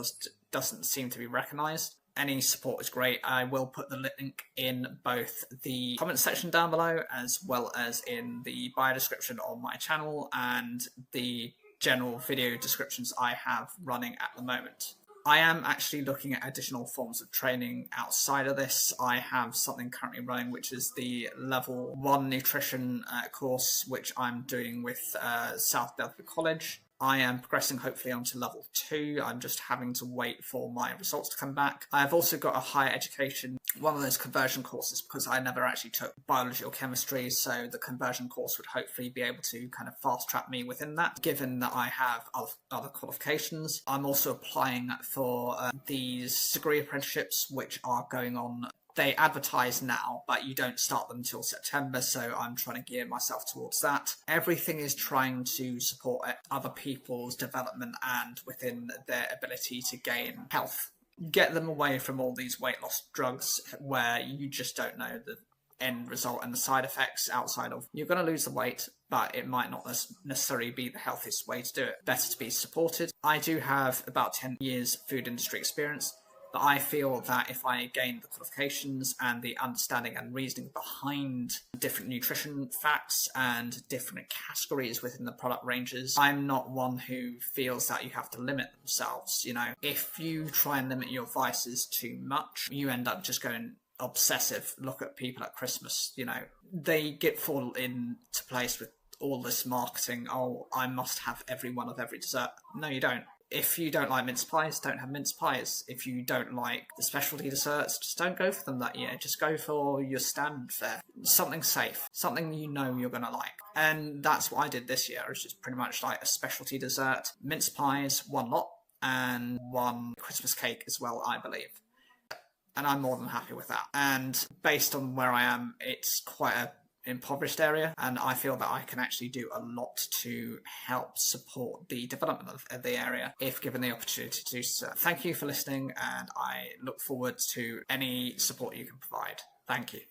doesn't seem to be recognised. Any support is great. I will put the link in both the comment section down below as well as in the bio description on my channel and the general video descriptions I have running at the moment. I am actually looking at additional forms of training outside of this. I have something currently running, which is the level 1 nutrition course, which I'm doing with South Belford College. I am progressing hopefully onto level 2. I'm just having to wait for my results to come back. I've also got a higher education, one of those conversion courses, because I never actually took biology or chemistry, so the conversion course would hopefully be able to kind of fast track me within that, given that I have other qualifications. I'm also applying for these degree apprenticeships, which are going on. They advertise now, but you don't start them until September, so I'm trying to gear myself towards that. Everything is trying to support other people's development and within their ability to gain health. Get them away from all these weight loss drugs where you just don't know the end result and the side effects outside of you're going to lose the weight, but it might not necessarily be the healthiest way to do it. Better to be supported. I do have about 10 years food industry experience, but I feel that if I gain the qualifications and the understanding and reasoning behind different nutrition facts and different categories within the product ranges, I'm not one who feels that you have to limit themselves. You know, if you try and limit your vices too much, you end up just going obsessive. Look at people at Christmas, you know, they fall into place with all this marketing. Oh, I must have every one of every dessert. No, you don't. If you don't like mince pies, don't have mince pies. If you don't like the specialty desserts, just don't go for them that year. Just go for your standard fare. Something safe. Something you know you're going to like. And that's what I did this year. It's just pretty much like a specialty dessert. Mince pies, 1 lot, and 1 Christmas cake as well, I believe. And I'm more than happy with that. And based on where I am, it's quite a impoverished area, and I feel that I can actually do a lot to help support the development of the area if given the opportunity to do so. Thank you for listening, and I look forward to any support you can provide. Thank you.